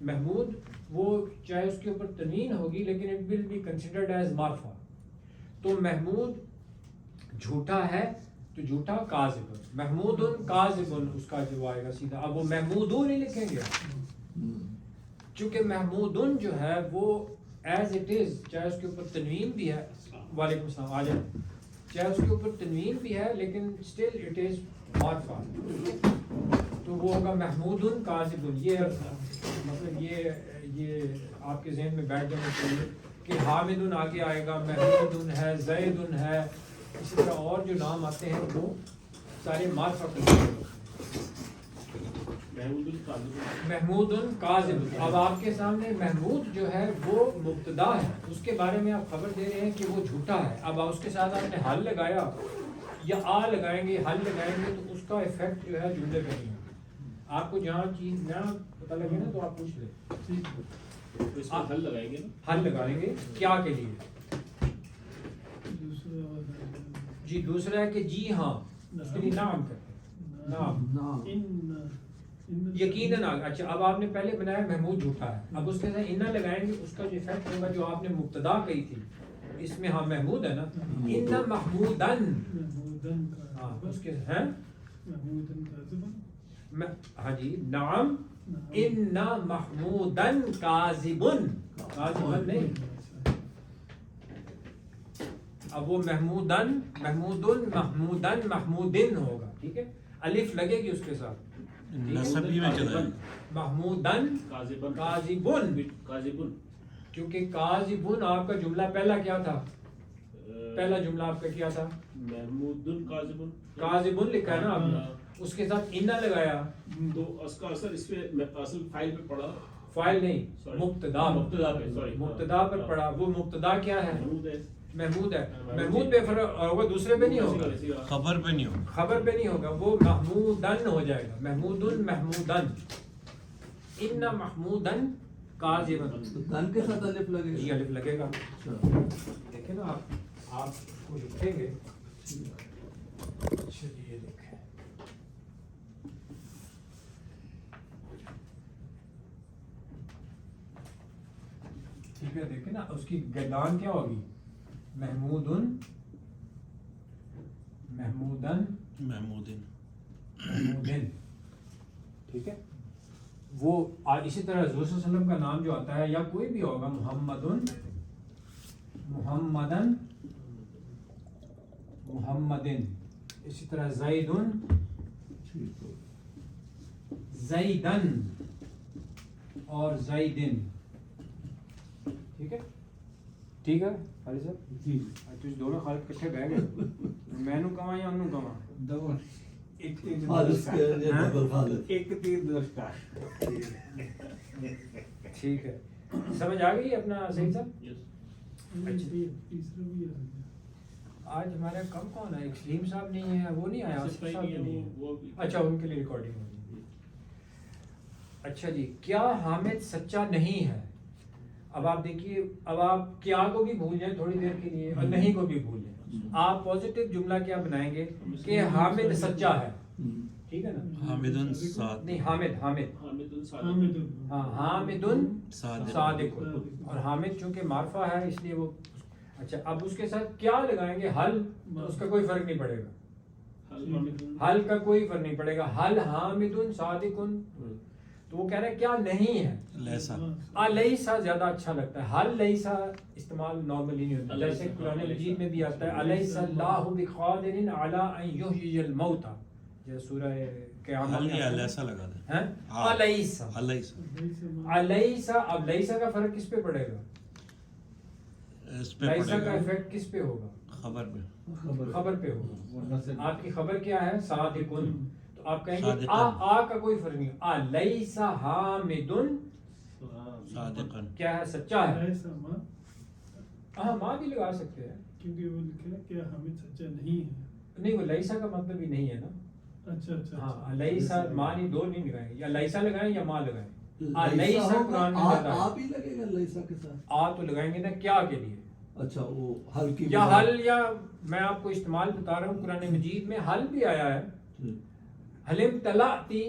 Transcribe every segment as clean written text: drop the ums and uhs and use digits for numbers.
محمود وہ چاہے اس کے اوپر تنوین ہوگی لیکن it will be considered as معرفہ. تو محمود جھوٹا ہے تو جھوٹا کاذب. محمود کاذب اس کا جو آئے گا سیدھا. اب وہ محمودون ہی لکھیں گے چونکہ محمودن جو ہے وہ ایز اٹ از چاہے اس کے اوپر تنوین بھی ہے. وعلیکم السلام. آ جائیں. چاہے اس کے اوپر تنوین بھی ہے لیکن اسٹل اٹ از معرفہ. تو وہ ہوگا محمودن کاذبن. یہ مطلب یہ آپ کے ذہن میں بیٹھ جانا چاہیے کہ حامدن آگے آئے گا, محمودن ہے, زیدن ہے, اسی طرح اور جو نام آتے ہیں وہ سارے معرفہ کرتے ہیں. محمودن کاذب. اب آپ کے سامنے محمود جو ہے وہ مبتدا ہے, اس کے بارے میں آپ خبر دے رہے ہیں کہ وہ جھوٹا ہے. اب اس کے ساتھ آپ نے حل لگایا یا آ لگائیں گے, حل لگائیں گے تو اس کا ایفیکٹ جو ہے جملے پہ نہیں ہوگا. آپ کو جہاں چیز نہ پتہ لگے نا تو آپ پوچھ لیں. حل لگائیں گے, حل لگائیں گے کیا کے لیے؟ جی دوسرا ہے کہ جی ہاں, اس کے لیے نام کرتے ہیں. نام یقیناً. اچھا اب آپ نے پہلے بنایا محمود جھوٹا ہے, اب اس کے ساتھ انا لگائیں گے, اس کا جو ایفیکٹ ہوگا جو آپ نے مبتدا کہی تھی اس میں ہاں محمود ہے نا, ان محمودن. ہاں اس کے ہیں ہاں جی نعم ان محمودن کاذبن. کاذبن نہیں, اب وہ محمودن محمودن محمودن ہوگا. ٹھیک ہے, الف لگے گی اس کے ساتھ, نسبی میں چلا ہے. محمودن کاذبن کیونکہ کاذبن آپ کا جملہ پہلا کیا تھا؟ پہلا جملہ آپ کا کیا تھا؟ محمودن کاذبن لکھا ہے نا آپ نے, اس کے ساتھ انا لگایا تو اس کا اثر اس پہ اصل فائل پہ پڑا. فائل نہیں, مبتدا پر پڑا. وہ مبتدا کیا ہے؟ محمود ہے. محمود پہ فرق ہوگا, دوسرے پہ نہیں ہوگا, خبر پہ نہیں ہوگا. خبر پہ نہیں ہوگا, وہ محمودن ہو جائے گا. محمودن محمودن. ان محمودن کاذبن. دن کے ساتھ الف لگے گا. جی الف لگے گا. دیکھیں نا آپ اس کو لکھیں گے. چلیے دیکھیں ٹھیک ہے. دیکھیں نا اس کی گردان کیا ہوگی؟ محمودن محمودن محمودن. ٹھیک ہے. وہ اسی طرح حضور صلی اللہ علیہ وسلم کا نام جو آتا ہے یا کوئی بھی ہوگا محمدن محمدن محمدن. اسی طرح زیدن زیدن اور زیدن. ٹھیک ہے. ٹھیک ہے خالد صاحب جی تجھ دونوں خالد کٹھے بہ گئے, میں نو کہاں یا انو کہاں؟ دور ایک تیر خالص کے ڈبل خالد. ایک تیر دوست کا. ٹھیک ہے, سمجھ آ گئی اپنا سعید صاحب؟ آج ہمارا کم کون ہے؟ ایک سلیم صاحب نہیں ہے, وہ نہیں آیا. اچھا ان کے لیے ریکارڈنگ ہوگی. اچھا جی, کیا حامد سچا نہیں ہے؟ اب آپ دیکھیے, اب آپ کیا کو بھی بھول جائیں تھوڑی دیر کے لیے اور نہیں کو بھی بھول جائیں. آپ پازیٹیو جملہ کیا بنائیں گے کہ حامد سچا ہے. ٹھیک ہے نا, حامدن صادق نہیں حامد ہاں حامدن صادق. اور حامد چونکہ معرفہ ہے اس لیے وہ. اچھا اب اس کے ساتھ کیا لگائیں گے؟ حل. اس کا کوئی فرق نہیں پڑے گا, حل کا کوئی فرق نہیں پڑے گا. حل حامدن صادقن. تو وہ کہہ رہے ہیں کیا نہیں ہے. الیسا زیادہ اچھا لگتا ہے. حل لیسا استعمال نارملی نہیں ہوتا, جیسے قرآن مجید میں بھی آتا ہے الیس اللہ بقادر علی ان یحیی الموتى, جیسے سورہ قیامت میں الیسا لگا دیں. Alyssa Alyssa. اب لیسا کا فرق کس پہ پڑے گا؟ اس پہ لیسا پڑے کا گا ایفیکٹ کس پہ ہوگا؟ خبر پہ. خبر پہ ہوگا. آپ کی خبر کیا ہے؟ صادقن. تو آپ کہیں گے آ کا کوئی فرق نہیں. الیس حامدن صادقن کیا ہے؟ سچا ہے. ہاں ماں بھی لگا سکتے ہیں کیونکہ وہ لکھا ہے کہ حامد سچا نہیں ہے. نہیں, وہ لیسا کا مطلب ہی نہیں ہے نا. اچھا اچھا. ہاں لیسا ماں نہیں, دو نہیں لگائیں, یا لیسا لگائیں یا ماں لگائیں. لیسا قرآن میں زیادہ آپ ہی لگے گا لیسا کے ساتھ. آ تو لگائیں گے نا کیا کے لیے؟ اچھا وہ حل کی یا حل, یا میں آپ کو استعمال بتا رہا ہوں قرآن مجید میں حل بھی آیا ہے. حلم تلاتی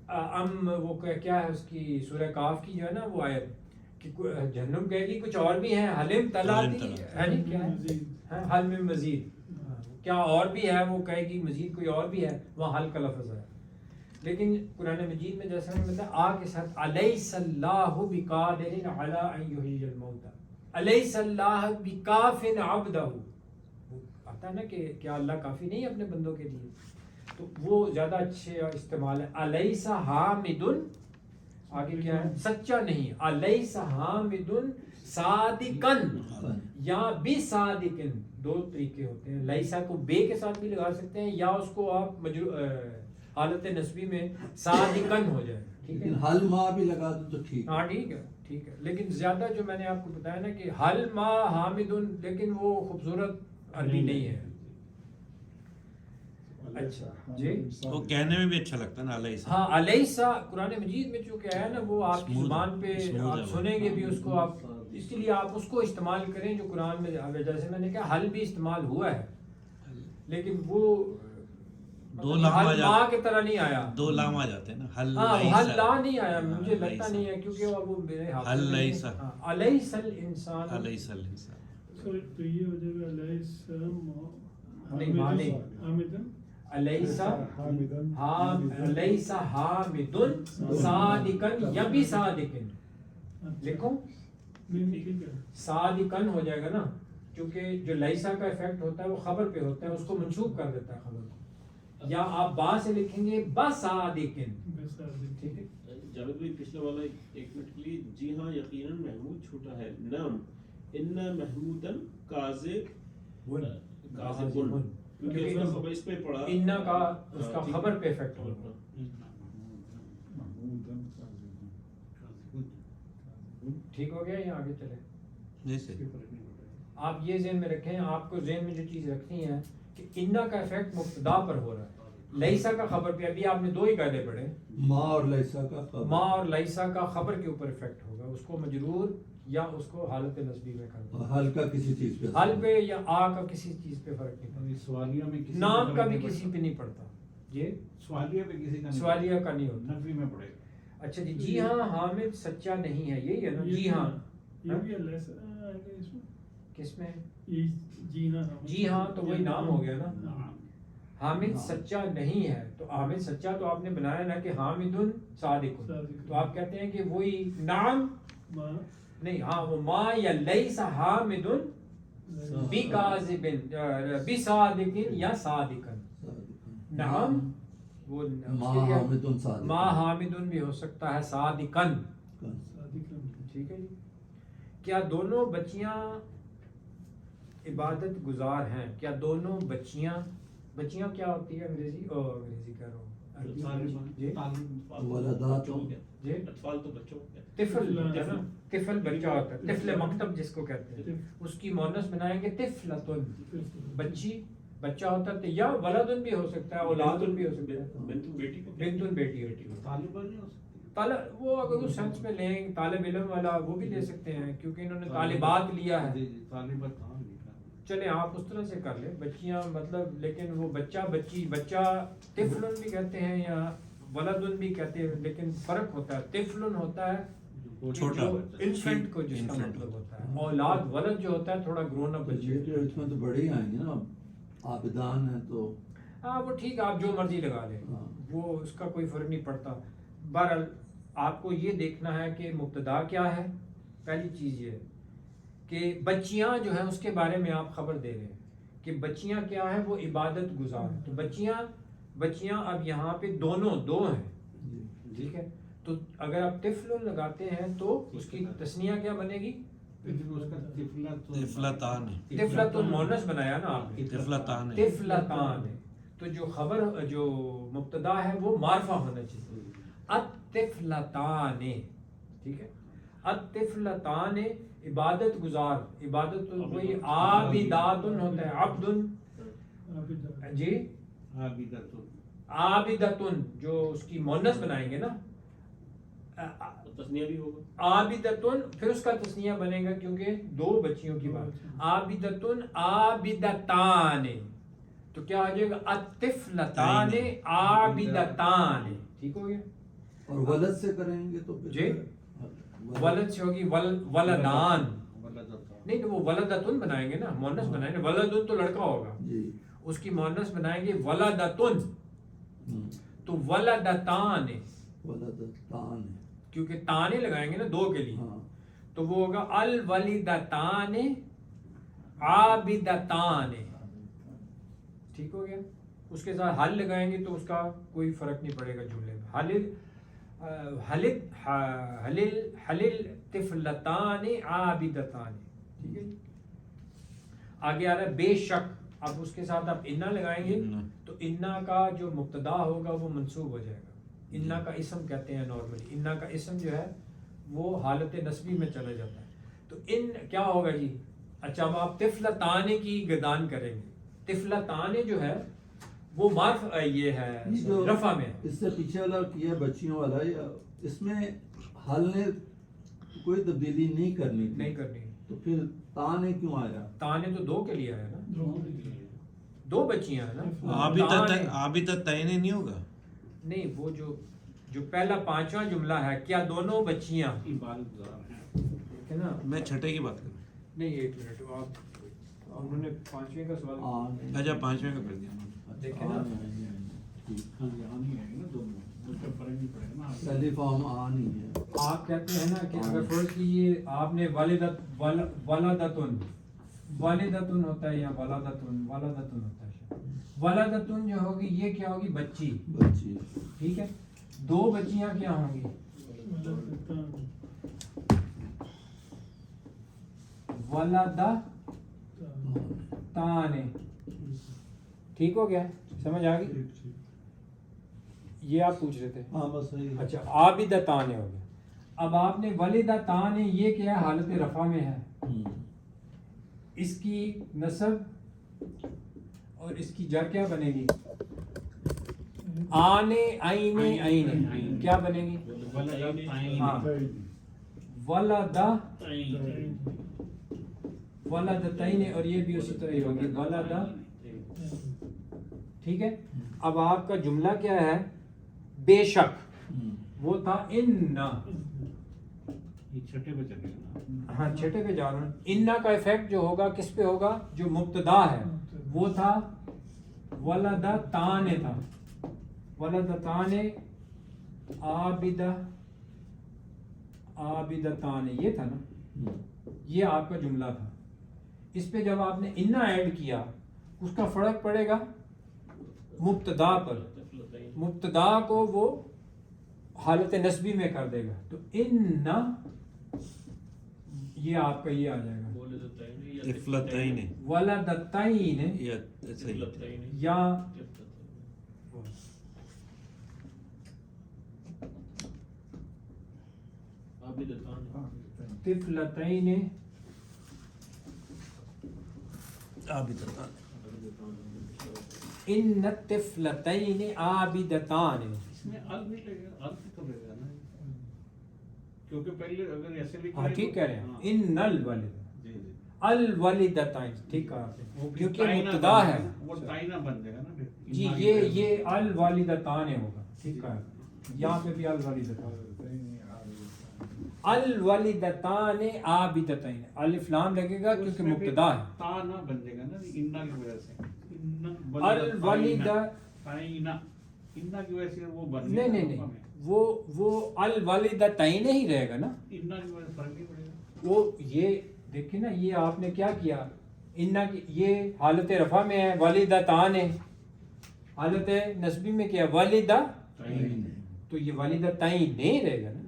وہ کیا ہے اس کی سورہ کاف کی جو ہے نا وہ آیت کہ جہنم کہے گی کچھ اور بھی ہے، حلیم تلاتی ہے نہیں کیا ہے حل میں مزید، کیا اور بھی ہے، وہ کہے گی مزید کوئی اور بھی ہے، وہاں حل کا لفظ ہے. لیکن قرآن مجید میں جیسا میں بتایا آ کے ساتھ الیس اللہ بقادر علی ان یحیی الموتى، الیس اللہ بکاف عبدہ، آتا ہے نا کہ کیا اللہ کافی نہیں ہے اپنے بندوں کے لیے، تو وہ زیادہ اچھے استعمال ہے. الیس حامد، آگے کیا ہے سچا نہیں، الیس حامد صادقن یا بصادقن، دو طریقے ہوتے ہیں. لیسا کو بے کے ساتھ بھی لگا سکتے ہیں یا اس کو آپ حالت نسبی میں صادقن ہو جائے، ٹھیک ہے. لیکن حل ما بھی لگا دو تو ٹھیک ہاں ٹھیک ہے ٹھیک ہے. لیکن زیادہ جو میں نے آپ کو بتایا نا کہ حل ما حامدن، لیکن وہ خوبصورت عربی نہیں ہے. اچھا جی وہ کہنے میں بھی اچھا لگتا ہے نا علیہ ہاں علیسا قرآن مجید میں جو کہ ہے نا وہ آپ کی زبان پہ آپ سنیں گے بھی اس کو، آپ اس لیے آپ اس کو استعمال کریں جو قرآن میں جیسے میں نے کہا حل بھی استعمال ہوا ہے لیکن وہ دو لام حل ما کی طرح نہیں آیا، دو لام آ جاتے ہیں نا، حل ہاں حل لا لیسا، نہیں آیا، مجھے لگتا نہیں ہے کیونکہ وہ میرے ہاتھ حل لیسا، علیس الانسان، علیہ الانسان. تو یہ ہو جائے گا لیس نہیں مانے حامدن لیسا لیسا حامدن صادقن یا بھی صادقن، لکھو صادقن ہو جائے گا نا، کیونکہ جو لیسا کا ایفیکٹ ہوتا ہے وہ خبر پہ ہوتا ہے، اس کو منسوب کر دیتا ہے خبر کو. یا آپ با سے لکھیں گے بصادقن، ٹھیک ہے. جاوید بھائی پچھلے والا ایک منٹ کے لیے، جی ہاں یقیناً محمود چھوٹا ہے، نعم ان محمودن کاذب کیونکہ اس کا خبر اس پہ پڑا، انا کا اس کا خبر پہ ایفیکٹ ہوگا. ٹھیک ہو گیا یا آگے چلے؟ جیسے آپ یہ ذہن میں رکھیں، آپ کو ذہن میں جو چیز رکھنی ہے کہ انا کا ایفیکٹ مبتدا پر ہو رہا ہے، لیسا کا خبر پہ. ابھی آپ نے دو ہی قاعدے پڑھے، ما اور لیسا کا خبر، ما اور لیسا کا خبر کے اوپر ایفیکٹ ہوگا، اس کو مجرور یا اس کو حالت نسبی میں کر دو، حل کا کسی چیز پہ حل پہ یا آ کا کسی چیز پہ فرق نہیں پڑتا. سوالیہ میں کسی نام کا بھی کسی پہ نہیں پڑتا، یہ سوالیہ پہ کسی کا نہیں، سوالیہ کا نہیں ہوتا. نفی میں پڑے گا. اچھا جی، جی ہاں حامد سچا نہیں ہے، یہی ہے نا جی ہاں. یہ بھی لیس آئے گا اس میں، کس میں؟ یہ جی ہاں، جی ہاں تو وہی نام ہو گیا نا. حامد سچا نہیں ہے تو حامد سچا تو آپ نے بنایا نا کہ حامدن صادق، تو آپ کہتے ہیں کہ وہی نام نہیں، ہاں وہ ما یا لیس حامدن بکاذبن بصادقن یا صادقن. نعم وہ ما حامدن صادقن، ما حامدن بھی ہو سکتا ہے صادقن، ٹھیک ہے جی. کیا دونوں بچیاں عبادت گزار ہیں؟ کیا دونوں بچیاں کیا ہوتی ہے انگریزی کہہ رہا ہوں جی ولدات جی اطفال تو بچوں کو طفل ہے نا، طفل بچہ ہوتا ہے، طفل مکتب جس کو کہتے ہیں، اس کی مؤنث بنائیں گے طفلتن، بچی بچہ ہوتا ہے، یا ولدن بھی ہو سکتا ہے، اولادن بھی ہو سکتا ہے، بنتن بیٹی کو بنتن بیٹی ہوتی ہے. طالبہ نہیں ہو سکتی. وہ اگر اس سینس میں لیں طالب علم والا وہ بھی لے سکتے ہیں کیونکہ انہوں نے طالبات لیا ہے. جی جی طالبات کہاں لکھا ہے؟ چلیں آپ اس طرح سے کر لیں بچیاں، مطلب لیکن وہ بچہ بچی، بچہ طفلن بھی کہتے ہیں یا ولدن بھی کہتے ہیں، لیکن فرق ہوتا ہے. طفلن ہوتا ہے چھوٹا انفینٹ کو جس کا مطلب ہوتا ہے، اولاد ولد جو ہوتا ہے تھوڑا گرون اپ بچے. اس میں تو بڑے ہی آئیں گے نا، عابدان ہیں تو ہاں وہ ٹھیک ہے، آپ جو مرضی لگا لیں، وہ اس کا کوئی فرق نہیں پڑتا. بہرحال آپ کو یہ دیکھنا ہے کہ مبتدا کیا ہے. پہلی چیز یہ ہے کہ بچیاں جو ہیں اس کے بارے میں آپ خبر دے رہے ہیں کہ بچیاں کیا ہیں، وہ عبادت گزار. تو بچیاں اب یہاں پہ دونوں دو ہیں، ٹھیک ہے. تو اگر آپ طفل لگاتے ہیں تو اس کی تسنیہ کیا بنے گی؟ لیکن اس کا طفلتان ہے، طفلتن مؤنث بنایا نا آپ نے، طفلتان ہے، طفلتان ہے. تو جو خبر جو مبتدا ہے وہ معرفہ ہونا چاہیے، الطفلتان، ٹھیک ہے. الطفلتان عبادت گزار، عبادت وہی عابداتن ہوتا ہے، عبدن جی عابدتن جو اس کی مؤنث بنائیں گے نا تسنیہ بھی ہوگا، عابدتن، پھر اس کا تسنیہ بنے گا کیونکہ دو بچیوں کی بات. عابدتن عابدتان، تو کیا ہو جائے گا الطفلتان عابدتان، ٹھیک ہو گیا. اور ولد سے کریں گے تو پھر جی ولد سے ہوگی ولدان نہیں تو وہ ولدتن بنائیں گے نا مؤنث بنائیں گے ولدن تو لڑکا ہوگا جی اس کی مؤنث بنائیں گے ولدتن تو ولدتان ولدتان کیونکہ تانے لگائیں گے نا دو کے لیے ہاں تو وہ ہوگا الوالدتان عابدتان ٹھیک ہو گیا اس کے ساتھ حل لگائیں گے تو اس کا کوئی فرق نہیں پڑے گا جملے میں حلل طفلتان عابدتان ٹھیک ہے آگے آ رہا ہے بے شک اب اس کے ساتھ آپ انا لگائیں گے تو انا کا جو مبتدا ہوگا وہ منصوب ہو جائے گا انا کا اسم کہتے ہیں نارملی انا کا اسم جو ہے وہ حالت نسبی میں چلا جاتا ہے تو ان کیا ہوگا جی اچھا اب آپ طفلتان کی گردان کریں گے طفلتان جو ہے وہ معرف یہ ہے جو رفع میں اس سے پیچھے والا کیا بچیوں والا یا اس میں حل نے کوئی تبدیلی نہیں کرنی تھی نہیں کرنی تو پھر تانے کیوں آیا تانے تو دو کے لیے آیا نا دو دو بچیاں ہیں نا عابدتین نہیں ہوگا نہیں وہ جو پہلا پانچواں جملہ ہے کیا دونوں بچیاں عبادت گزار ہیں ٹھیک ہے نا میں چھٹے کی بات کر رہا ہوں نہیں ایک منٹ آپ انہوں نے پانچویں کا سوال آنے اچھا پانچویں کا کر دیا انہوں نے۔ دیکھیں نا ہاں یہاں نہیں آئے نا دونوں اس کا فرق نہیں پڑے گا نا پہلی فارم آ نہیں ہے آپ کہتے ہیں نا کہ اگر فرض کیجیے آپ نے ولدتن ہوتا ہے یا ولدتن ہوتا ہے ولدتن جو ہوگی یہ کیا ہوگی بچی بچی ٹھیک ہے دو بچیاں کیا ہوں گی ولدتان ٹھیک ہو گیا سمجھ آ گئی یہ آپ پوچھ رہے تھے ہاں بس صحیح اچھا عابدتان ہو گیا اب آپ نے ولدتان یہ کیا حالت رفع میں ہے اس کی نسب اور اس کی جر کیا بنے گی آنے آئینے کیا بنے گی ہاں ولدتین اور یہ بھی اسی طرح ہی ہوگی ولدہ ٹھیک ہے اب آپ کا جملہ کیا ہے بے شک وہ تھا انا یہ چھٹے پہ چلے گا نا ہاں چھٹے پہ جا رہا ہوں انا کا ایفیکٹ جو ہوگا کس پہ ہوگا جو مبتدا ہے وہ تھا ولدتان تھا ولدتان عابدتان یہ تھا نا یہ آپ کا جملہ تھا اس پہ جب آپ نے انا ایڈ کیا اس کا فرق پڑے گا مبتدا پر مبتدا کو وہ حالت نسبی میں کر دے گا تو انا یہ آپ کا یہ آ جائے گا طفلتین ولدتین یا صحیح یا طفلتین عابدتان ان الطفلتین عابدتان اس میں ال نہیں لگے گا ال تو لگے گا نا کیونکہ پہلے اگر ایسے لکھ ہاں ٹھیک کہہ رہے ہیں ان الولد جی جی الولدتین ٹھیک کہا آپ نے کیونکہ مبتدا ہے وہ تائنا بن جائے گا نا پھر جی یہ الوالدتان ہوگا ٹھیک کہا یہاں پہ بھی الوالدتان الوالدتان عابدتین الف لام لگے گا کیونکہ مبتدا ہے تا نہ بن جائے گا نا انا کی وجہ سے الوالد تائنا انا کی وجہ سے وہ بن نہیں وہ الوالدتین ہی رہے گا نا انا کی وجہ سے فرق نہیں پڑے گا وہ یہ دیکھیں نا یہ آپ نے کیا کیا انا کی یہ حالت رفع میں ہے والدتان ہے حالت نسبی میں کیا والدہ تو یہ والدتین نہیں رہے گا نا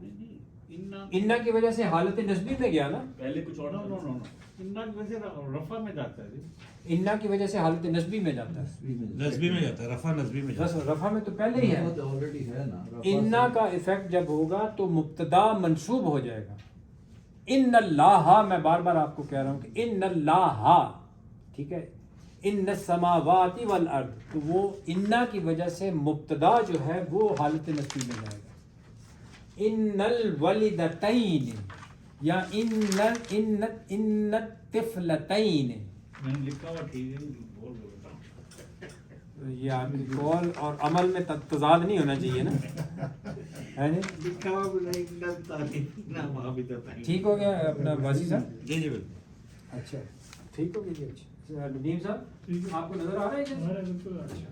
انا کی وجہ سے حالت نسبی میں گیا نا پہلے کچھ اور نو نو نو انا کی وجہ سے رفع میں جاتا ہے جی انا کی وجہ سے حالت نسبی میں جاتا ہے نسبی میں جاتا ہے رفع نسبی میں جاتا ہے رفع میں تو پہلے ہی ہے آلریڈی ہے نا انا کا ایفیکٹ جب ہوگا تو مبتدا منصوب ہو جائے گا ان اللہ میں بار بار آپ کو کہہ رہا ہوں کہ ان اللہ ٹھیک ہے ان السماوات والارض تو وہ انا کی وجہ سے مبتدا جو ہے وہ حالت نسبی میں جائے گا ان الولدتین یا ان الطفلتین میں نے لکھا ہوا ٹھیک ہے بول بولتا تو یہ آپ کی قول اور عمل میں تضاد نہیں ہونا چاہیے نا، ہے جی؟ لکھا ہوا بھی نہیں ڈلتا نہیں نہ وہاں بھی دیتا ہے. ٹھیک ہو گیا اپنا واسی صاحب؟ جی جی بالکل. اچھا ٹھیک ہو گیا جی. اچھا ندیم صاحب ٹھیک ہے. آپ کو نظر آ رہا ہے جی؟ ہمارا بالکل اچھا.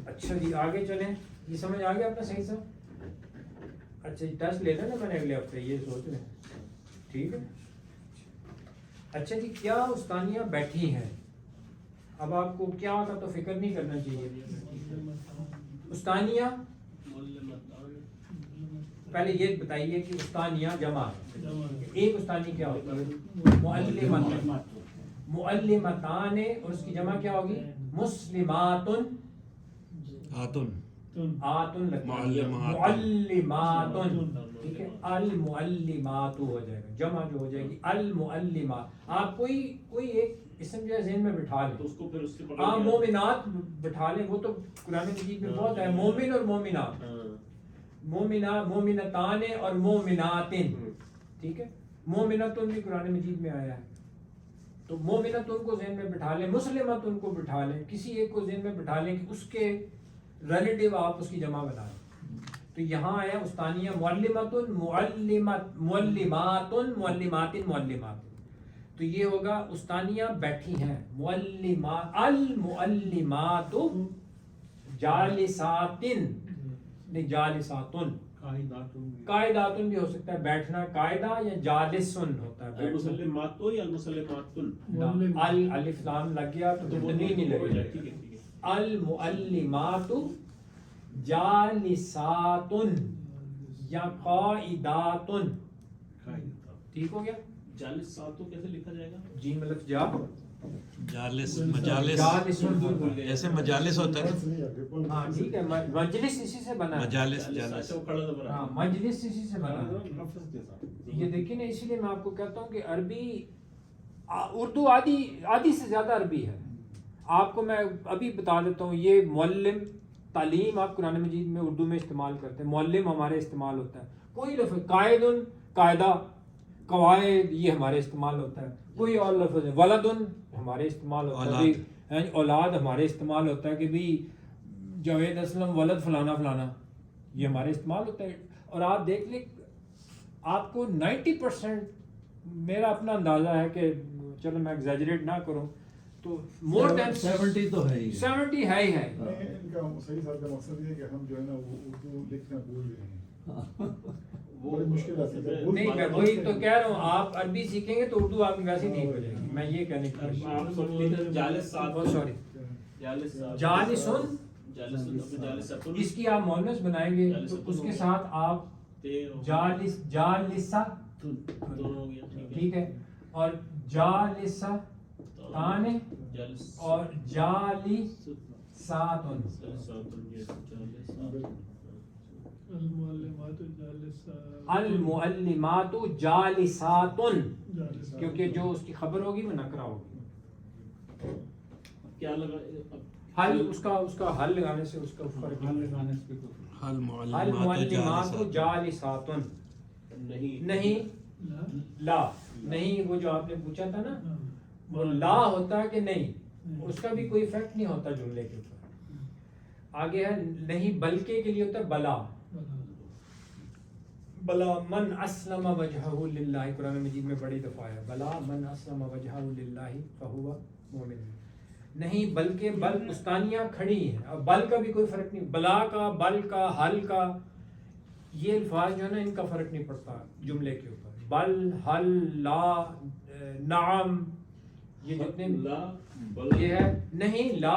اچھا جی آگے چلیں. یہ سمجھ آ گیا اپنا صحیح صاحب؟ اچھا جی ٹیسٹ لینا نا میں نے اگلے ہفتے، یہ سوچ رہے ہیں. ٹھیک ہے. اچھا جی کیا استانیہ بیٹھی ہیں؟ اب آپ کو کیا کا تو فکر نہیں کرنا چاہیے. استانیہ پہلے یہ بتائیے کہ استانیہ جمع ہے. ایک استانی کیا ہوتا ہے؟ معلمات. معلمتان اور اس کی جمع کیا ہوگی؟ مسلمات. آتن آتن معلمات. ٹھیک ہے. المعلمات ہو جائے گا، جمع جو ہو جائے گی المعلمات. آپ کوئی ایک اسم جو ہے ذہن میں بٹھا لیں. تو اس کو پھر اس کے ہاں مومنات بٹھا لیں، وہ تو قرآن مجید میں بہت ہے. مومن اور مومنات، مومنتان اور مومناتن. ٹھیک ہے. مومنتن بھی قرآن مجید میں آیا ہے، تو مومنتن کو ذہن میں بٹھا لیں، مسلمتن کو بٹھا لیں، کسی ایک کو ذہن میں بٹھا لیں کہ اس کے ریلیٹیو آپ اس کی جمع بنا لیں. تو یہاں آیا استانیہ معلمتن معلماتن معلمات. تو یہ ہوگا استانیہ بیٹھی ہیں. المعلمات جالساتن نہیں جالساتن. قائداتن بھی ہو سکتا ہے بیٹھنا، قاعدہ یا جالسن ہوتا ہے بیٹھنا. المسلمات یا المسلماتن الف لام لگ گیا تو تنوین نہیں لگے. ٹھیک ہے ٹھیک ہے. المعلمات جالساتن یا قائداتن. ٹھیک ہو گیا. جالس سات کو کیسے لکھا جائے گا؟ جی ملک جا جالس مجالس، جالسن جیسے مجالس ہوتا ہے. ہاں ٹھیک ہے. مجلس اسی سے بنا ہے. مجالس اچھا جالس. وہ کھڑا نمبر ہاں ہے. مجلس اسی سے بنا ہے. یہ دیکھیں نا، اسی لیے میں آپ کو کہتا ہوں کہ عربی اردو آدھی سے زیادہ عربی ہے. آپ کو میں ابھی بتا دیتا ہوں، یہ معلم تعلیم آپ قرآن مجید میں اردو میں استعمال کرتے ہیں، معلم ہمارے استعمال ہوتا ہے. کوئی لفظ قائدن قاعدہ، قواعد یہ ہمارے استعمال ہوتا ہے. کوئی اور لفظ ہے ولدن ہمارے استعمال ہوتا ہے، اولاد ہمارے استعمال ہوتا ہے کہ بھی جاوید اسلم ولد فلانا فلانا، یہ ہمارے استعمال ہوتا ہے. اور آپ دیکھ لیں آپ کو 90% میرا اپنا اندازہ ہے کہ چلو میں ایگزیجریٹ نہ کروں تو مور دین 70 تو ہے ہی. 70 ہے ہی ہے. ان کا صحیح صاحب کا مقصد یہ ہے کہ ہم جو ہے نا وہ اردو لکھنا بھول گئے ہیں. بڑی مشکل آتی ہے. نہیں میں وہی تو کہہ رہا ہوں، آپ عربی سیکھیں گے تو اردو آپ کی ویسے ٹھیک ہو جائے گی. میں یہ کہنے کی کوشش کر رہا آپ سمجھتے ہیں جالس سات. ہوں. سوری جالس سات. جالسن، جالسن جالساتن. اس کی آپ مؤنث بنائیں گے تو اس کے ساتھ آپ جالسہ دونوں ہو گیا. ٹھیک ہے. اور جالسہ تانے جالس اور جالساتن. المعلمات جالسہ. المعلمات جالساتن، جالسہ. کیونکہ جو اس کی خبر ہوگی وہ نکرہ ہوگی. کیا لگا؟ حل اس کا حل لگانے سے اس کا فرق حل المعلمات جالساتن. نہیں لا نہیں، وہ جو آپ نے پوچھا تھا نا وہ لا ہوتا ہے کہ نہیں، اس کا بھی کوئی افیکٹ نہیں ہوتا جملے کے اوپر. آگے ہے نہیں بلکہ کے لیے ہوتا ہے بلا. بلا من اسلم وجہہ للہ، قرآن مجید میں بڑی دفعہ ہے بلا من اسلم وجہہ للہ فہو مومن. نہیں بلکہ بل استانیہ کھڑی ہیں. اب بل کا بھی کوئی فرق نہیں، بلا کا بل کا حل کا یہ الفاظ جو ہے نا ان کا فرق نہیں پڑتا جملے کے اوپر. بل حل لا نعم یہ جتنے لا یہ ہے. نہیں لا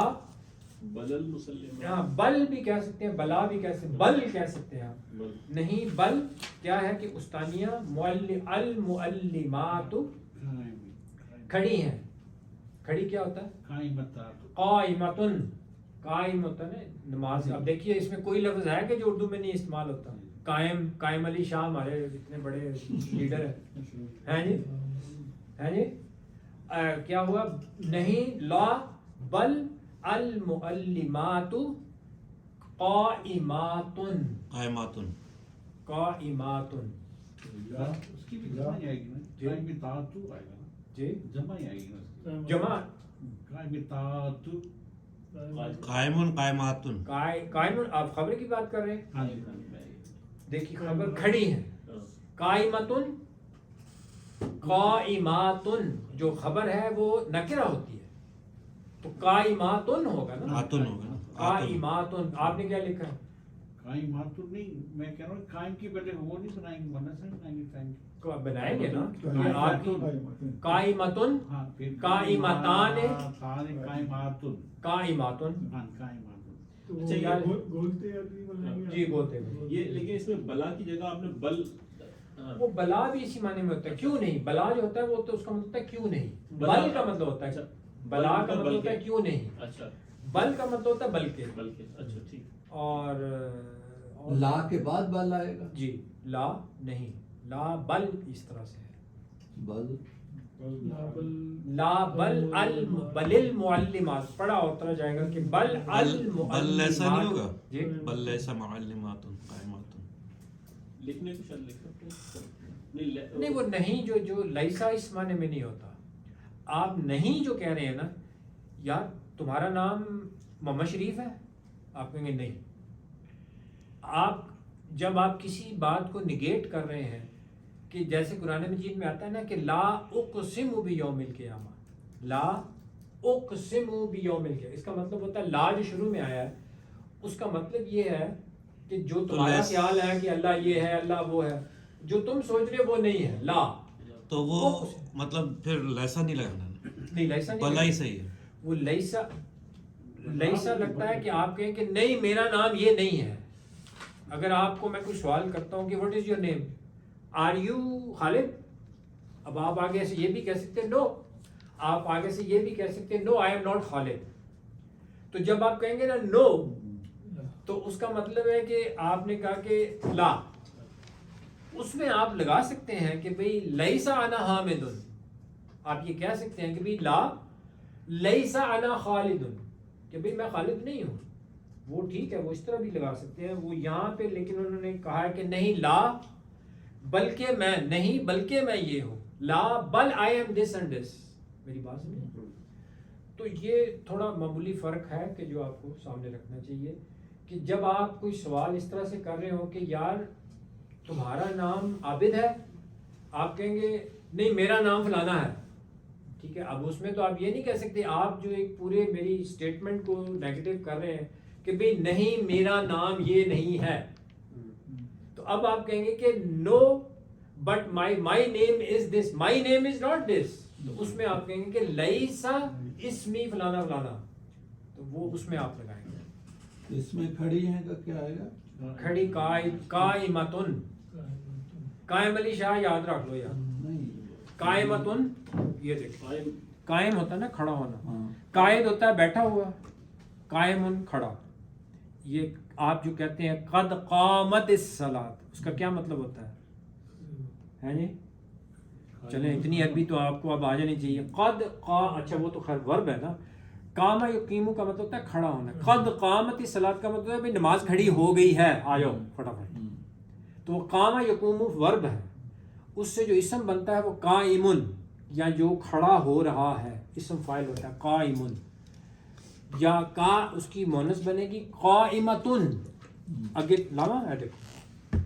بل المسلمات. ہاں بل بھی کہہ سکتے ہیں، بلا بھی کہہ سکتے ہیں، بل کہہ سکتے ہیں آپ. نہیں بل کیا ہے کہ استانیہ المعلمات کھڑی ہیں. کھڑی کیا ہوتا ہے؟ قائمتن. قائم ہوتا ہے نا نماز. اب دیکھیے اس میں کوئی لفظ ہے کہ جو اردو میں نہیں استعمال ہوتا. قائم علی شاہ ہمارے اتنے بڑے لیڈر ہیں جی، ہیں جی. کیا ہوا؟ نہیں لا بل المعلمات قائماتن. قائماتن. قائماتن اس کی بھی جمع ہی آئے گی نا. قائمتات آئے گا نا. جی جمع ہی آئے گی نا. جمع قائمتات. قائمن قائماتن. قائم آپ خبر کی بات کر رہے ہیں. ہاں جی. دیکھیے خبر کھڑی ہے. قائمتن قائماتن جو خبر ہے وہ نکرہ ہوتی ہے تو قائماتن ہوگا نا. آتن ہوگا نا. قائماتن آپ نے کیا لکھا ہے؟ قائم تو نہیں، میں کہہ رہا ہوں قائم کی پہلے وہ نہیں بنائیں گے، مونس نہیں بنائیں گے قائم کی. بنائیں گے نا. قائم- آپ کی قائمتن ہاں پھر قائمتان قائماتن. قائماتن. ہاں قائماتن. تو اچھا، یہ- وہ گولتے عربی بنائیں گے. جی بولتے ہیں. یہ لیکن اس میں بلا کی جگہ آپ نے بل وہ بلا بھی اسی معنی میں ہوتا ہے کیوں نہیں. بلا جو ہوتا ہے وہ تو اس کا مطلب ہوتا ہے کیوں نہیں. بل کا مطلب ہوتا ہے اچھا. بلا کا مطلب ہوتا ہے کیوں نہیں. اچھا بل کا مطلب ہوتا ہے بلکہ. بلکہ اچھا ٹھیک. اور لا کے بعد بل آئے گا. جی لا نہیں، لا بل اس طرح سے ہے. بل لا بل بل المعلمات پڑھا اور طرح جائے گا کہ بل بل ایسا نہیں ہوگا. جی بل لیسا معلماتن قائماتن. لکھنے کو شاید لکھ سکتے ہیں. نہیں وہ نہیں جو لیسا اس معنی میں نہیں ہوتا. آپ نہیں جو کہہ رہے ہیں نا، یار تمہارا نام محمد شریف ہے، آپ کہیں گے نہیں. آپ جب آپ کسی بات کو نگیٹ کر رہے ہیں کہ جیسے قرآن مجید میں آتا ہے نا کہ لا اقسم بیوم القیامہ، لا اقسم بیوم القیامہ، اس کا مطلب ہوتا ہے لا جو شروع میں آیا ہے اس کا مطلب یہ ہے کہ جو تمہارا خیال ہے کہ اللہ یہ ہے اللہ وہ ہے، جو تم سوچ رہے ہو وہ نہیں ہے. لا تو وہ مطلب پھر لیسا نہیں لگانا. نہیں لیسا نہیں، بلا ہی صحیح ہے. وہ لیسا لگتا ہے کہ آپ کہیں کہ نہیں میرا نام یہ نہیں ہے. اگر آپ کو میں کوئی سوال کرتا ہوں کہ what is your name, are you Khalid, اب آپ آگے سے یہ بھی کہہ سکتے ہیں نو، آپ آگے سے یہ بھی کہہ سکتے ہیں نو آئی ایم ناٹ خالد. تو جب آپ کہیں گے نا نو تو اس کا مطلب ہے کہ آپ نے کہا کہ لا. اس میں آپ لگا سکتے ہیں کہ بھئی لیسا انا حامد، آپ یہ کہہ سکتے ہیں کہ بھئی لا لیسا انا خالد، کہ بھئی میں خالد نہیں ہوں. وہ ٹھیک ہے، وہ اس طرح بھی لگا سکتے ہیں. وہ یہاں پہ لیکن انہوں نے کہا ہے کہ نہیں لا بلکہ میں نہیں بلکہ میں یہ ہوں. لا بل I am this and this. میری بات سمجھیں؟ تو یہ تھوڑا معمولی فرق ہے کہ جو آپ کو سامنے رکھنا چاہیے کہ جب آپ کوئی سوال اس طرح سے کر رہے ہو کہ یار تمہارا نام عابد ہے، آپ کہیں گے نہیں میرا نام فلانا ہے. ٹھیک ہے، اب اس میں تو آپ یہ نہیں کہہ سکتے، آپ جو ایک پورے میری اسٹیٹمنٹ کو نیگیٹو کر رہے ہیں کہ بھئی نہیں میرا نام یہ نہیں ہے. تو اب آپ کہیں گے کہ نو but my name is this, my name is not this. تو اس میں آپ کہیں گے کہ لیسا اسمی فلانا فلانا، تو وہ اس میں آپ لگائیں گے. اس میں کھڑی ہیں کا کیا آئے گا؟ کھڑی قائمتن. قائم علی شاہ یاد رکھ لو یار. نہیں. قائمتن یہ دیکھو، قائم ہوتا ہے نا کھڑا ہونا، ہاں. قائد ہوتا ہے بیٹھا ہوا، قائمن کھڑا. یہ آپ جو کہتے ہیں قد قامت الصلاۃ، اس کا کیا مطلب ہوتا ہے جی؟ چلیں اتنی عربی تو آپ کو اب آ جانی چاہیے. اچھا وہ تو خیر ورب ہے نا. قام یقیمو کا مطلب ہوتا ہے کھڑا ہونا. قد قامت الصلاۃ کا مطلب ہے بھئی نماز کھڑی ہو گئی ہے، آ جاؤ فٹافٹ. تو وہ قام یقوم ورب ہے، اس سے جو اسم بنتا ہے وہ قائمن، یا جو کھڑا ہو رہا ہے اسم فاعل ہوتا ہے قائمن. یا کا اس کی مونس بنے گی قائمتن. آگے لاوا ہے دیکھو،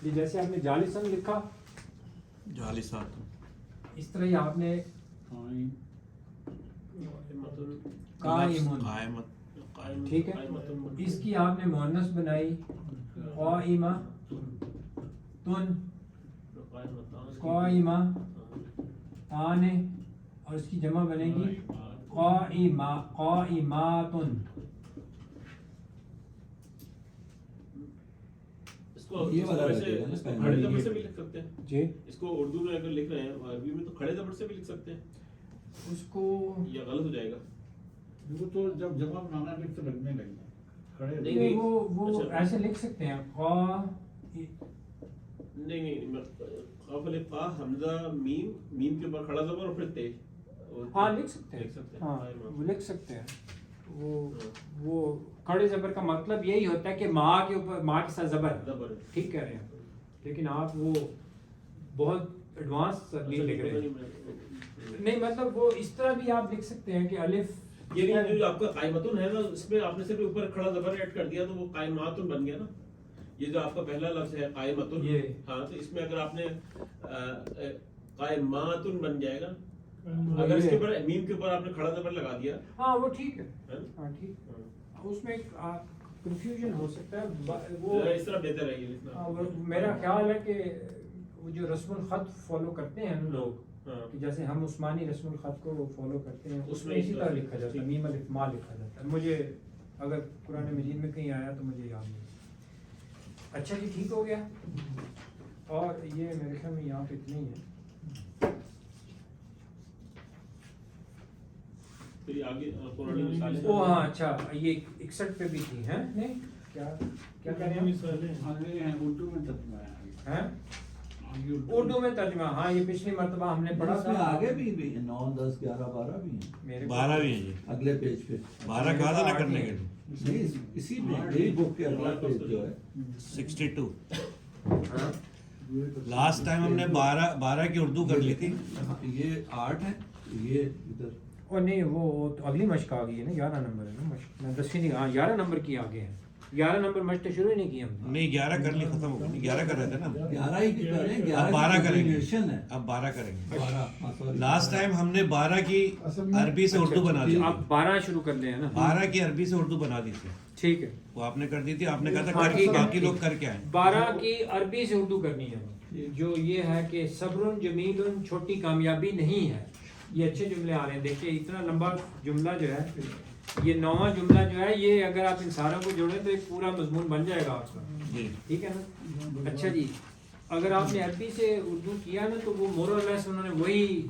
یہ جیسے آپ نے جالسن لکھا جالساتن. اس طرح ہی آپ نے قائمن، قائمت. ٹھیک ہے، اس کی آپ نے مونس بنائی قائمہ تن، قائمہ تانے، اور اس کی جمع بنے گی قائماتن. یہ والا لگے گا نا کھڑے زبر سے بھی لکھ سکتے ہیں. جی اس کو اردو میں اگر لکھ رہے ہیں عربی میں تو کھڑے زبر سے بھی لکھ سکتے ہیں، اس کو یا غلط ہو جائے گا. وہ تو جب جمع بنانا ہے تو لگنے لگے کھڑے. نہیں، وہ اچھا. ایسے لکھ سکتے ہیں نہیں قاف الف قا حمزہ میم، میم کے اوپر کھڑا زبر اور پھر تے. ہاں لکھ سکتے ہیں، لکھ سکتے ہیں. ہاں وہ لکھ سکتے ہیں. وہ کھڑے زبر کا مطلب یہی ہوتا ہے کہ ماں کے اوپر، ماں کے ساتھ زبر ہے. زبر ہے. ٹھیک کہہ رہے ہیں، لیکن آپ وہ بہت ایڈوانس ترمیم لکھ رہے ہیں. نہیں مطلب وہ اس طرح بھی آپ لکھ سکتے ہیں کہ الف یہ جو آپ کا قائمتن ہے نا، اس میں آپ نے صرف اوپر کھڑا زبر ایڈ کر دیا تو وہ قائماتن بن گیا نا. یہ جو آپ کا پہلا لفظ ہے قائمتن، ہاں تو اس میں اگر آپ نے قائماتن بن جائے گا. اگر اس کے اوپر میم کے اوپر آپ نے کھڑا زبر لگا دیا، ہاں وہ ٹھیک ہے، ہاں ٹھیک. اس میں کنفیوژن ہو سکتا ہے، وہ اس طرح بہتر ہے یہ. میرا خیال ہے کہ وہ جو رسم الخط فالو کرتے ہیں نا لوگ، کہ جیسے ہم عثمانی رسم الخط کو فالو کرتے ہیں، اس میں اسی طرح لکھا جاتا ہے، میم الف ما لکھا جاتا ہے. مجھے اگر قرآن مجید میں کہیں آیا تو مجھے یاد نہیں. اچھا جی ٹھیک ہو گیا. اور یہ میرے خیال میں یہاں پہ اتنے ہی ہے. پھر آگے قرآن مثالیں. او ہاں اچھا، یہ 61 پہ بھی تھی ہیں نہیں کیا کیا کہہ رہے ہیں؟ آگے ہیں اردو میں ترجمہ ہے. ہیں اردو میں ترجمہ، ہاں یہ پچھلی مرتبہ ہم نے پڑھا اس میں تھا. آگے بھی 9 10 11 12 بھی ہیں، میرے 12 بھی ہے جی. اگلے پیج پہ. 12 کہا تھا نا کرنے کے لیے. نہیں اسی میں یہی بک کے اگلا پیج جو ہے 62. ہاں لاسٹ ٹائم ہم نے 12 کی اردو کر لی تھی. یہ 8 ہے، یہ ادھر اور نہیں وہ تو اگلی مشق آ گئی ہے نا، 11 نمبر ہے نا مشق. میں 10ویں نہیں، ہاں 11 نمبر کی آگے ہے. 11 نمبر مشق تو شروع ہی نہیں کی ہم نے. نہیں 11 کر لی، ختم ہو گئی. 11 کر رہے تھے نا. 11 ہی کی کریں، اب 11 12 کریں گے. ہے. اب 12 کریں گے. 12 لاسٹ ٹائم ہم نے 12 کی عربی سے اردو بنا دی. اب 12 شروع کر لیں نا. 12 کی عربی سے اردو بنا دی تھی. ٹھیک ہے، وہ آپ نے کر دی تھی. آپ نے کہا تھا ہاں، کر ٹھیک ہے. باقی لوگ کر کے آئیں. 12 کی عربی سے اردو کرنی ہے، جو یہ ہے کہ صبر جمیل چھوٹی کامیابی نہیں ہے. یہ اچھے جملے آ رہے ہیں. دیکھیے اتنا لمبا جملہ جو ہے، یہ 9واں جملہ جو ہے، یہ اگر آپ ان ساروں کو جوڑیں تو ایک پورا مضمون بن جائے گا آپ کا. جی ٹھیک ہے نا. اچھا جی، اگر آپ نے عربی سے اردو کیا نا تو وہ مور اور لیس انہوں نے وہی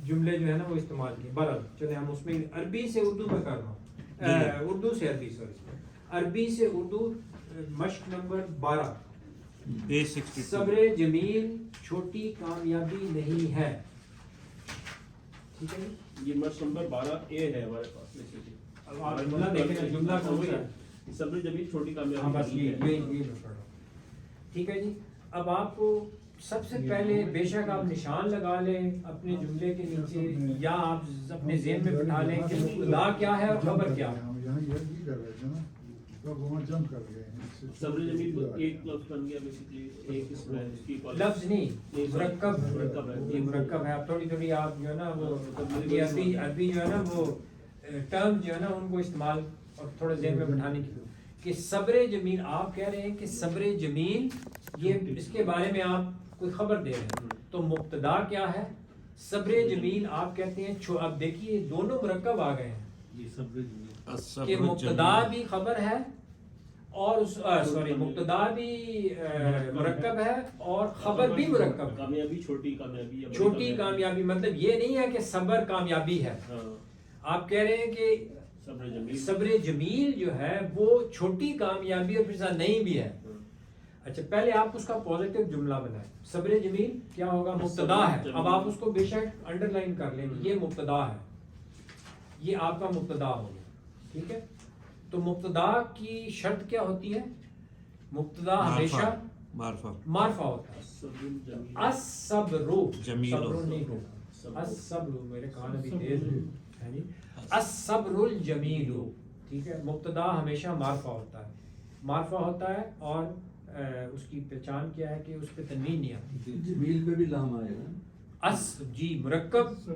جملے جو ہے نا وہ استعمال کیے. بہرحال چلے ہم اس میں عربی سے اردو میں کر رہا ہوں، اردو سے عربی، سوری عربی سے اردو. مشق نمبر 12، پیج 62. صبر جمیل چھوٹی کامیابی نہیں ہے. ٹھیک ہے جی. یہ مشق نمبر 12A ہے ہمارے پاس. اب آپ جملہ دیکھیں نا، جملہ کون سا ہے؟ صبر جمیل چھوٹی ہاں کامیابی بس نہیں یہ ہے. میں پڑھ رہا ہوں. ٹھیک ہے جی. اب آپ کو سب سے پہلے بے شک آپ نشان لگا لیں اپنے جملے کے نیچے، یا آپ اپنے ذہن میں بٹھا لیں کہ مبتدا کیا ہے اور خبر کیا ہے. ہم یہاں یہ کر رہے تھے نا، تو وہاں جم کر گئے ہیں. صبر جمیل کو ایک لفظ بن گیا بیسیکلی. ایک اس میں اس کی لفظ نہیں، مرکب ہے. یہ مرکب ہے. آپ تھوڑی تھوڑی آپ جو ہے نا وہ عربی جو ہے نا وہ ٹرم جو ہے نا ان کو استعمال اور تھوڑا ذہن میں بٹھانے کی کہ صبر جمیل. آپ کہہ رہے ہیں کہ صبر جمیل، یہ اس کے بارے میں آپ کوئی خبر دے رہے ہیں، تو مبتدا کیا ہے؟ صبر جمیل آپ کہتے ہیں. اب دیکھیے دونوں مرکب آ گئے ہیں جی صبر جمیل. کہ مبتدا بھی خبر ہے اور سوری مبتدا بھی مرکب ہے اور خبر بھی مرکب ہے. کامیابی چھوٹی کامیابی یا بڑی چھوٹی کامیابی مطلب یہ نہیں ہے کہ صبر کامیابی ہے. ہاں. آپ کہہ رہے ہیں کہ صبر جمیل صبر جمیل جو ہے وہ چھوٹی کامیابی اور پھر ساتھ نہیں بھی ہے. اچھا پہلے آپ اس کا پازیٹیو جملہ بنائیں. صبر جمیل کیا ہوگا؟ مبتدا ہے. اب آپ اس کو بے شک انڈر لائن کر لیں، یہ مبتدا ہے، یہ آپ کا مبتدا ہو گیا. ٹھیک ہے. تو مبتدا کی شرط کیا ہوتی ہے؟ مبتدا ہمیشہ معرفہ ہوتا ہے. الصبر جمیل صبر نہیں ہوگا، الصبر. میرے کان ابھی تیز ہے جی. الصبر الجمیل. ٹھیک ہے. مبتدا ہمیشہ معرفہ ہوتا ہے، معرفہ ہوتا ہے. اور اس کی پہچان کیا ہے کہ اس پہ تنوین نہیں آتی. جمیل پہ بھی لام آئے گا. جی مرکب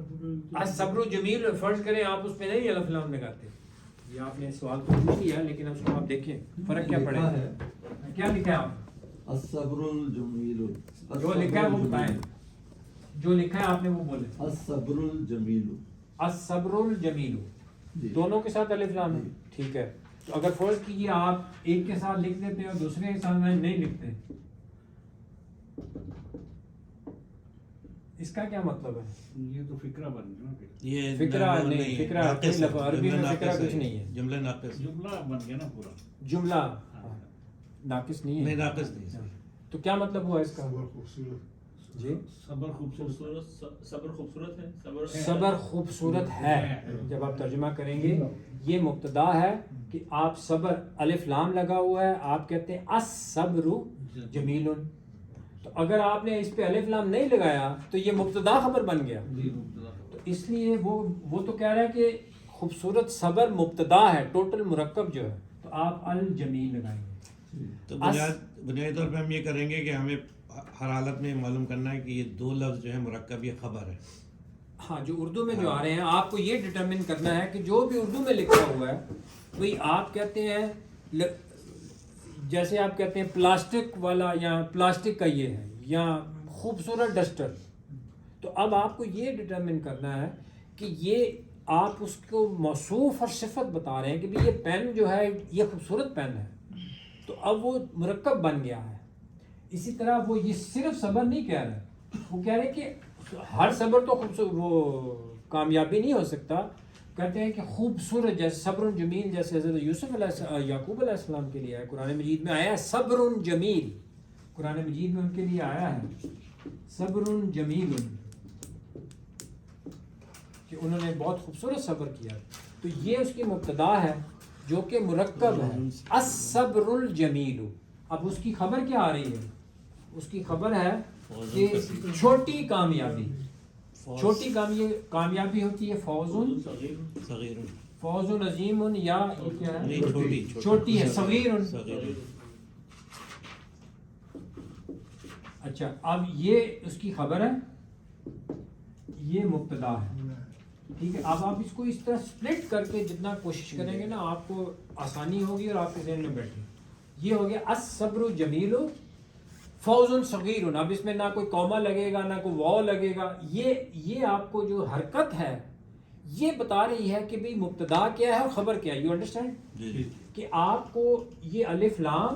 الصبر جمیل. فرض کریں آپ اس پہ نہیں الف لام لگاتے. یہ آپ نے سوال تو پوچھ لیا لیکن اب اس کو آپ دیکھیں فرق کیا پڑے گا. کیا لکھا ہے آپ؟ الصبر الجمیل. جو لکھا ہے وہ بتائیں، جو لکھا ہے آپ نے وہ بولے. الصبر الجمیل. الصبر الجمیل جی. دونوں کے ساتھ الف لام ہے. ٹھیک ہے. تو اگر فرض کیجیے آپ ایک کے ساتھ لکھ دیتے اور دوسرے کے ساتھ نہیں لکھتے، اس کا کیا مطلب ہے؟ یہ تو فکرہ بن گیا نا پھر. یہ فکرہ نہیں، فکرہ عربی میں فکرہ کچھ نہیں ہے. جملہ ناقص. جملہ بن گیا نا پورا. جملہ ناقص نہیں ہے. نہیں ناقص نہیں. تو کیا مطلب ہوا اس کا؟ بہت خوبصورت. جی صبر خوبصورت. صبر خوبصورت ہے. صبر خوبصورت ہے. جب آپ ترجمہ کریں گے یہ مبتدا ہے کہ آپ صبر الف لام لگا ہوا ہے، آپ کہتے ہیں الصبر جمیل. تو اگر آپ نے اس پہ الف لام نہیں لگایا تو یہ مبتدا خبر بن گیا. جی مبتدا. تو اس لیے وہ تو کہہ رہا ہے کہ خوبصورت صبر مبتدا ہے ٹوٹل مرکب جو ہے تو آپ الجمیل لگائیں گے. تو بنیادی طور پہ ہم یہ کریں گے کہ ہمیں ہر حالت میں معلوم کرنا ہے کہ یہ دو لفظ جو ہے مرکب یہ خبر ہے. ہاں جو اردو میں جو آ رہے ہیں آپ کو یہ ڈٹرمن کرنا ہے کہ جو بھی اردو میں لکھا ہوا ہے وہی آپ کہتے ہیں جیسے آپ کہتے ہیں پلاسٹک والا یا پلاسٹک کا یہ ہے یا خوبصورت ڈسٹر. تو اب آپ کو یہ ڈٹرمن کرنا ہے کہ یہ آپ اس کو موصوف اور صفت بتا رہے ہیں کہ بھی یہ پین جو ہے یہ خوبصورت پین ہے تو اب وہ مرکب بن گیا ہے. اسی طرح وہ یہ صرف صبر نہیں کہہ رہے, وہ کہہ رہے کہ ہر صبر تو وہ کامیابی نہیں ہو سکتا. کہتے ہیں کہ خوبصورت جیسے صبر جمیل جیسے حضرت یوسف یعقوب علیہ السلام کے لیے آیا قرآن مجید میں آیا ہے صبر جمیل, قرآن مجید میں ان کے لیے آیا ہے صبر جمیل کہ انہوں نے بہت خوبصورت صبر کیا. تو یہ اس کی مبتدا ہے جو کہ مرکب ہے الصبر الجمیل. اب اس کی خبر کیا آ رہی ہے؟ اس کی خبر ہے کہ چھوٹی کامیابی, چھوٹی کامیابی ہوتی ہے فوز صغیر فوز عظیم یا یہ کیا ہے نہیں چھوٹی ہے صغیر. اچھا اب یہ اس کی خبر ہے, یہ مبتدا ہے. ٹھیک ہے, اب آپ اس کو اس طرح سپلٹ کر کے جتنا کوشش کریں گے نا آپ کو آسانی ہوگی اور آپ کے ذہن میں بیٹھے. یہ ہو گیا الصبر جمیل فوز صغیر. اب اس میں نہ کوئی کوما لگے گا نہ کوئی واو لگے گا. یہ آپ کو جو حرکت ہے یہ بتا رہی ہے کہ بھئی مبتدا کیا ہے اور خبر کیا ہے. یو انڈرسٹینڈ کہ آپ کو یہ الف لام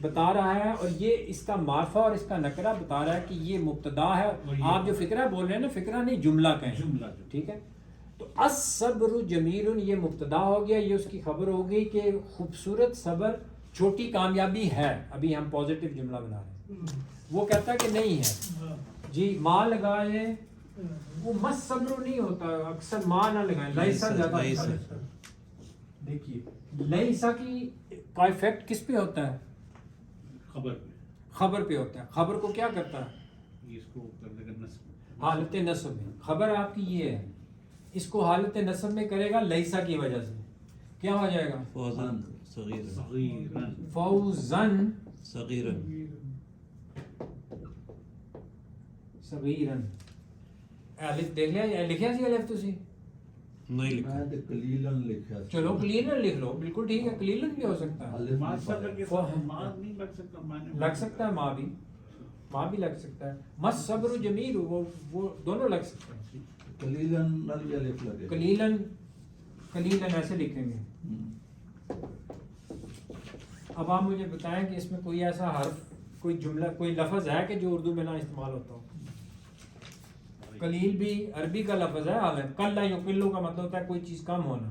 بتا رہا ہے اور یہ اس کا معرفہ اور اس کا نکرہ بتا رہا ہے کہ یہ مبتدا ہے. آپ جو فقرہ بول رہے ہیں نا فقرہ نہیں جملہ کہیں, ٹھیک ہے. تو الصبر جمیل یہ مبتدا ہو گیا, یہ اس کی خبر ہو گئی کہ خوبصورت صبر چھوٹی کامیابی ہے. ابھی ہم پازیٹیو جملہ بنا رہے ہیں, وہ کہتا ہے کہ نہیں ہے جی ماں لگائے وہ مس صبر نہیں ہوتا, اکثر ماں نہ لگائیں لیسا زیادہ. دیکھیے لیسا کی کا ایفیکٹ کس پہ ہوتا ہے؟ خبر پہ ہوتا ہے. خبر کو کیا کرتا ہے؟ اس کو کرنے کا نصب حالت نصب میں. خبر آپ کی یہ ہے, اس کو حالت نصب میں کرے گا لیسا کی وجہ سے. کیا ہو جائے گا؟ فوزن صغیر فوزن صغیرن صغیرن. الف دیکھ لیا, لکھیا سی الف تسی نہیں لکھا. میں تے قلیلاً لکھا. چلو کلیلن لکھ لو, بالکل ٹھیک ہے. کلیلن بھی ہو سکتا ہے, الف ماں نہیں صبر پایا. کے ساتھ ماں نہیں لگ سکتا, معنی لگ سکتا ہے ماں بھی, ماں بھی لگ سکتا ہے. مس صبر جمیل وہ دونوں لگ سکتے ہیں. قلیلاً الف لگے. کلیلن کلیلن ایسے لکھیں گے. اب آپ مجھے بتائیں کہ اس میں کوئی ایسا حرف کوئی جملہ کوئی لفظ ہے کہ جو اردو میں نہ استعمال ہوتا ہو؟ قلیل بھی عربی کا لفظ ہے. حالت کلا یقلو کا مطلب ہوتا ہے کوئی چیز کم ہونا.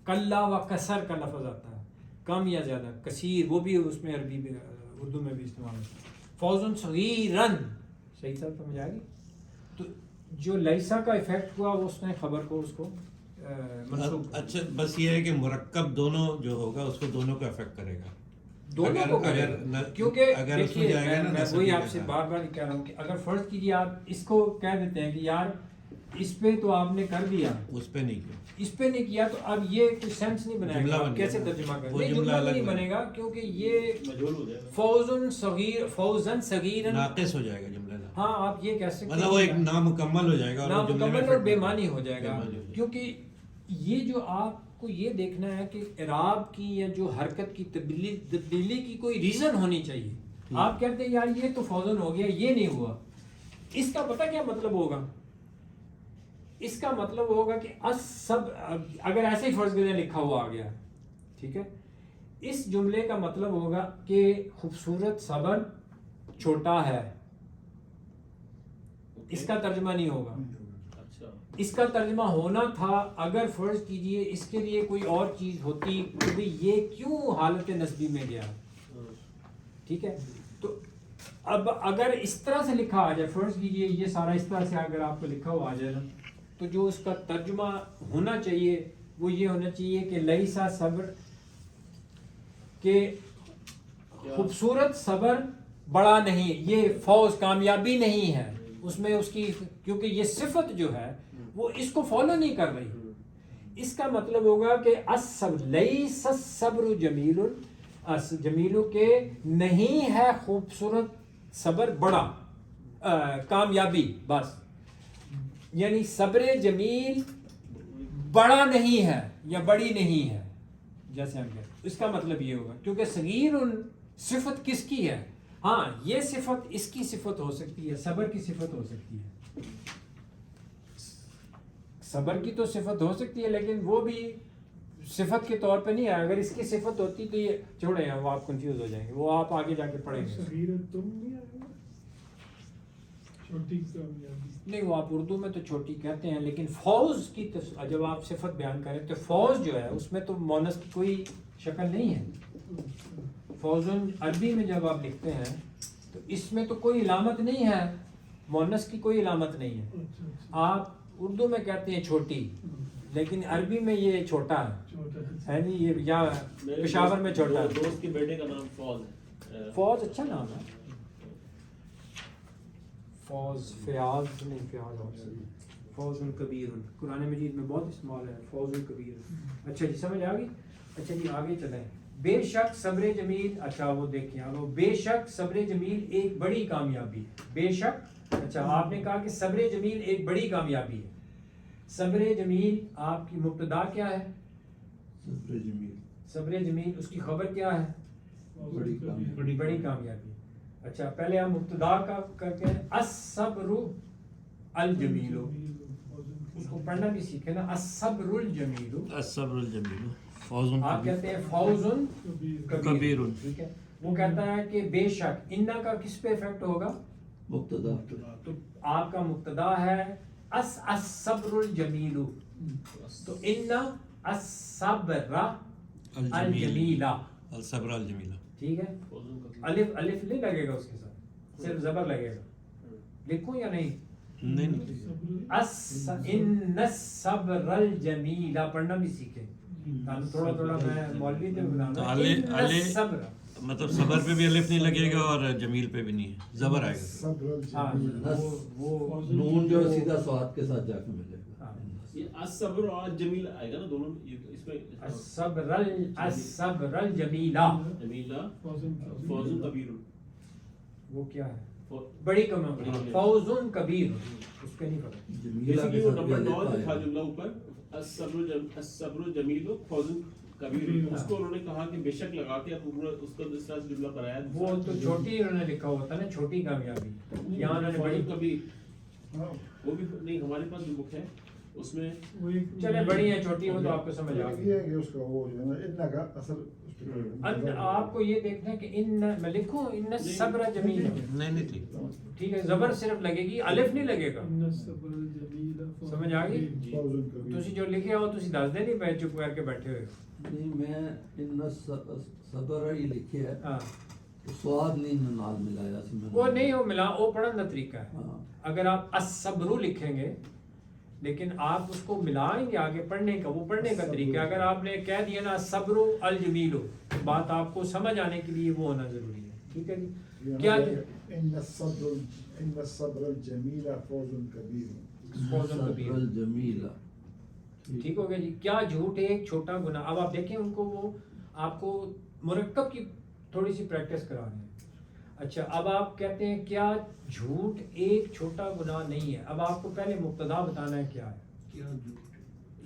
کلا و کسر کا لفظ آتا ہے کم یا زیادہ. کثیر وہ بھی اس میں عربی میں اردو میں بھی استعمال ہوتا ہے. فوزن صغیرن صحیح سب سمجھ آئے گی. تو جو لیسا کا ایفیکٹ ہوا اس نے خبر کو اس کو منسوخ. اچھا بس یہ ہے کہ مرکب دونوں جو ہوگا اس کو دونوں کو افیکٹ کرے گا. دونوں کو کرے گا. کیونکہ اگر اس میں دیکھیے جائے گا نا میں نصب وہی کے آپ سے ساتھ. بار بار کہہ رہا ہوں کہ اگر فرض کیجیے آپ اس کو کہہ دیتے ہیں کہ یار اس پہ تو آپ نے کر دیا, اس پہ نہیں کیا, اس پہ نہیں کیا, تو اب یہ کوئی سینس نہیں بنائے جملہ گا. بن کیسے گیا. ترجمہ کریں؟ وہ نہیں جملہ جملہ الگ نہیں بنے بنے گا کیونکہ یہ مجہول ہو جائے گا. فوزن صغیر فوزن صغیرن. ناقص ہو جائے گا جملہ. ہاں آپ یہ کہہ سکتے ہیں مطلب وہ ایک نامکمل ہو جائے گا, اور وہ جملے میں نامکمل اور فٹ بے نہیں معنی ہوگا. ہو جائے گا. بے معنی ہو جائے گا. کیونکہ یہ جو آپ کو یہ دیکھنا ہے کہ اعراب کی یا جو حرکت کی تبدیلی کی کوئی ریزن ہونی چاہیے. آپ کہتے ہیں یار یہ تو فوزن ہو گیا, یہ نہیں ہوا. اس کا پتہ کیا مطلب ہوگا؟ اس کا مطلب ہوگا کہ سب اگر ایسے ہی فرض کریں لکھا ہوا آ گیا, ٹھیک ہے, اس جملے کا مطلب ہوگا کہ خوبصورت صبر چھوٹا ہے. اس کا ترجمہ نہیں ہوگا. اچھا اس کا ترجمہ ہونا تھا اگر فرض کیجئے اس کے لیے کوئی اور چیز ہوتی کہ یہ کیوں حالت نسبی میں گیا, ٹھیک ہے. تو اب اگر اس طرح سے لکھا آ جائے, فرض کیجئے یہ سارا اس طرح سے اگر آپ کو لکھا ہوا آ جائے نا, تو جو اس کا ترجمہ ہونا چاہیے وہ یہ ہونا چاہیے کہ لیسا صبر کہ خوبصورت صبر بڑا نہیں, یہ فوز کامیابی نہیں ہے اس میں اس کی, کیونکہ یہ صفت جو ہے وہ اس کو فالو نہیں کر رہی. اس کا مطلب ہوگا کہ الصبر لیس الصبر جمیل، جمیلو کے نہیں ہے خوبصورت صبر بڑا کامیابی، بس یعنی صبر جمیل بڑا نہیں ہے یا بڑی نہیں ہے، جیسے ہم کہتے ہیں، اس کا مطلب یہ ہوگا، کیونکہ صغیر صفت کس کی ہے؟ ہاں یہ صفت اس کی صفت ہو سکتی ہے، صبر کی صفت ہو سکتی ہے، صبر کی تو صفت ہو سکتی ہے لیکن وہ بھی صفت کے طور پہ نہیں ہے. اگر اس کی صفت ہوتی تو یہ چھوڑے ہیں، وہ آپ کنفیوز ہو جائیں گے، وہ آپ آگے جا کے پڑھیں گے. صغیر تم نہیں آئے گا چھوٹی کامیابی نہیں وہ آپ اردو میں تو چھوٹی کہتے ہیں، لیکن فوز کی جب آپ صفت بیان کریں تو فوز جو ہے اس میں تو مونس کی کوئی شکل نہیں ہے. فوزن عربی میں جب آپ لکھتے ہیں تو اس میں تو کوئی علامت نہیں ہے، مونس کی کوئی علامت نہیں ہے. آپ اردو میں کہتے ہیں چھوٹی، لیکن عربی میں یہ چھوٹا ہے نہیں، یہ یا پشاور میں چھوٹا ہے. دوست کے بیٹے کا نام فوز ہے. فوز اچھا نام ہے، فوز فیاض نہیں، فیاض فوز کبیر، قرآن مجید میں بہت استعمال ہے فوز کبیر. اچھا جی سمجھ آ گئی. اچھا جی آگے چلیں. بے شک صبر جمیل، اچھا وہ دیکھیں آپ، بے شک صبر جمیل ایک بڑی کامیابی ہے. بے شک، اچھا آپ نے کہا کہ صبر جمیل ایک بڑی کامیابی ہے. صبر جمیل آپ کی مبتدا کیا ہے؟ صبر جمیل. صبر جمیل اس کی خبر کیا ہے؟ بڑی کامیابی. اچھا پہلے ہم مبتدا کا کرتے ہیں، الصبر الجمیل، اس کو پڑھنا بھی سیکھیں نا. الصبر الجمیل، الصبر الجمیل فوز آپ کہتے ہیں فوز کبیر. ٹھیک ہے. وہ کہتا ہے کہ بے شک، انا کا کس پہ افیکٹ ہوگا؟ مبتدا. تو آپ کا مبتدا ہے الصبر الجمیل، تو انا الصبر الجمیل، الصبر الجمیل. ٹھیک ہے. الف الف نہیں لگے گا اس کے ساتھ، صرف زبر لگے گا. لکھوں یا نہیں؟ نہیں ان الصبر الجمیل پڑھنا بھی سیکھیں. تھوڑا تھوڑا میں مولوی پہ تو بنانا. الف مطلب صبر پہ بھی الف نہیں لگے گا اور جمیل پہ بھی نہیں ہے، زبر آئے گا. صبر ہاں الجمیل. وہ نون جو سیدھا سواد کے ساتھ جا کے ملے گا. یہ الصبر اور جمیل آئے گا نا دونوں اس میں. الصبر الجمیل، جمیلا فوز کبیر. وہ کیا ہے؟ بڑی کامیابی. فوز کبیر اس پہ نہیں پڑا. جمیلہ کے بیسیکلی وہ ساتھ نمبر بھی 9 الف لکھا آئے گا. جملہ اوپر، الصبر جمیل فوز کبیر. اس کو انہوں نے کہا کہ بے شک لگا کے اب اس کو اس طرح سے جملہ بنایا. وہ تو چھوٹی انہوں نے لکھا ہوتا نا، چھوٹی کامیابی. یہاں انہوں نے بڑی کبیر، ہاں وہ بھی نہیں. ہمارے پاس جو بک ہے اس میں چلے بڑی ہے چھوٹی ہو تو آپ کو سمجھ آ یہ گئی. ہے کہ اس کا وہ جو ہے نا اتنا کا اثر اس پہ آپ کو یہ دیکھنا ہے کہ ان میں لکھوں ان صبر جمیل، نہیں ٹھیک. ٹھیک ہے. زبر صرف لگے گی، الف نہیں لگے گا. سمجھ آ گئی. فوزن کبیر. تسی جو لکھے ہو تسی دس دے نہیں پہ چپ کر کے بیٹھے ہوئے. نہیں میں ان صبر ہی لکھی ہے، ہاں سواد نہیں نال ملایا سی میں. وہ نہیں ہو ملا، وہ پڑھن کا طریقہ ہے. ہاں. اگر آپ الصبر لکھیں گے لیکن آپ اس کو ملائیں گے آگے پڑھنے کا، وہ پڑھنے کا طریقہ. اگر آپ نے کہہ دیا نا صبر الجمیل، بات آپ کو سمجھ آنے کے لیے وہ ہونا ضروری ہے. ٹھیک ہے جی. کیا ان الصبر الجمیل فوزن کبیر. فوزن کبیر. الجمیل. ٹھیک ہو گیا جی. کیا جھوٹ ایک چھوٹا گناہ. اب آپ دیکھیں ان کو، وہ آپ کو مرکب کی تھوڑی سی پریکٹس کرا رہے ہیں. اچھا اب آپ کہتے ہیں کیا جھوٹ ایک چھوٹا گناہ نہیں ہے. اب آپ کو پہلے مبتدا بتانا ہے کیا ہے.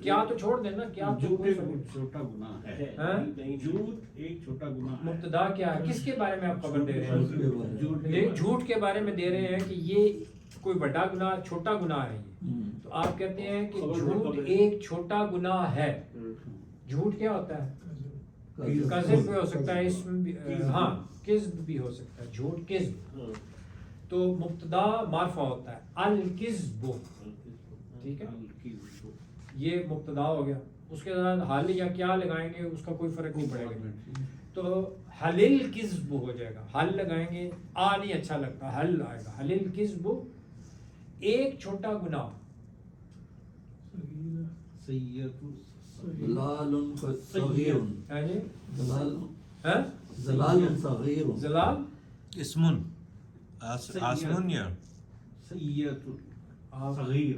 کیا تو چھوڑ دینا، کیا تو جھوٹ کوئی ایک سمجھ. چھوٹا گناہ ہے. ہاں؟ نہیں جھوٹ ایک چھوٹا گناہ ہے. مبتدا کیا ہے، کس کے بارے میں آپ خبر دے رہے ہیں؟ جھوٹ جھوٹ کے بارے میں دے رہے ہیں کہ یہ کوئی بڑا گناہ، چھوٹا گناہ ہے یہ. تو آپ کہتے ہیں کہ جھوٹ ایک چھوٹا گناہ ہے. جھوٹ کیا ہوتا ہے؟ کذب بھی ہو سکتا ہے، اسم بھی، ہاں کذب بھی ہو سکتا ہے. جھوٹ کذب. تو مبتدا معرفہ ہوتا ہے الکذب. ٹھیک ہے، یہ مبتدا ہو گیا. اس کے ساتھ حل یا کیا لگائیں گے اس کا کوئی فرق نہیں پڑے گا. تو حل الکذب ہو جائے گا. حل لگائیں گے آ نہیں اچھا لگتا، حل آئے گا. حل الکذب ایک چھوٹا گناہ. زلال صغیر. ہے جی. زلال ہاں زلال صغیر. زلال اسمن آسمن یا سیئت صغیر.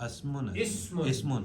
اسمن اسمن. اسمن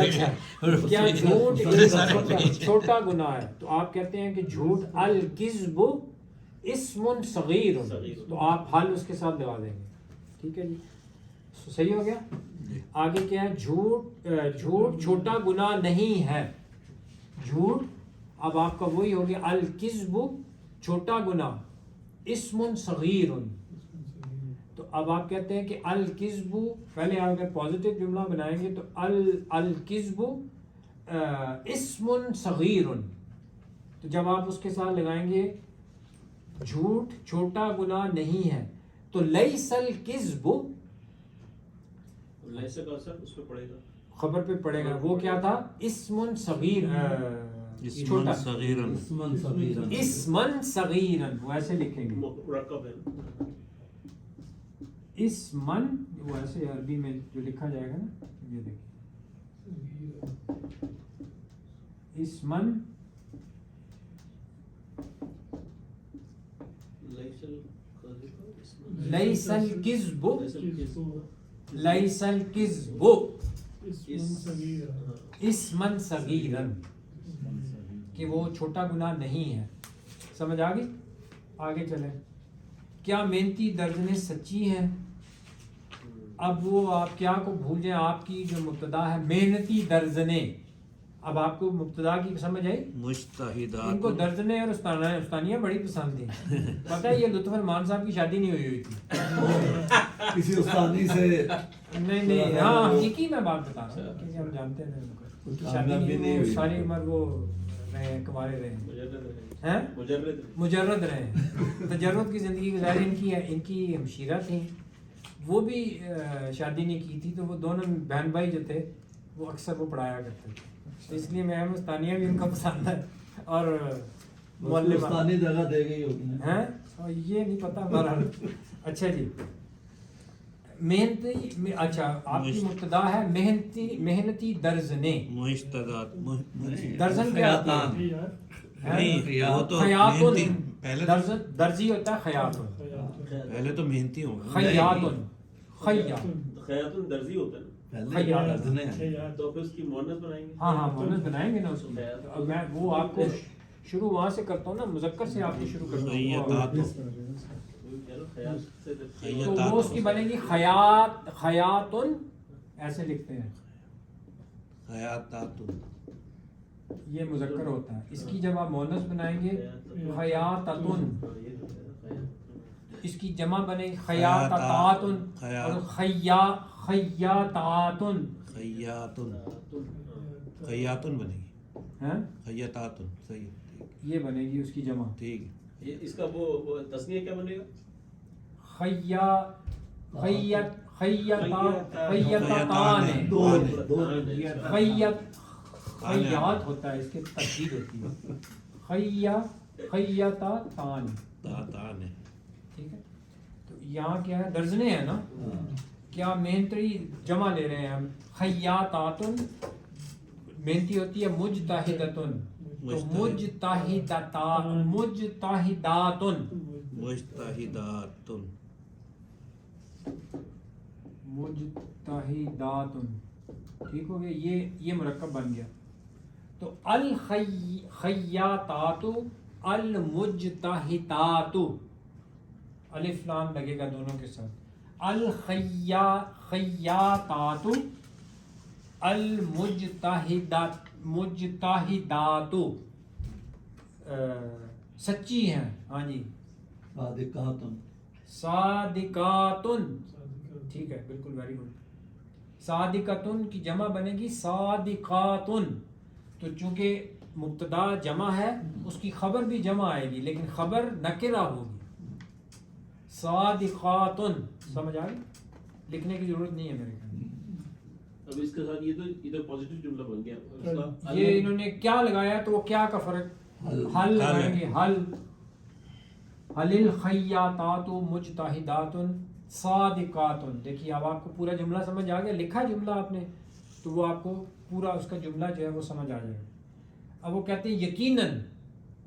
اچھا، کیا جھوٹ ایک چھوٹا گناہ ہے؟ تو آپ کہتے ہیں کہ جھوٹ الکذب اسم صغیر، تو آپ حل اس کے ساتھ لگا دیں گے. ٹھیک ہے جی، صحیح ہو گیا. آگے کیا ہے؟ جھوٹ چھوٹا گناہ نہیں ہے. جھوٹ اب آپ کا وہی ہو گیا الکذب چھوٹا گناہ، اسم صغیر. تو اب آپ کہتے ہیں کہ الکذب، پہلے آپ اگر پازیٹیو جملہ بنائیں گے تو الکذب اسم صغیر. تو جب آپ اس کے ساتھ لگائیں گے جھوٹ چھوٹا گناہ نہیں ہے، تو لیس الکذب لیسا کا اثر اس پہ پڑے گا. خبر پہ پڑے گا. وہ کیا تھا؟ اسم صغیر، چھوٹا. اسمن صغیرن. اسمن صغیرن. اسمن صغیرن، وہ ایسے لکھیں گے. مرکب ہے نا. اسمن، وہ ایسے عربی میں جو لکھا جائے گا نا، یہ دیکھیں اسمن لیس الکذب، لیس الکذب اسمن صغیرن، کہ وہ چھوٹا گناہ نہیں ہے. سمجھ آ گئی؟ آگے چلیں. کیا محنتی درجنیں سچی ہیں؟ اب وہ آپ کیا کو بھول جائیں، آپ کی جو مبتدا ہے محنتی درجنیں. اب آپ کو مبتدا کی سمجھ آئی؟ ان کو مجتہدات. درجنیں اور استانیاں بڑی پسند تھیں. پتہ ہے یہ لطف المان صاحب کی شادی نہیں ہوئی تھی. کسی استانی سے نہیں نہیں، ہاں حقیقی میں بات بتا رہا ہوں، کیونکہ ہم جانتے ہیں ان کو شادی نہیں ہوئی، ساری عمر وہ رہے کنوارے رہے ہیں، مجرد رہے ہیں. تجرد کی زندگی گزاری. ان کی ہمشیرہ تھیں، وہ بھی شادی نہیں کی تھی، تو وہ دونوں بہن بھائی جو تھے وہ اکثر وہ پڑھایا کرتے تھے. تو اس لیے میں مستانیہ بھی ان کا پسند ہے. اور معلمہ استانی جگہ دے گئی ہوگی نا. ہیں، اور یہ نہیں پتا بہرحال. اچھا جی، محنتی، اچھا آپ کی مبتدا ہے محنتی درجنیں. مجتہدات. درجن کیا ہوتا ہے؟ نہیں، وہ تو خیاتن. محنتی. پہلے درجی ہوتا ہے خیاتن. پہلے تو محنتی ہوگا. خیاتن، خیات. خیاتن درزی ہوتا ہے نا. پہلے درجنے ہیں. تو پھر اس کی مؤنث بنائیں گے. ہاں ہاں، مؤنث بنائیں گے نا اس کو. اب میں وہ آپ کو شروع وہاں سے کرتا ہوں نا، مذکر سے آپ کو شروع کرتا ہوں. تو وہ اس کی بنے گی خیاتن، ایسے لکھتے ہیں. خیاتات. یہ مذکر ہوتا ہے. اس کی جب آپ مؤنث بنائیں گے خیاتن، اس کی جمع بنے گی خیاتاتن اور خیاتاتن. خیاتن. خیاتن بنے گی. ہیں، خیاتاتن. صحیح. یہ بنے گی اس کی جمع. ٹھیک ہے. یہ اس کا وہ تسنیہ کیا بنے گا؟ خیاتان. دو خیات ہوتا ہے، اس کی تشدید ہوتی ہے. خیاتان. تاتان ہے. ٹھیک ہے. تو یہاں کیا ہے؟ درجنے ہیں نا. کیا محنتی جمع لے رہے ہیں ہم. خیاتاتن محنتی ہوتی ہے مجتہدتن. تو مجتہداتن. مجتہداتن. مجتہداتن. ٹھیک ہو گیا. یہ مرکب بن گیا. تو الخیاتات المجتہدات، الف لام لگے گا دونوں کے ساتھ. الخیاتات المجتہدات سچی ہیں. ہاں جی. صادقاتن. صادقاتن. ٹھیک ہے، بالکل، ویری گڈ. صادقتن کی جمع بنے گی صادقاتن، تو چونکہ مبتدا جمع ہے اس کی خبر بھی جمع آئے گی لیکن خبر نکرہ ہوگی، صادقاتن، سمجھ آ گئی؟ لکھنے کی ضرورت نہیں ہے میرے خیال میں۔ اب اس کے ساتھ یہ تو ادھر پازیٹیو جملہ بن گیا، اس کا یہ انہوں نے کیا لگایا تو وہ کیا کا فرق، حل لگائیں گے، حل الخیاطات مجتہدات صادقات۔ دیکھیے اب آپ کو پورا جملہ سمجھ آ گیا، لکھا جملہ آپ نے تو وہ آپ کو پورا اس کا جملہ جو ہے وہ سمجھ آ جائے گا۔ اب وہ کہتے ہیں یقیناً،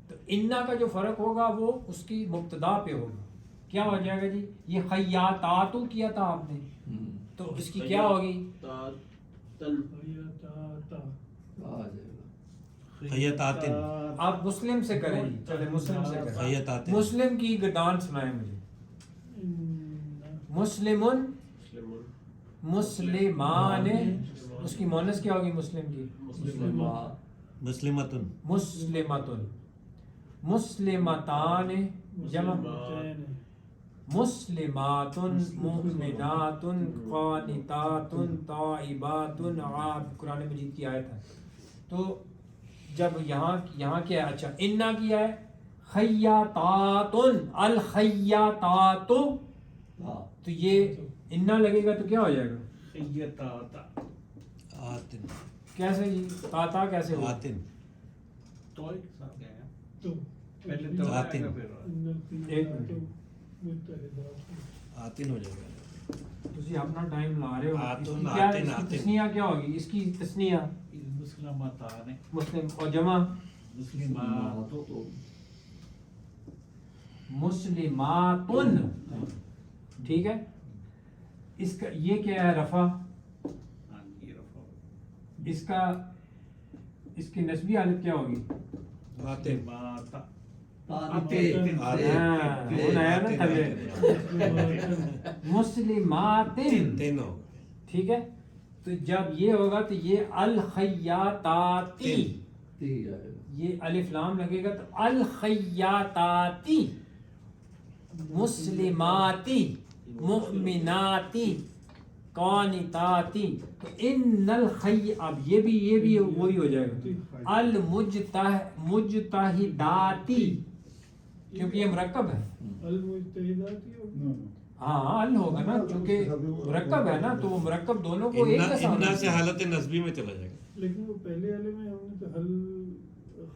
تو انا کا جو فرق ہوگا وہ اس کی مبتدا پہ ہوگا، کیا ہو جائے گا جی؟ یہ خیاطات کیا تھا آپ نے تو اس کی کیا ہوگی؟ تن خیاطاتن، آپ مسلم سے کریں جی، چلے مسلم سے کریں، خیاطاتن، مسلم کی گردان سنائیں مجھے۔ مسلمن، مسلمان، اس کی مونس کیا ہوگی مسلم کی؟ مسلمتن، مسلمتن، مسلمتان جمع، مسلماتن، مؤمناتن، قانتاتن، تائباتن، قرآن مجید کی آیت ہے۔ تو جب یہاں کیا ہے؟ اچھا انا کیا ہے؟ خیاطاتن، الخیاطات، تو یہ انا لگے گا تو کیا ہو جائے گا؟ خیاطات، آتن، کیسے جی؟ تاتا کیسے ہو؟ آتن، تو ایک ساتھ گئے ہیں تو پہلے تو آتن، ایک منٹ۔ آتن ہو جائے گا۔ تسی اپنا ٹائم لا رہے ہو، آتن، اس کی کیا آتن، اس کی آتن۔ تسنیہ کیا ہوگی؟ اس کی تسنیہ مسلمتان، مسلم، اور جمع مسلمات، مسلماتن، ٹھیک ہے؟ اس کا یہ کیا ہے؟ رفع، ہاں یہ رفع، اس کا اس کی نسبی حالت کیا ہوگی؟ آتن، ماتا، مسلماتن، تین ہو ٹھیک ہے؟ تو جب یہ ہوگا تو یہ الخیاطاتی، یہ الف لام لگے گا تو الخیاطاتی، مسلماتی، مؤمناتی، قانتاتی، تو ان اب یہ بھی وہی ہو جائے گا، المجتہداتی، کیونکہ یہ مرکب ہے، ہاں ال ہوگا نا چونکہ مرکب ہے نا، تو وہ مرکب دونوں کو ایک جیسا ہونا انا سے چاہیے۔ حالت نسبی میں چلا جائے گا، لیکن وہ پہلے والے میں ہم نے تو حل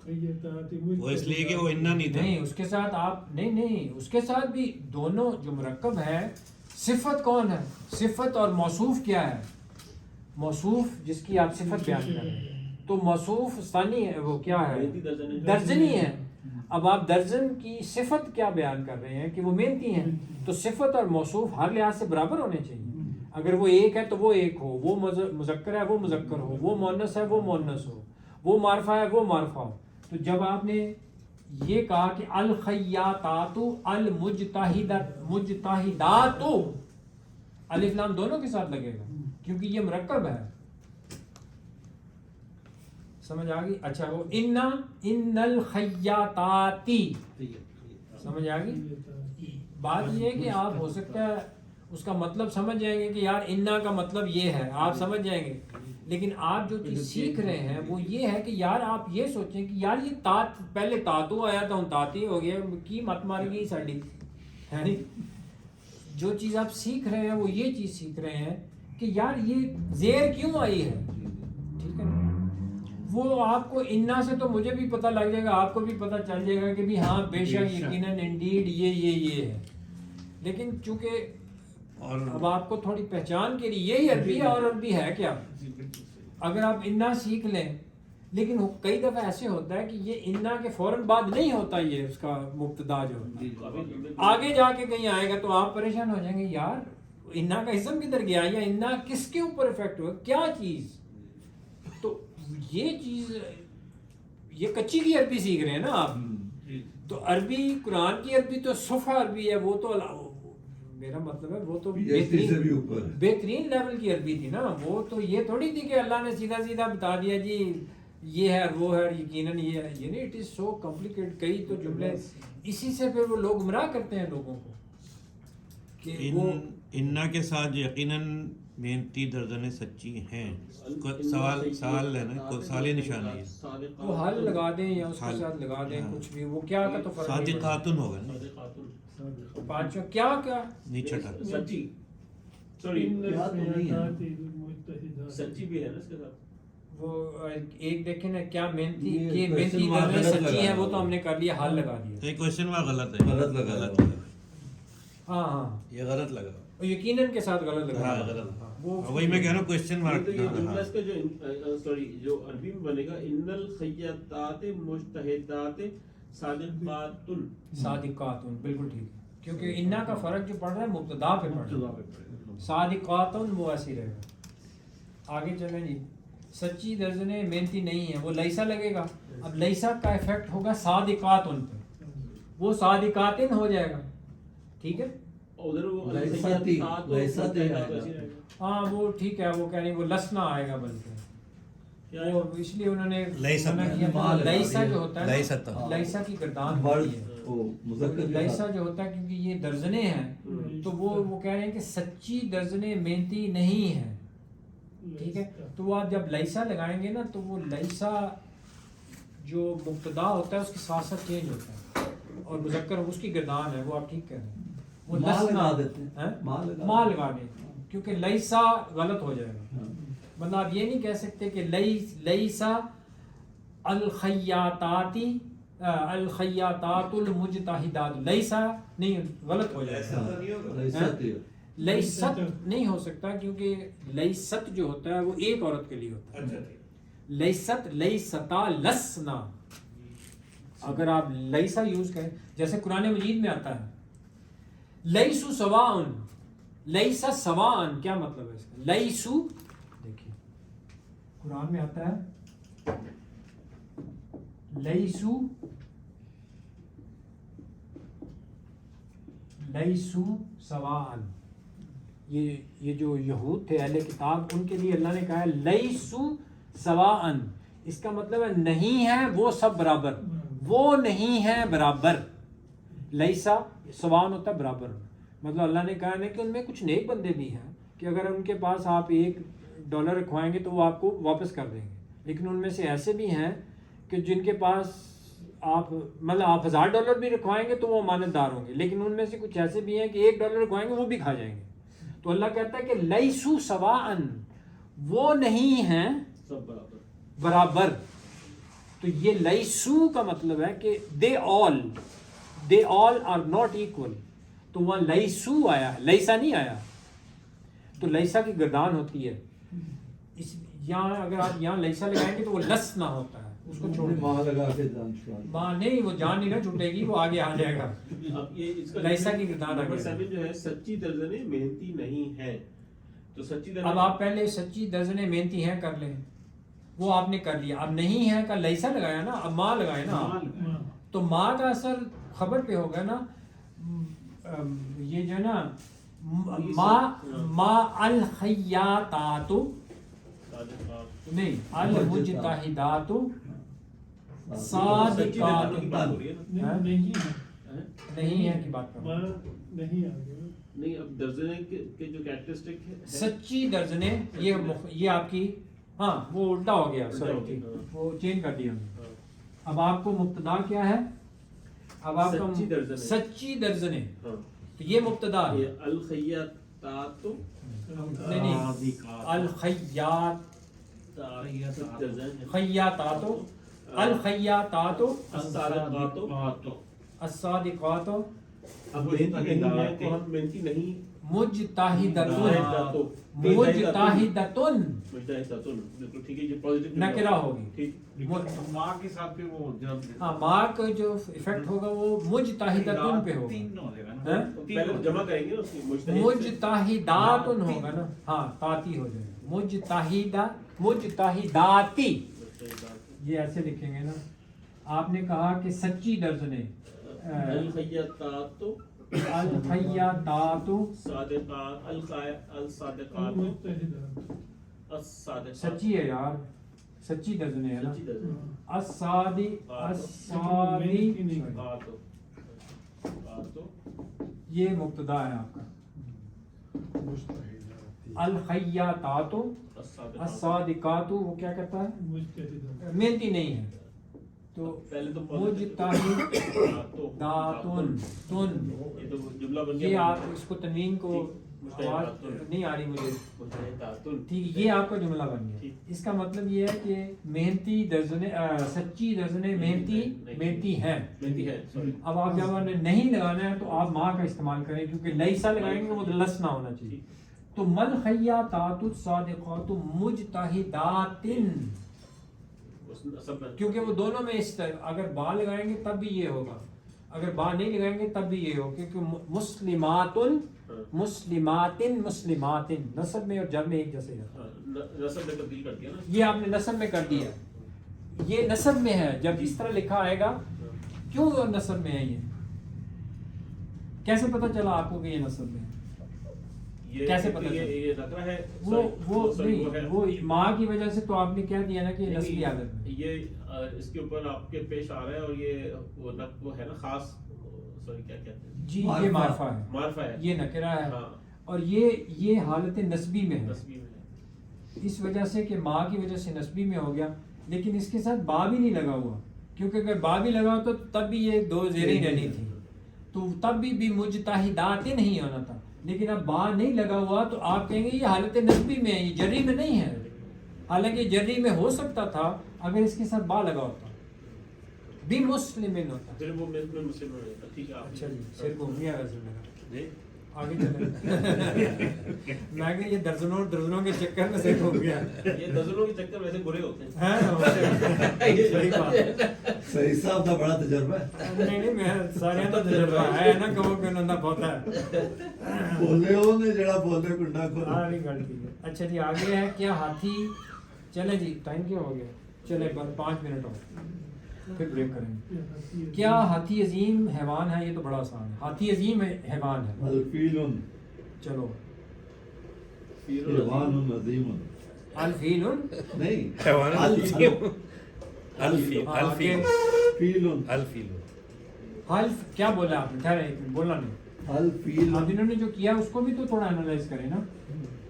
خیاطات وہ اس لیے کہ وہ انا نہیں تھا۔ نہیں اس کے ساتھ آپ نہیں اس کے ساتھ بھی دونوں جو مرکب ہے، صفت کون ہے؟ صفت اور موصوف کیا ہے؟ موصوف جس کی آپ صفت بیان کر رہے ہیں، تو موصوف ثانی ہے، وہ کیا ہے؟ درجنی ہے۔ اب آپ درجن کی صفت کیا بیان کر رہے ہیں کہ وہ محنتی ہیں، تو صفت اور موصوف ہر لحاظ سے برابر ہونے چاہیے۔ اگر وہ ایک ہے تو وہ ایک ہو، وہ مذکر ہے وہ مذکر ہو، وہ مؤنث ہے وہ مؤنث ہو، وہ معرفہ ہے وہ معرفہ ہو۔ تو جب آپ نے یہ کہا کہ الخیاطات مجتہدات، الف لام دونوں کے ساتھ لگے گا کیونکہ یہ مرکب ہے، سمجھ آ گئی؟ اچھا وہ ان الخیاطاتی، سمجھ آ گئی؟ بات یہ ہے کہ آپ ہو سکتا ہے اس کا مطلب سمجھ جائیں گے کہ یار انا کا مطلب یہ ہے، آپ سمجھ جائیں گے، لیکن آپ جو چیز سیکھ رہے ہیں وہ یہ ہے کہ یار آپ یہ سوچیں کہ یار یہ تات پہلے تاتو آیا تھا، ہوں تاتی ہو گیا، کی مت ماری گئی ساڑی ہے نہیں۔ جو چیز آپ سیکھ رہے ہیں وہ یہ چیز سیکھ رہے ہیں کہ یار یہ زیر کیوں آئی ہے، ٹھیک ہے نا؟ وہ آپ کو انا سے تو مجھے بھی پتہ لگ جائے گا، آپ کو بھی پتہ چل جائے گا کہ بھی ہاں بے شک یقیناً انڈیڈ یہ ہے، لیکن چونکہ اب آپ کو تھوڑی پہچان کے لیے یہی عربی ہے، اور عربی ہے کیا؟ اگر آپ انا سیکھ لیں، لیکن کئی دفعہ ایسے ہوتا ہے کہ یہ انا کے فوراً بعد نہیں ہوتا، یہ اس کا مبتدا جو ہوتا ہے آگے جا کے کہیں آئے گا تو آپ پریشان ہو جائیں گے، یار انا کا اسم کدھر گیا، یا انا کس کے اوپر افیکٹ ہوا، کیا چیز؟ تو یہ چیز، یہ کچی کی عربی سیکھ رہے ہیں نا آپ، تو عربی قرآن کی عربی تو صفحہ عربی ہے، وہ تو میرا مطلب ہے وہ تو بہترین لیول کی عربی تھی نا، وہ تو یہ تھوڑی تھی کہ اللہ نے سیدھا سیدھا بتا دیا جی یہ ہے وہ ہے، یقیناً یہ ہے، یہ نہیں، اٹ از سو کمپلیکیٹ، کئی تو جملے اسی سے پھر وہ لوگ گمراہ کرتے ہیں لوگوں کو کہ وہ انا کے ساتھ یقیناً محنتی درجنے سچی ہیں. سوال ہے نا, کوئی سوالی نشان ہے یہ. وہ حل لگا دیں یا اس کے حل. ساتھ لگا دیں ہاں. کچھ بھی, وہ کیا کا تو فرق نہیں پڑتا. صادقاتن ہوگا نا, صادقاتن. پانچواں کیا کیا نہیں چھٹا. سچی, سوری کیا تو نہیں ہے. سچی بھی ہے نا اس کے ساتھ. وہ ایک دیکھیں نا کیا محنتی یہ کہ question محنتی mark درجے غلط سچی لگا ہیں, وہ ہے. تو ہم نے کر لیا, حل لگا دیا. تو یہ کوشچن وہاں غلط ہے. غلط لگا غلط ہے. ہاں ہاں, یہ غلط لگا. اور یقیناً کے ساتھ غلط لگا. ہاں غلط. وہ وہی میں کہہ رہا ہوں کوشچن یہ مارک. تو یہ جملہ اس کا جو سوری جو عربی میں بنے گا, ان الخیاطات مجتہدات صادقاتن. صادقاتن, بالکل ٹھیک ہے, کیونکہ انا کا فرق جو پڑ رہا ہے مبتدا پہ پڑ رہا ہے. صادقاتن وہ ایسی رہے گا. آگے چلیں جی. سچی درجنے محنتی نہیں ہے, وہ لیسا لگے گا. اب لیسا کا ایفیکٹ ہوگا صادقاتن پہ, وہ صادقاتن ہو جائے گا. ٹھیک ہے, ادھر وہ لیساتی, الخیاطات لیساتی ایسے آئے رہے گا. ہاں وہ ٹھیک ہے, وہ کہہ رہے ہیں وہ لسنا آئے گا, بلکہ وہ اس لیے انہوں نے لیسا منع کیا تھا. لیسا جو ہوتا ہے لیسا نا, تھا. لیسا کی گردان ورڈ ہوتی ہے. وہ مذکر کے لیسا ساتھ. جو ہوتا ہے کیونکہ یہ درجنے ہیں, تو وہ کہہ رہے ہیں کہ سچی درجنے محنتی نہیں ہیں. ٹھیک ہے, تو وہ آپ جب لیسا لگائیں گے نا, تو وہ لیسا جو مبتدا ہوتا ہے اس کے ساتھ ساتھ چینج ہوتا ہے, اور مذکر اس کی گردان ہے, وہ آپ ٹھیک کہہ رہے ہیں. وہ ماں لسنا لگا دیتے ہیں. ہیں؟ ماں لگا دیں, کیونکہ لیسا غلط ہو جائے گا. مطلب آپ یہ نہیں کہہ سکتے کہ لیسا الخیاطاتی الخیاطات المجتہدات, لیسا نہیں, غلط ہو جائے گا. لیساتی. لیست نہیں ہو سکتا, کیونکہ لیست جو ہوتا ہے وہ ایک عورت کے لیے ہوتا ہے. لیست لیستا لسنا, اگر آپ لیسا یوز کریں, جیسے قرآن مجید میں آتا ہے لیسو سواء, لیسا سواء, کیا مطلب ہے اس کا؟ لیسو, دیکھیے قرآن میں آتا ہے لیسو لیسو سواء. یہ جو یہود تھے اہل کتاب, ان کے لیے اللہ نے کہا ہے لیسو سواء, اس کا مطلب ہے نہیں ہے وہ سب برابر, وہ نہیں ہے برابر. لیسا سواء ہوتا ہے برابر. مطلب اللہ نے کہا ہے کہ ان میں کچھ نیک بندے بھی ہیں کہ اگر ان کے پاس آپ $1 رکھوائیں گے تو وہ آپ کو واپس کر دیں گے, لیکن ان میں سے ایسے بھی ہیں کہ جن کے پاس آپ مطلب آپ $1000 بھی رکھوائیں گے تو وہ امانت دار ہوں گے, لیکن ان میں سے کچھ ایسے بھی ہیں کہ $1 رکھوائیں گے وہ بھی کھا جائیں گے. تو اللہ کہتا ہے کہ لیسو سواء, وہ نہیں ہیں سب برابر. برابر. تو یہ لیسو کا مطلب ہے کہ they all are not equal. تو وہاں لیسو آیا ہے, لیسا نہیں آیا. تو لیسا کی گردان ہوتی ہے. یہاں اگر آپ یہاں لیسا لگائیں گے تو وہ لس نہ ہوتا ہے, اس کو چھوڑ دیں. ماں لگا کے جان چھوڑا. ماں نہیں, وہ جان نہیں نہ چھوٹے گی, وہ آگے آ جائے گا. اب یہ اس کا لیسا کی گردان نمبر آگے. 7 جو ہے سچی درجنے محنتی نہیں ہے. تو سچی درجنے, اب آپ پہلے سچی درجنے محنتی ہیں کر لیں, وہ آپ نے کر لیا. اب نہیں ہے کا لیسا لگایا نا, اب ماں لگائے نا آپ. تو ماں کا اثر خبر پہ ہوگا نا. یہ جو ہے نا ما الخیاطات نہیں المجتہدات صادقات. نہیں ہے کی بات کرو. نہیں آگے نہیں, اب درجنے کے جو کیریکٹرسٹک ہے سچی درجنے, یہ آپ کی, ہاں وہ الٹا ہو گیا, سوری وہ چینج کر دیا ہم نے. اب آپ کو مبتدا کیا ہے, اب آپ کا سچی درجنے, تو یہ مبتدا ہے. الخیاطات نہیں الخیاط خیاطات الخیاطات الصادقات اب محنتی نہیں ہے تو ہم محنتی نہیں. مجتہدتن بالکل ٹھیک ہے, یہ پازیٹیو نکرہ ہوگی. ٹھیک, ماں کے ساتھ پھر وہ جب ہاں ماں کا جو ایفیکٹ ہوگا وہ مجتہدتن پہ ہوگا. تین ہو جائے گا نا. ہاں؟ پہلے جمع کریں گے نا اس کی مجتہداتن ہوگا نا, ہاں تاتی ہو جائے گا. مجتہداتی, یہ ایسے لکھیں گے نا. آپ نے کہا کہ سچی درجنے الخیاطات الخیاطات صادقات الصادقات الصادقات. سچی ہے یار, سچی درجنے ہے نا. سچی درجنے یہ مبتدا ہے آپ کا. الخیاطات الصادقات وہ کیا کرتا ہے مجتہد محنتی نہیں ہے تو پہلے تو مجتہداتن تن یہ تو جملہ بن یہ گیا آپ اس کو تنوین کو آواز نہیں آ رہی مجھے ٹھیک یہ آپ کا جملہ بن گیا اس کا مطلب یہ ہے کہ محنتی درجنے سچی درجنے محنتی ہیں محنتی ہے سوری اب آپ جب نہیں لگانا ہے تو آپ ماں کا استعمال کریں کیونکہ لیسا لگائیں گے وہ لس نہ ہونا چاہیے تو مل خیاطات الصادقات مجتہدات کیونکہ وہ دونوں میں اس طرح اگر با لگائیں گے تب بھی یہ ہوگا اگر با نہیں لگائیں گے تب بھی یہ ہوگا کیونکہ مسلمات مسلمات نسب میں اور جر میں ایک جیسے ہے نسب میں تبدیل کر دیا نا یہ آپ نے نسب میں کر دیا یہ نسب میں ہے جب اس طرح لکھا آئے گا کیوں نسب میں ہے یہ کیسے پتہ چلا آپ کو کہ یہ نسب میں ہے کیسے پتہ چلا یہ نکرہ ہے وہ نہیں وہ ماں کی وجہ سے تو آپ نے کیا دیا نا کہ یہ نسبی عادت ہے یہ اس کے اوپر آپ کے پیش آ رہا ہے اور یہ وہ ہے نا خاص سوری کیا کہتے ہیں جی یہ معرفہ ہے معرفہ ہے یہ نکرہ ہے ہاں اور یہ حالت نسبی میں ہے نسبی میں ہے اس وجہ سے کہ ماں کی وجہ سے نسبی میں ہو گیا لیکن اس کے ساتھ با بھی نہیں لگا ہوا کیونکہ اگر با بھی لگا ہو تو تب بھی یہ دو زیریں رہنی تھی تو تب بھی مجتہدات نہیں ہونا تھا لیکن اب با نہیں لگا ہوا تو آپ کہیں گے یہ حالت نسبی میں ہے یہ جری میں نہیں ہے حالانکہ جری میں ہو سکتا تھا اگر اس کے ساتھ با لگا ہوتا بھی مسلمن ہوتا پھر وہ میں مسلم ہو جاتا ٹھیک ہے اچھا جی سر کو گیا ویسے میرا جی آگے چلیں میں کہ یہ درجنوں کے چکر میں سے ہو گیا یہ دزلوں کے چکر ویسے برے ہوتے ہیں صحیح بات صحیح صاحب کا بڑا تجربہ ہے نہیں میں سارے تو تجربہ ہے نا کہو کہ انہوں نے بہت ہے بولے ہو نے جڑا بولے کنڈا کو ہاں نہیں گل ٹھیک ہے اچھا جی آگے ہے کیا ہاتھی چلے جی ٹائم کیا ہو گیا چلے بس 5 منٹ اور پھر بریک کریں گے کیا ہاتھی عظیم حیوان ہے یہ تو بڑا آسان ہے ہاتھی عظیم حیوان ہے الفیل چلو حیوان عظیم الفیل نہیں حیوان عظیم الفیل فیل الفیل حلف کیا بولا آپ نے ٹھہرے ایک منٹ بولنا نہیں الفیل اب انہوں نے جو کیا اس کو بھی تو تھوڑا انالائز کریں نا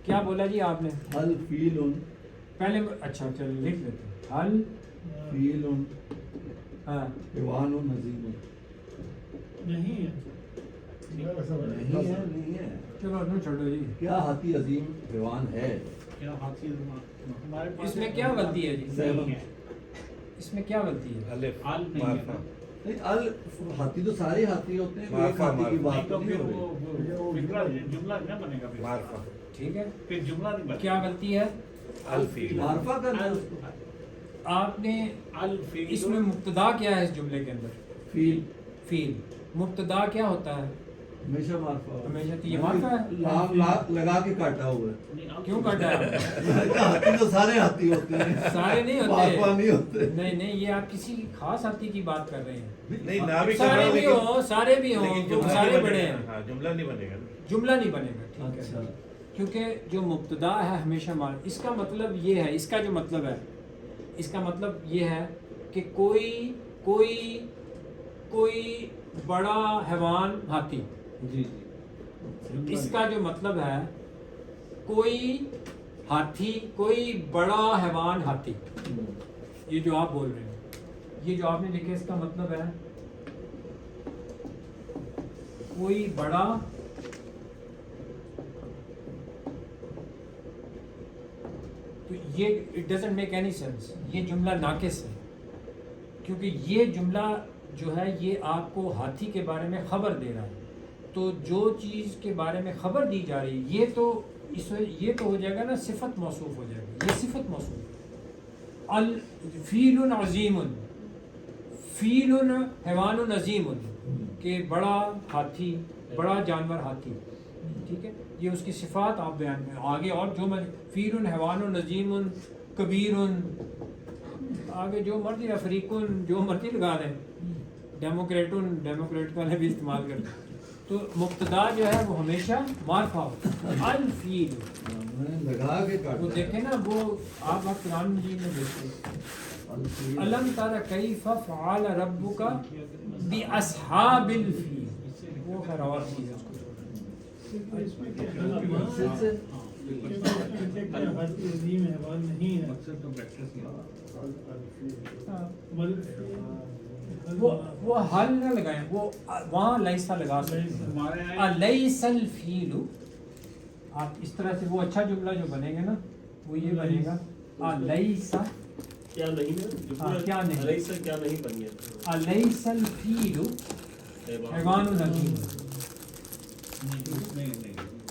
کیا بولا جی آپ نے الفیل پہلے اچھا چلو لکھ لیتے ہیں حل فیل ہاں حیوان عظیم نہیں ہے نہیں ہے چلو نو چھوڑو جی کیا ہاتھی عظیم حیوان ہے کیا ہاتھی ہمارے پاس اس میں کیا غلطی ہے جی سیون اس میں کیا غلطی ہے الف آل نہیں ہے معرفہ نہیں ہاتھی تو سارے ہاتھی ہوتے ہیں ایک معرفہ، ہاتھی کی نہیں بات تو نہیں پھر ہو رہی وہ جملہ نہ بنے گا پھر معرفہ ٹھیک ہے پھر جملہ نہیں بنے کیا غلطی ہے الفیل معرفہ کرنا ہے اس کو آپ نے الفیل اس میں مبتدا کیا ہے اس جملے کے اندر فیل فیل مبتدا کیا ہوتا ہے ہمیشہ معرفہ ہمیشہ تو یہ معرفہ ہے لام لگا کے کاٹا ہوا ہے نہیں، اب کیوں کاٹا ہے ہاتھی تو سارے ہاتھی ہوتے ہیں سارے نہیں معرفہ نہیں ہوتے ہوتے نہیں نہیں یہ آپ کسی خاص ہاتھی کی بات کر رہے ہیں نہیں نہ بھی سارے بھی لیکن- ہوں سارے بھی ہوں لیکن تو جملہ سارے نہیں بڑے بنے ہیں گا۔ ہاں جملہ نہیں بنے گا نا۔ جملہ نہیں بنے گا ٹھیک اچھا ہے کیونکہ جو مبتدا ہے ہمیشہ اس کا مطلب یہ ہے اس کا جو مطلب ہے اس کا مطلب یہ ہے کہ کوئی بڑا حیوان ہاتھی جی اس کا جو مطلب ہے کوئی ہاتھی کوئی بڑا حیوان ہاتھی یہ جو آپ بول رہے ہیں یہ جو آپ نے لکھا اس کا مطلب ہے کوئی بڑا تو یہ it doesn't make any sense یہ جملہ ناقص ہے کیونکہ یہ جملہ جو ہے یہ آپ کو ہاتھی کے بارے میں خبر دے رہا ہے تو جو چیز کے بارے میں خبر دی جا رہی ہے یہ تو ہو جائے گا نا صفت موصوف ہو جائے گا یہ صفت موصوف الفیل عظیم فیل حیوان عظیم کہ بڑا ہاتھی بڑا جانور ہاتھی ٹھیک ہے یہ اس کی صفات آپ بیان میں آگے اور جو فیل حیوان عظیم کبیر آگے جو مرضی افریقن جو مرضی لگا دیں ڈیموکریٹ والے بھی استعمال کرتے ہیں تو مبتدا جو ہے وہ ہمیشہ معرفہ ہوتا ہے الفیل لگا کے وہ کاٹا دیکھیں نا وہ آپ قرآن مجید میں دیکھتے الم تر کیف فعل ربک باصحاب الفیل وہ خیر اور چیز ہے اس کو عظیم حیوان نہیں ہے مقصد تو پریکٹس ہی ہے. وہ حل نہ لگائیں, وہ وہاں لیسا لگا سکتے ہیں. ہمارے یہاں لیس الفیل, آپ اس طرح سے وہ اچھا جملہ جو بنے گا نا وہ یہ بنے گا لیسا کیا نہیں ہے کیا نہیں, علیسا کیا نہیں بن گیا لیس الفیل حیوان عظیم. نہیں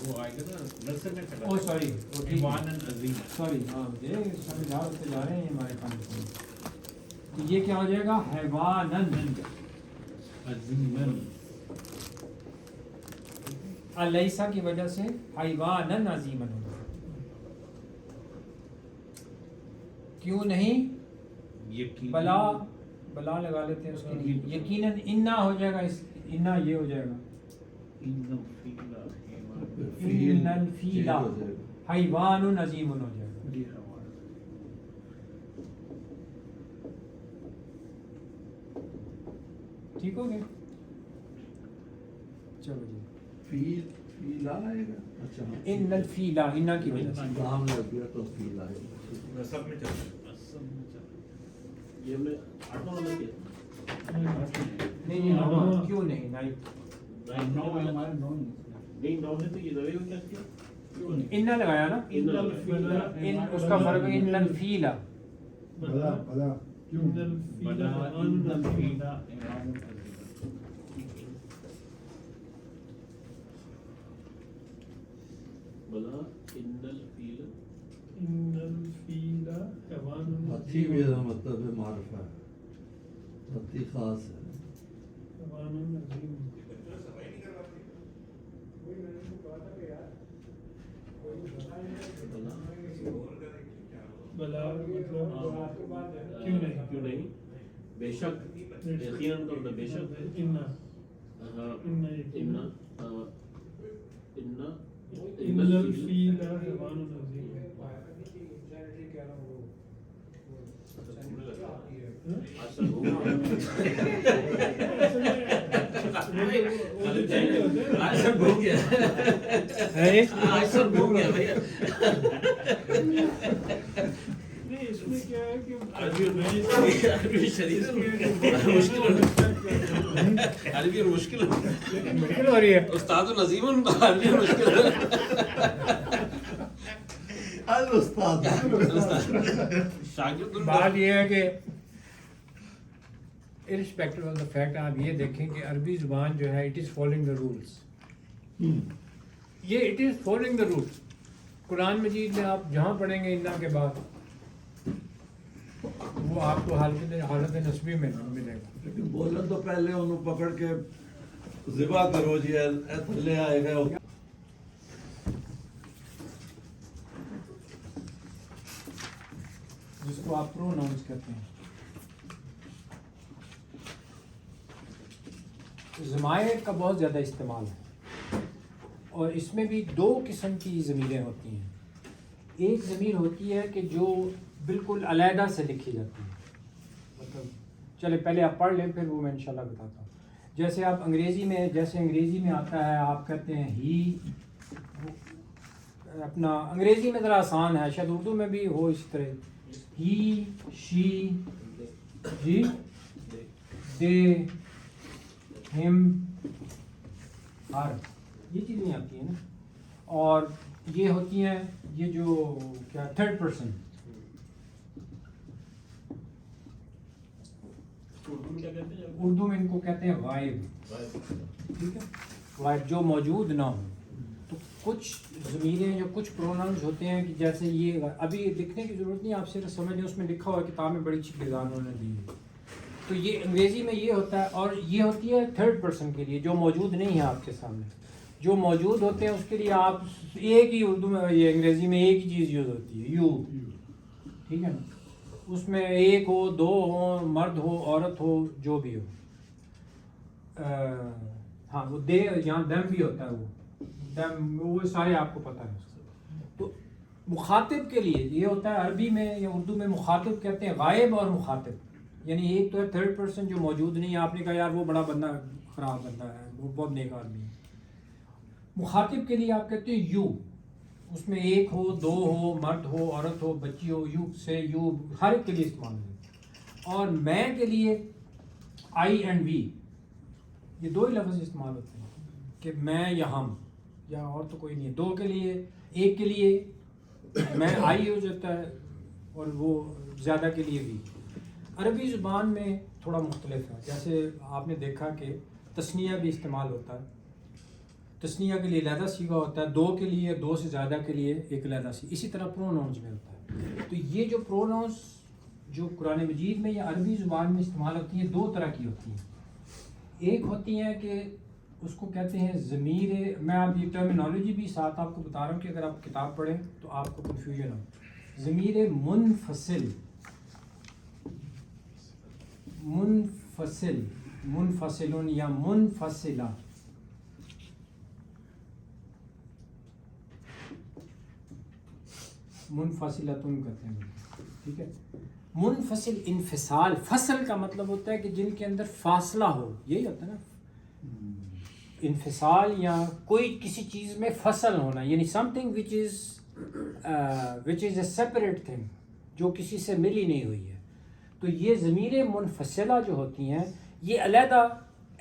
وہ آئے گا نا نثر میں چلا. او سوری, حیوان عظیم. سوری, ہاں مجھے سمجھا ہوتے جا رہے ہیں ہمارے کام سے. تو یہ کیا ہو جائے گا حیوانن عظیمن. لیسا کی وجہ سے حیوانن عظیمن ہو جائے. کیوں نہیں, یقین بلا بلا لگا لیتے ہیں اس کے لیے. یقیناً انا ہو جائے گا, اس انا یہ ہو جائے گا ان الفیل حیوان عظیم ہو جائے گا. ٹھیک ہو گیا, چلو جی. فیلا آئے گا. اچھا ان الفیل انا کی وجہ سے کام لگ گیا تو فیل آئے گا. سب میں چلتا ہے. یہ ہم نے 8 والا کیا نہیں کیوں نہیں, نہیں نہیں 9 ہے تو یہ 9 میں کیا کیا انا لگایا نا, ان الفیل ان اس کا فرق ہے. ان الفیل بلا بلا کیوں بلا ان الفیل حیوان عظیم. بلا ان الفیل ان الفیل حیوان ہاتھی بھی مطلب ہے معرفہ ہے, ہاتھی خاص ہے. حیوان عظیم. بلا مطلب کیوں نہیں بے شک یقیناً تو بے شک انا ہاں انا ان الفیل حیوان عظیم. اصل ہو گیا نہیں, اس میں کیا ہے کہ عربی مشکل مشکل ہو رہی ہے. استاد نظیم عربی مشکل الاستاذ شاگرد بات یہ ہے کہ irrespective of the fact آپ یہ دیکھیں کہ عربی زبان جو ہے it is following the rules. یہ it is following the rules. قرآن مجید میں آپ جہاں پڑھیں گے انا کے بعد وہ آپ کو حالت نسبی میں ملے گا. لیکن بولن تو پہلے انہوں پکڑ کے ذبح کرو جی, اے تھلے آئے گا. جس کو آپ پروناؤنس کہتے ہیں. ضمائر کا بہت زیادہ استعمال ہے اور اس میں بھی 2 قسم کی ضمیریں ہوتی ہیں. ایک ضمیر ہوتی ہے کہ جو بالکل علیحدہ سے لکھی جاتی ہے, مطلب چلے پہلے آپ پڑھ لیں پھر وہ میں انشاءاللہ بتاتا ہوں. جیسے آپ انگریزی میں آتا ہے, آپ کہتے ہیں ہی, اپنا انگریزی میں ذرا آسان ہے, شاید اردو میں بھی ہو اس طرح, ہی, شی, جی, دے, ہم, ہر, یہ چیزیں آتی ہیں نا. اور یہ ہوتی ہیں یہ جو کیا 3rd پرسن, اردو میں ان کو کہتے ہیں غائب. ٹھیک ہے, غائب جو موجود نہ ہو. تو کچھ ضمیریں جو کچھ پروناؤنس ہوتے ہیں کہ جیسے یہ ابھی لکھنے کی ضرورت نہیں, آپ صرف سمجھ لیں, اس میں لکھا ہوا ہے, کتاب میں بڑی اچھی ڈیزائن انہوں نے دی ہے. تو یہ انگریزی میں یہ ہوتا ہے, اور یہ ہوتی ہے 3rd پرسن کے لیے جو موجود نہیں ہے آپ کے سامنے. جو موجود ہوتے ہیں اس کے لیے آپ ایک ہی اردو میں یہ انگریزی میں ایک ہی چیز یوز ہوتی ہے, یو. ٹھیک ہے نا, اس میں ایک ہو, 2 ہو, مرد ہو, عورت ہو, جو بھی ہو. ہاں وہ دے, یہاں دم بھی ہوتا ہے, وہ دم, وہ سارے آپ کو پتہ ہے. تو مخاطب کے لیے یہ ہوتا ہے عربی میں یا اردو میں مخاطب کہتے ہیں غائب اور مخاطب. یعنی ایک تو ہے 3rd پرسن جو موجود نہیں ہے, آپ نے کہا یار وہ بڑا بندہ خراب بندہ ہے, وہ بہت نیک آدمی ہے. مخاطب کے لیے آپ کہتے ہیں یو, اس میں ایک ہو، دو ہو، مرد ہو، عورت ہو، بچی ہو، یو سے یو، ہر ایک کے لیے استعمال ہوتے ہیں. اور میں کے لیے آئی اینڈ وی، یہ دو ہی لفظ استعمال ہوتے ہیں کہ میں یا ہم، یا اور تو کوئی نہیں ہے. دو کے لیے، ایک کے لیے میں آئی ہو جاتا ہے اور وہ زیادہ کے لیے بھی. عربی زبان میں تھوڑا مختلف ہے. جیسے آپ نے دیکھا کہ تثنیہ بھی استعمال ہوتا ہے. تثنیہ کے لیے علیحدہ صیغہ ہوتا ہے، دو کے لیے، دو سے زیادہ کے لیے ایک علیحدہ صیغہ. اسی طرح پروناؤنز میں ہوتا ہے. تو یہ جو پروناؤنز جو قرآن مجید میں یا عربی زبان میں استعمال ہوتی ہیں، دو طرح کی ہوتی ہیں. ایک ہوتی ہیں کہ اس کو کہتے ہیں ضمیر، میں آپ یہ ٹرمینالوجی بھی ساتھ آپ کو بتا رہا ہوں کہ اگر آپ کتاب پڑھیں تو آپ کو کنفیوژن ہو. ضمیر منفصل، منفصل، منفصلون یا منفصلہ. منفصلتن کہتے ہیں، ٹھیک ہے. منفصل، انفصال، فصل کا مطلب ہوتا ہے کہ جن کے اندر فاصلہ ہو، یہی ہوتا ہے نا انفصال، یا کوئی کسی چیز میں فصل ہونا، یعنی some thing which is a separate thing, جو کسی سے ملی نہیں ہوئی ہے. تو یہ ضمیر منفصلہ جو ہوتی ہیں یہ علیحدہ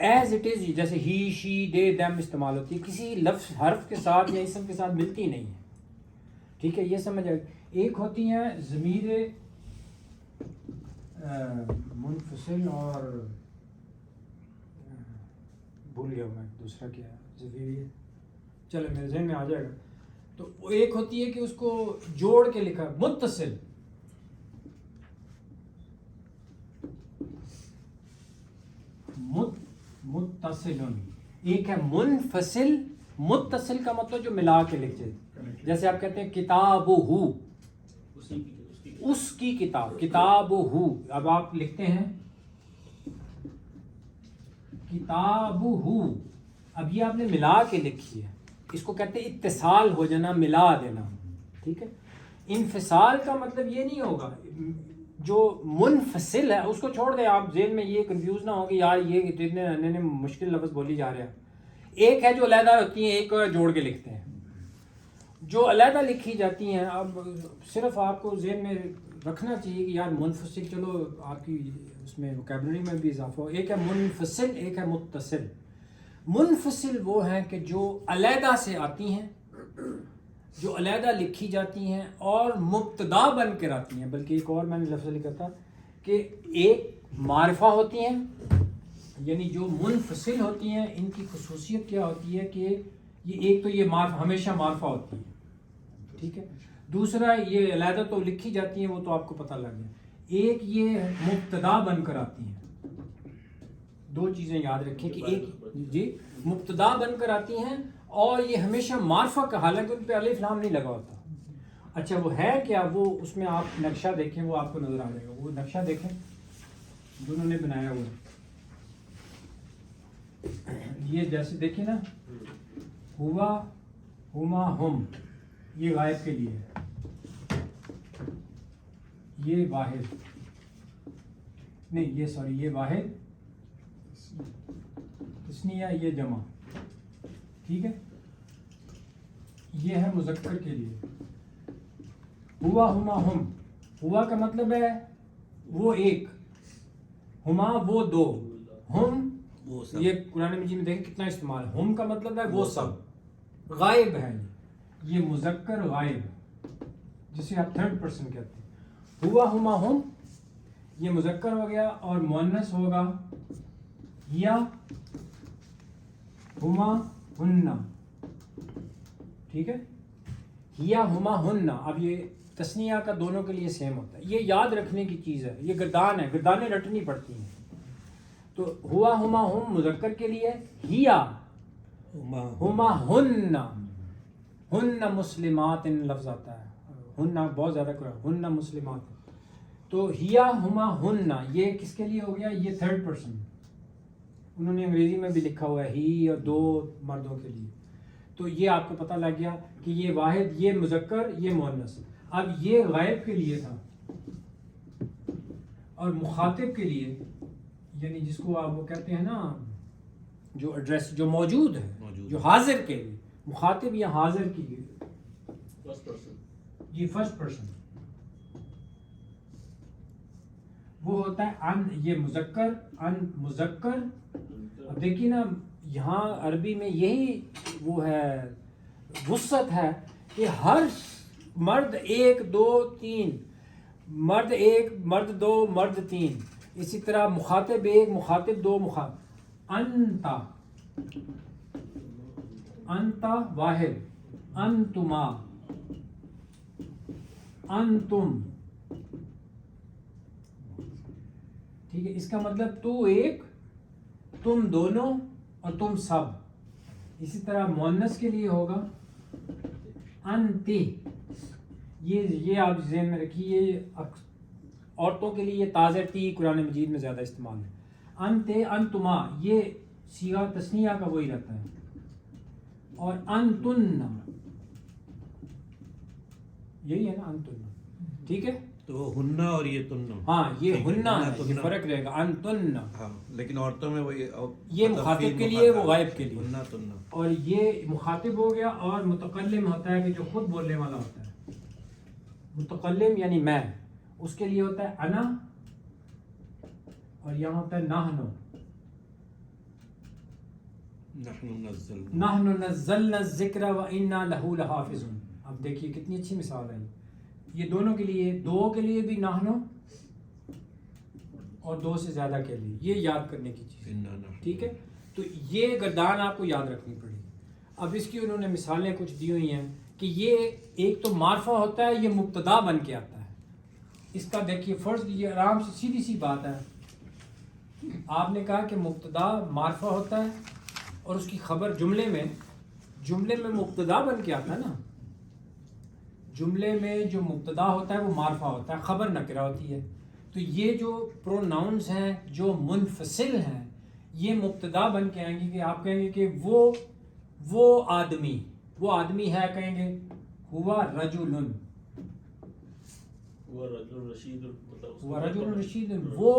ایز اٹ از، جیسے ہی، شی، دے، دیم استعمال ہوتی ہے، کسی لفظ حرف کے ساتھ یا اسم کے ساتھ ملتی نہیں ہے. ٹھیک ہے، یہ سمجھ آئے. ایک ہوتی ہیں ضمیر منفصل، اور بھول گیا میں دوسرا کیا ہے، ضمیر، چلو میرے ذہن میں آ جائے گا. تو ایک ہوتی ہے کہ اس کو جوڑ کے لکھا متصل، متصل. ایک ہے منفصل. متصل کا مطلب جو ملا کے لکھ جائے، جیسے آپ کہتے ہیں کتاب ہو، اس کی کتاب، کتاب ہو. اب آپ لکھتے ہیں کتاب ہو، اب یہ آپ نے ملا کے لکھی ہے، اس کو کہتے ہیں اتصال ہو جانا، ملا دینا. ٹھیک ہے. انفصال کا مطلب یہ نہیں ہوگا. جو منفصل ہے اس کو چھوڑ دیں آپ، ذہن میں یہ کنفیوز نہ ہو کہ یار یہ اتنے نئے مشکل لفظ بولی جا رہے ہیں. ایک ہے جو علیحدہ ہوتی ہیں، ایک جوڑ کے لکھتے ہیں. جو علیحدہ لکھی جاتی ہیں، اب صرف آپ کو ذہن میں رکھنا چاہیے کہ یار منفصل، چلو آپ کی اس میں وکیبلری میں بھی اضافہ ہو. ایک ہے منفصل، ایک ہے متصل. منفصل وہ ہیں کہ جو علیحدہ سے آتی ہیں، جو علیحدہ لکھی جاتی ہیں اور مبتدا بن کر آتی ہیں. بلکہ ایک اور میں نے لفظ لکھا تھا کہ ایک معرفہ ہوتی ہیں، یعنی جو منفصل ہوتی ہیں ان کی خصوصیت کیا ہوتی ہے کہ یہ ایک تو یہ ہمیشہ معرفہ ہوتی ہے. ٹھیک ہے. دوسرا یہ علیحدہ تو لکھی جاتی ہیں، وہ تو آپ کو پتہ لگ گیا. ایک یہ مبتدا بن کر آتی ہیں. دو چیزیں یاد رکھیں کہ ایک جی مبتدا بن کر آتی ہیں اور یہ ہمیشہ معرفہ کا، حالانکہ ان پہ الف لام نہیں لگا ہوتا. اچھا وہ ہے کیا، وہ اس میں آپ نقشہ دیکھیں، وہ آپ کو نظر آ جائے گا. وہ نقشہ دیکھیں جو انہوں نے بنایا ہوا ہے. یہ جیسے دیکھیں نا، ہوا، ہما، ہم، یہ غائب کے لیے ہے. یہ واحد نہیں، یہ سوری، یہ واحد تثنیہ، یہ جمع. ٹھیک ہے. یہ ہے مذکر کے لیے ہوا، ہما، ہم. ہوا کا مطلب ہے وہ ایک، ہما وہ دو، ہم وہ سب. یہ قرآن مجید میں دیکھیں کتنا استعمال ہے. ہم کا مطلب ہے وہ سب، غائب ہے. یہ مذکر غائب جسے آپ تھرڈ پرسن کہتے ہیں. ہوا، ہما، ہم یہ مذکر ہو گیا، اور مؤنث ہوگا یا ہما ہننا. ٹھیک ہے. یا ہما ہننا. اب یہ تثنیہ کا دونوں کے لیے سیم ہوتا ہے. یہ یاد رکھنے کی چیز ہے. یہ گردان ہے، گردانیں رٹنی پڑتی ہیں. تو ہوا، ہما، ہم مذکر کے لیے، ہیا، ہما ہننا. ہن مسلمات لفظ آتا ہے، ہن بہت زیادہ کرا، ہن مسلمات. تو ہیا، ہما، ہننا یہ کس کے لیے ہو گیا؟ یہ تھرڈ پرسن. انہوں نے انگریزی میں بھی لکھا ہوا ہے ہی، اور دو مردوں کے لیے. تو یہ آپ کو پتہ لگ گیا کہ یہ واحد، یہ مذکر، یہ مؤنث. اب یہ غائب کے لیے تھا، اور مخاطب کے لیے، یعنی جس کو آپ وہ کہتے ہیں نا، جو ایڈریس جو موجود ہے، جو حاضر کے لیے، مخاطب یا حاضر کی لیے. جی فرسٹ پرسن وہ ہوتا ہے ان، یہ مذکر، ان مذکر. اب دیکھیے نا یہاں عربی میں یہی وہ ہے وسعت ہے کہ ہر مرد ایک دو تین، مرد ایک مرد دو مرد تین، اسی طرح مخاطب ایک مخاطب دو مخاطب. انتا انتا واحد، انتما انتم. ٹھیک ہے، اس کا مطلب تو ایک، تم دونوں اور تم سب. اسی طرح مؤنث کے لیے ہوگا انتی. یہ آپ ذہن میں رکھیے، عورتوں کے لیے یہ تازہ ٹی قرآن مجید میں زیادہ استعمال ہے. انتے انتما یہ صیغہ تثنیہ کا وہی رہتا ہے. اور انتن یہی ہے نا انتن. ٹھیک ہے، تو ہننا اور یہ تننا. ہاں یہ ٹھیک ہے، ہننا ہے، تننا. یہ فرق رہے گا. انتن ہاں لیکن عورتوں میں وہی یہ مخاطب کے لیے، وہ غائب کے لیے. ہننا تننا. اور یہ مخاطب ہو گیا. اور متکلم ہوتا ہے کہ جو خود بولنے والا ہوتا ہے. متکلم یعنی میں، اس کے لیے ہوتا ہے انا، اور یہاں ہوتا ہے نحنو. نحن نزلنا الذکر وانا لہ لحافظون. اب دیکھیے کتنی اچھی مثال ہے یہ دونوں کے لیے، دو کے لیے بھی نحنو اور دو سے زیادہ کے لیے. یہ یاد کرنے کی چیز ہے. ٹھیک ہے، تو یہ گردان آپ کو یاد رکھنی پڑے. اب اس کی انہوں نے مثالیں کچھ دی ہوئی ہیں کہ یہ ایک تو معرفہ ہوتا ہے، یہ مبتدا بن کے آتا ہے. اس کا دیکھیے فرض کیجیے، آرام سے سیدھی سی بات ہے. آپ نے کہا کہ مبتدا معرفہ ہوتا ہے اور اس کی خبر جملے میں مبتدا بن کے آتا ہے نا. جملے میں جو مبتدا ہوتا ہے وہ معرفہ ہوتا ہے، خبر نکرہ ہوتی ہے. تو یہ جو پروناؤنز ہیں جو منفصل ہیں یہ مبتدا بن کے آئیں گے کہ آپ کہیں گے کہ وہ آدمی ہے، کہیں گے ہوا رجل، ہوا رجل رشید، وہ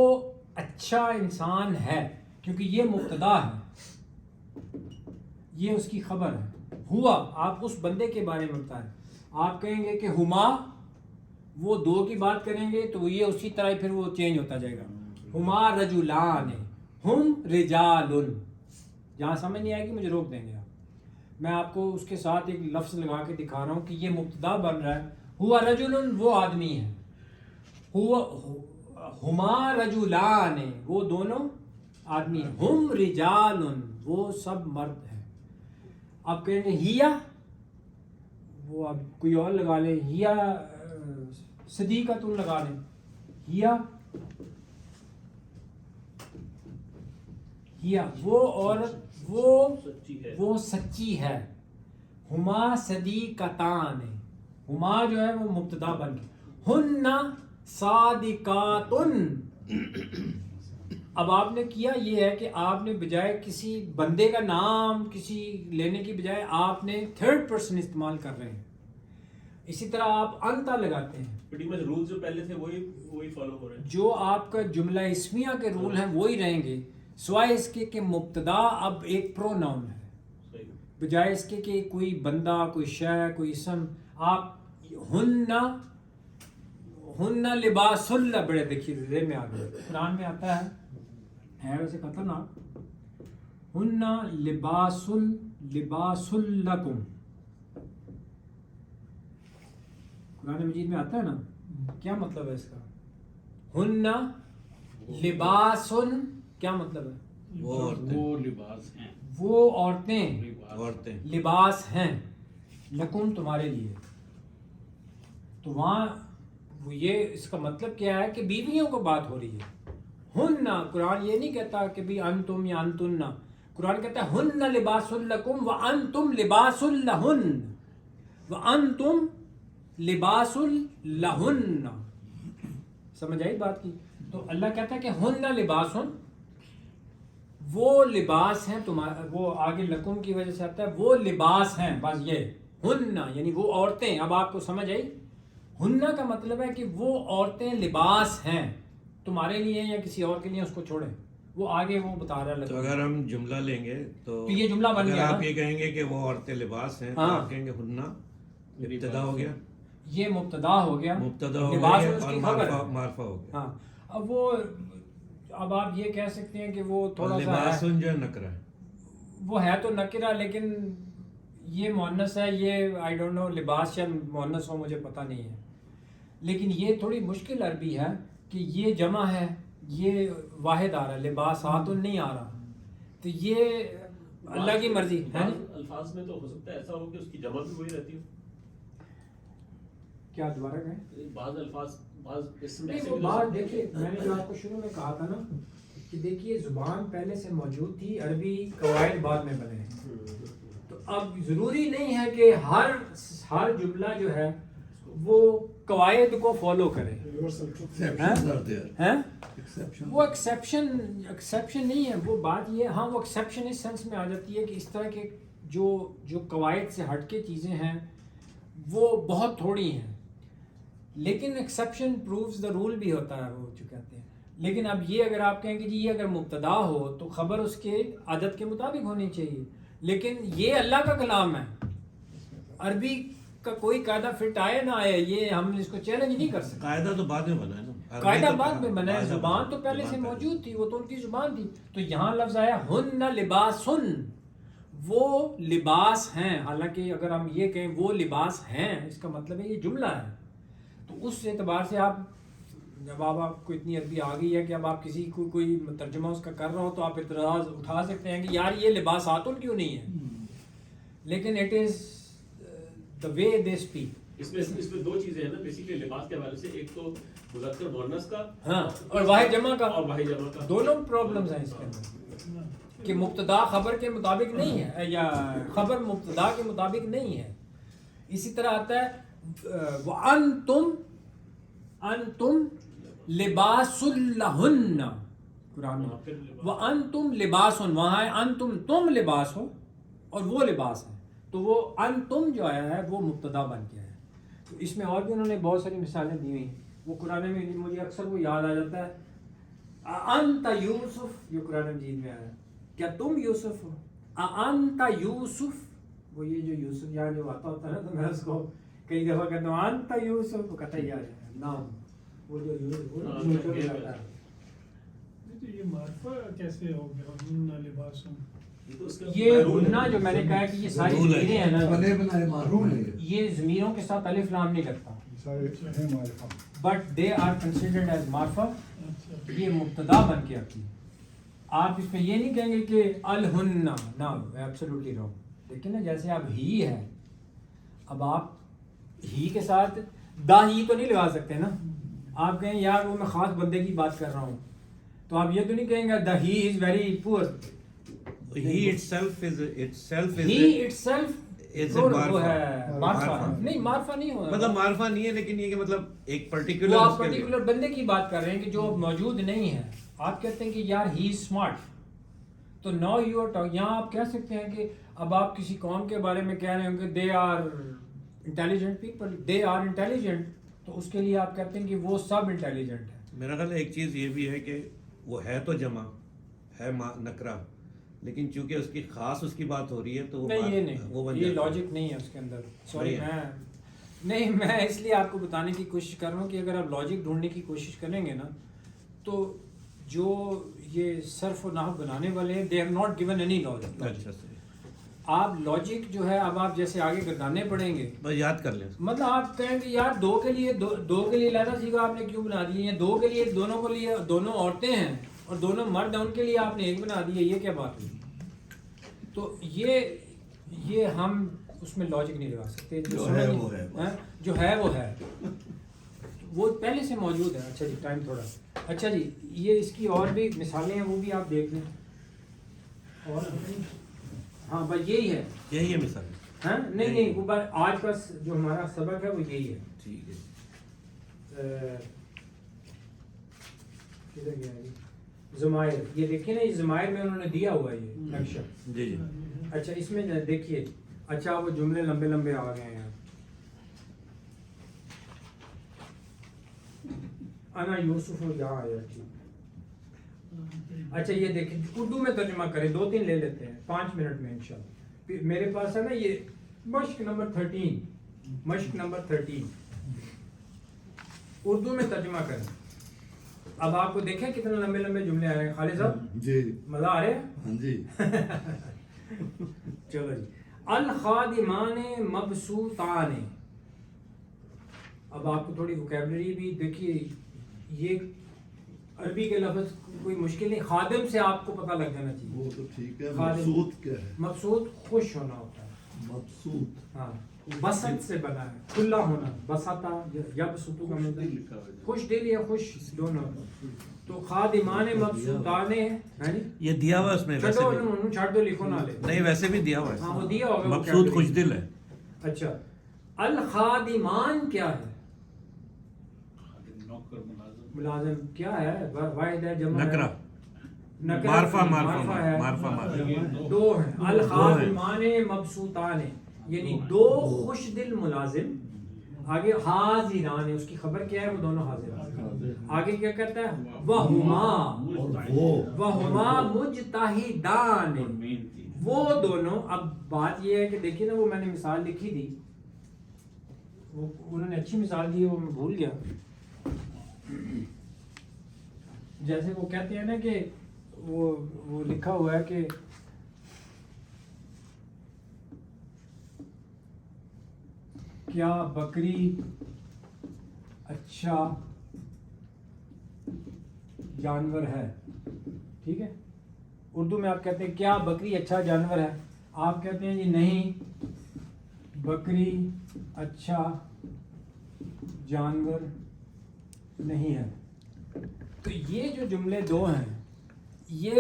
اچھا انسان ہے، کیونکہ یہ مبتدا ہے، یہ اس کی خبر ہے. ہوا آپ اس بندے کے بارے میں بتائیں. آپ کہیں گے کہ ہما، وہ دو کی بات کریں گے تو یہ اسی طرح پھر وہ چینج ہوتا جائے گا. ہما رجلان، ہم رجال. جہاں سمجھ نہیں آئے گی مجھے روک دیں گے آپ. میں آپ کو اس کے ساتھ ایک لفظ لگا کے دکھا رہا ہوں کہ یہ مبتدا بن رہا ہے. ہوا رجل وہ آدمی ہے، ہما رجلان وہ دونوں آدمی ہیں، ہم رجال وہ سب مرد ہیں. آپ کہیں گے ہیا، وہ اب کوئی اور لگا لیں، ہیا صدیقۃ لگا لیں. ہیا وہ عورت، وہ سچی ہے. ہما صدیقتان، ہما جو ہے وہ مبتدا بن گئی. ہن صادقات. اب آپ نے کیا یہ ہے کہ آپ نے بجائے کسی بندے کا نام کسی لینے کی بجائے آپ نے تھرڈ پرسن استعمال کر رہے ہیں. اسی طرح آپ انتا لگاتے ہیں. پریٹی مچ رولز جو پہلے تھے وہی فالو ہو رہے ہیں. جو آپ کا جملہ اسمیہ کے رول ہیں وہی رہیں گے، سوائے اس کے کہ مبتدا اب ایک پروناؤن ہے، بجائے اس کے کہ کوئی بندہ، کوئی شے، کوئی اسم. آپ ہن لباس اللہ، بڑے دیکھیے ذہن میں آ گئے، قرآن میں آتا ہے ویسے خطرناک. ہن لباس لکم، قرآن مجید میں آتا ہے نا. کیا مطلب ہے اس کا؟ ہن لباس، کیا مطلب ہے؟ وہ لباس ہیں، وہ عورتیں لباس ہیں، لکم تمہارے لیے. تو وہاں یہ اس کا مطلب کیا ہے کہ بیویوں کو بات ہو رہی ہے. ہن، قرآن یہ نہیں کہتا کہ بھی انتم یا انتن، قرآن کہتا ہے ہن لباس لکم وانتم لباس لہن، وانتم لباس لہن. سمجھ آئی بات کی؟ تو اللہ کہتا ہے کہ ہن لباس، وہ لباس ہیں تمہارا. وہ آگے لکم کی وجہ سے آتا ہے وہ لباس ہیں، بس یہ ہن یعنی وہ عورتیں. اب آپ کو سمجھ آئی؟ ہننا کا مطلب ہے کہ وہ عورتیں لباس ہیں تمہارے لیے یا کسی اور کے لیے، اس کو چھوڑیں، وہ آگے وہ بتا رہا ہے. تو اگر ہم جملہ لیں گے تو یہ جملہ بن اگر گیا. آپ یہ کہیں گے کہ وہ عورتیں لباس ہیں تو آپ کہیں گے ہننا ابتدا ہو گیا، یہ مبتدا ہو گیا, مبتدا ہو لباس گیا اس اور کی خبر ہے. معرفہ ہو گیا. ہاں اب وہ اب آپ یہ کہہ سکتے ہیں کہ وہ تھوڑا سا لباسن جو ہے نکرہ ہے. وہ ہے تو نکرہ لیکن یہ مؤنث ہے, یہ آئی ڈونٹ نو لباس یا مؤنث ہو مجھے پتہ نہیں ہے, لیکن یہ تھوڑی مشکل عربی ہے کہ یہ جمع ہے, یہ واحد آ رہا ہے, لباسات نہیں آ رہا, تو یہ اللہ کی مرضی ہے. بعض الفاظ میں تو ہو سکتا ہے ایسا ہو کہ اس کی جمع بھی وہی رہتی ہو. کیا دوبارہ کہیں؟ بعض الفاظ بعض اسم نہیں ایسے وہ بھی ہو بات سکتے ہیں. دیکھیے میں نے جو آپ کو شروع میں کہا تھا نا کہ دیکھیے زبان پہلے سے موجود تھی, عربی قواعد بعد میں بنے ہیں, تو اب ضروری نہیں ہے کہ ہر جملہ جو ہے وہ قواعد کو فالو کرے. Exceptions are there. ہیں Exceptions. وہ ایکسیپشن نہیں ہے, وہ بات یہ ہاں وہ ایکسیپشن اس سینس میں آ جاتی ہے کہ اس طرح کے جو قواعد سے ہٹ کے چیزیں ہیں وہ بہت تھوڑی ہیں, لیکن ایکسیپشن پروفز دا رول بھی ہوتا ہے وہ جو کہتے ہیں. لیکن اب یہ اگر آپ کہیں کہ جی یہ اگر مبتدا ہو تو خبر اس کے عدد کے مطابق ہونی چاہیے, لیکن یہ اللہ کا کلام ہے, عربی کا کوئی قاعدہ فٹ آئے نہ آئے یہ ہم اس کو چیلنج نہیں کر سکتے. قاعدہ تو بعد میں بنا ہے نا, قاعدہ بعد میں بنا ہے, زبان تو پہلے سے موجود تھی, وہ تو ان کی زبان تھی. تو یہاں لفظ آیا ہن لباسن, وہ لباس ہیں, حالانکہ اگر ہم یہ کہیں وہ لباس ہیں اس کا مطلب ہے یہ جملہ ہے. تو اس اعتبار سے آپ جب آپ کو اتنی عربی آ گئی ہے کہ اب آپ کسی کو کوئی ترجمہ اس کا کر رہا ہو تو آپ اعتراض اٹھا سکتے ہیں کہ یار یہ لباساتن کیوں نہیں ہے, لیکن it is the way they speak. اس میں دو چیزیں ہیں نا بیسیکلی لباس کے حوالے سے, ایک تو مذکر مؤنث کا ہاں اور واحد جمع کا, اور واحد جمع کا, دونوں پرابلمز ہیں اس کے اندر کہ مبتدا خبر کے مطابق نہیں ہے یا خبر مبتدا کے مطابق نہیں ہے. اسی طرح آتا ہے وَأَنْتُمْ لِبَاسٌ لَهُنَّ, قرآن میں وَأَنْتُمْ لِبَاسٌ, وہاں ہے انتم تم لباس ہو اور وہ لباس ہے, تو وہ انتم جو آیا ہے وہ مبتدا بن کے آیا ہے. تو اس میں اور بھی انہوں نے بہت ساری مثالیں دی ہوئی ہیں, وہ قرآن میں مجھے اکثر وہ یاد آ جاتا ہے انت یوسف, یہ قرآن مجید میں آیا کیا تم یوسف ہو, انت یوسف, وہ یہ جو یوسف یہاں جو آتا ہوتا ہے نا تو میں اس کو کئی دفعہ کہتا ہوں انت یوسف, وہ کہتا ہی آ جائے نام, وہ جو یوسف ہے. تو یہ معرفہ کیسے ہو گیا ہن لباسن؟ یہ ہننا جو میں نے کہا کہ یہ ساری ضمیریں ہیں نا, بنے بنائے معروف ہیں. یہ ضمیروں کے ساتھ الف لام نہیں لگتا, سارے ہیں معرفہ. But they are considered as معرفہ, یہ مبتدا بن کے آتی ہے. آپ اس میں یہ نہیں کہیں گے کہ الہنہ, نا ایبسولوٹلی رانگ. لیکن نا جیسے اب ہی ہے, اب آپ ہی کے ساتھ دا ہی تو نہیں لگا سکتے نا, آپ کہیں یار وہ میں خاص بندے کی بات کر رہا ہوں, تو آپ یہ تو نہیں کہیں گے دا he is very poor, he itself is he itself is وہ معرفہ. ہے معرفہ نہیں, معرفہ نہیں ہوگا, مطلب معرفہ نہیں ہے, لیکن یہ کہ مطلب ایک وہ پرٹیکولر آپ پرٹیکولر بندے کی بات کر رہے ہیں کہ جو موجود نہیں ہے. آپ کہتے ہیں کہ یار ہی از اسمارٹ, تو نو یو آر ٹاک, یہاں آپ کہہ سکتے ہیں کہ اب آپ کسی قوم کے بارے میں کہہ رہے ہوں کہ they are intelligent people, they are intelligent, تو اس کے لیے آپ کہتے ہیں کہ وہ سب انٹیلیجنٹ ہے. میرا خیال ہے ایک چیز یہ بھی ہے کہ وہ ہے تو جمع ہے نکرہ, لیکن چونکہ اس کی خاص اس کی بات ہو رہی ہے تو وہ نہیں یہ وہ نہیں, بن یہ جاتا ہے. لاجک نہیں ہے اس کے اندر. سوری نہیں میں اس لیے آپ کو بتانے کی کوشش کر رہا ہوں کہ اگر آپ لاجک ڈھونڈنے کی کوشش کریں گے نا تو جو یہ صرف و نحو بنانے والے ہیں they have not given any logic. اچھا صحیح, آپ لاجک جو ہے اب آپ جیسے آگے گردانے پڑیں گے, بس یاد کر لیں. مطلب آپ کہیں گے یار دو کے لیے علیحدہ سیکھا آپ نے کیوں بنا دیے, یا دو کے لیے دونوں کو لیے دونوں عورتیں ہیں اور دونوں مرد ہیں ان کے لیے آپ نے ایک بنا دیے, یہ کیا بات ہوئی. تو یہ ہم اس میں لاجک نہیں لگا سکتے. جو ہے وہ ہے, جو ہے وہ ہے, وہ پہلے سے موجود ہے. اچھا جی ٹائم تھوڑا, اچھا جی یہ اس کی اور بھی مثالیں ہیں وہ بھی آپ دیکھ لیں. اور ہاں بس یہی ہے, یہی ہے مثال. ہاں نہیں وہ آج کا جو ہمارا سبق ہے وہ یہی ہے. ٹھیک ہے. کدھر گیا یہ ضمائر, یہ دیکھیے نا یہ ضمائر میں انہوں نے دیا ہوا ہے یہ نقشہ. جی جی اچھا اس میں دیکھیے, اچھا وہ جملے لمبے لمبے آ گئے ہیں. انا یوسف ہو یہاں آیا. اچھا یہ دیکھیں اردو میں ترجمہ کریں, 2-3 لے لیتے ہیں 5 منٹ میں انشاءاللہ. میرے پاس ہے نا یہ مشق نمبر 13, اردو میں ترجمہ کریں. اب آپ کو دیکھیں کتنے لمبے لمبے جملے آ رہے ہیں. خالد صاحب جی مزہ آ رہا ہے؟ ہاں جی. چلو جی. الخادمان مبسوطان. اب آپ کو تھوڑی وکیبلری بھی دیکھیے, یہ عربی کے لفظ کوئی مشکل نہیں, خادم سے آپ کو پتہ لگ جانا چاہیے. وہ تو ٹھیک ہے. خادم. مبسوط کیا ہے؟ مبسوط خوش ہونا ہوتا ہے. مبسوط ہاں, بسط سے بنا ہے, کھلا ہونا. بسطا یبسطو کا مطلب لکھا ہوا ہے. خوش دل یا خوش دونوں. تو خادمان مبسوطان ہے جی. یہ دیا ہوا ہے اس میں ویسے چھوڑو بھی. انہوں چھاڑ دو, لکھو نہ لے. نہیں ویسے بھی دیا ہوا ہاں وہ ہے. دیا ہوگا. مبسوط خوش دل ہے. اچھا, الخادمان کیا ہے؟ نوکر ملازم. ملازم کیا ہے؟ واحد ہے, جمع ہے؟ نکرہ. نکرہ معرفہ معرفہ ہے. معرفہ. دو ہیں. الخادمان مبسوطان, یعنی دو خوش دل ملازم. آگے حاضران ہے, اس کی خبر کیا ہے؟ وہ دونوں حاضر ہیں. آگے کیا کہتا ہے؟ وہما, اور وہ وہما مجتہدان, مین تھی. وہ دونوں. اب بات یہ ہے کہ دیکھیے نا, وہ میں نے مثال لکھی تھی, وہ انہوں نے اچھی مثال دی, وہ میں بھول گیا. جیسے وہ کہتے ہیں نا کہ وہ لکھا ہوا ہے کہ کیا بکری اچھا جانور ہے. ٹھیک ہے, اردو میں آپ کہتے ہیں کیا بکری اچھا جانور ہے. آپ کہتے ہیں جی نہیں, بکری اچھا جانور نہیں ہے. تو یہ جو جملے دو ہیں, یہ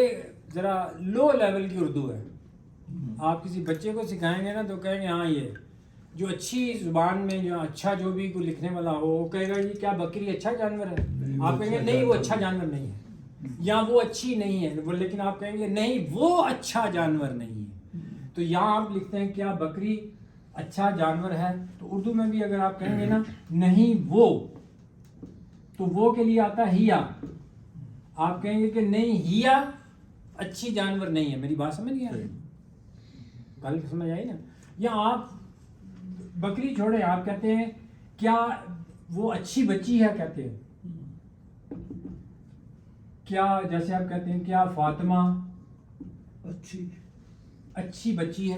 ذرا لو لیول کی اردو ہے. آپ کسی بچے کو سکھائیں گے نا تو کہیں گے ہاں, یہ جو اچھی زبان میں جو اچھا جو بھی کوئی لکھنے والا ہو, وہ کہے گا جی کیا بکری اچھا جانور ہے. آپ کہیں گے نہیں وہ اچھا جانور نہیں ہے, یا وہ اچھی نہیں ہے. لیکن آپ کہیں گے نہیں وہ اچھا جانور نہیں ہے. تو یہاں آپ لکھتے ہیں کیا بکری اچھا جانور ہے. تو اردو میں بھی اگر آپ کہیں گے نا نہیں وہ, تو وہ کے لیے آتا ہے ہیا. آپ کہیں گے کہ نہیں ہیا اچھی جانور نہیں ہے. میری بات سمجھ گئے؟ گل سمجھ آئی نا. یا آپ بکری چھوڑے, آپ کہتے ہیں کیا وہ اچھی بچی ہے. کہتے ہیں کیا, جیسے آپ کہتے ہیں کیا فاطمہ اچھی بچی ہے.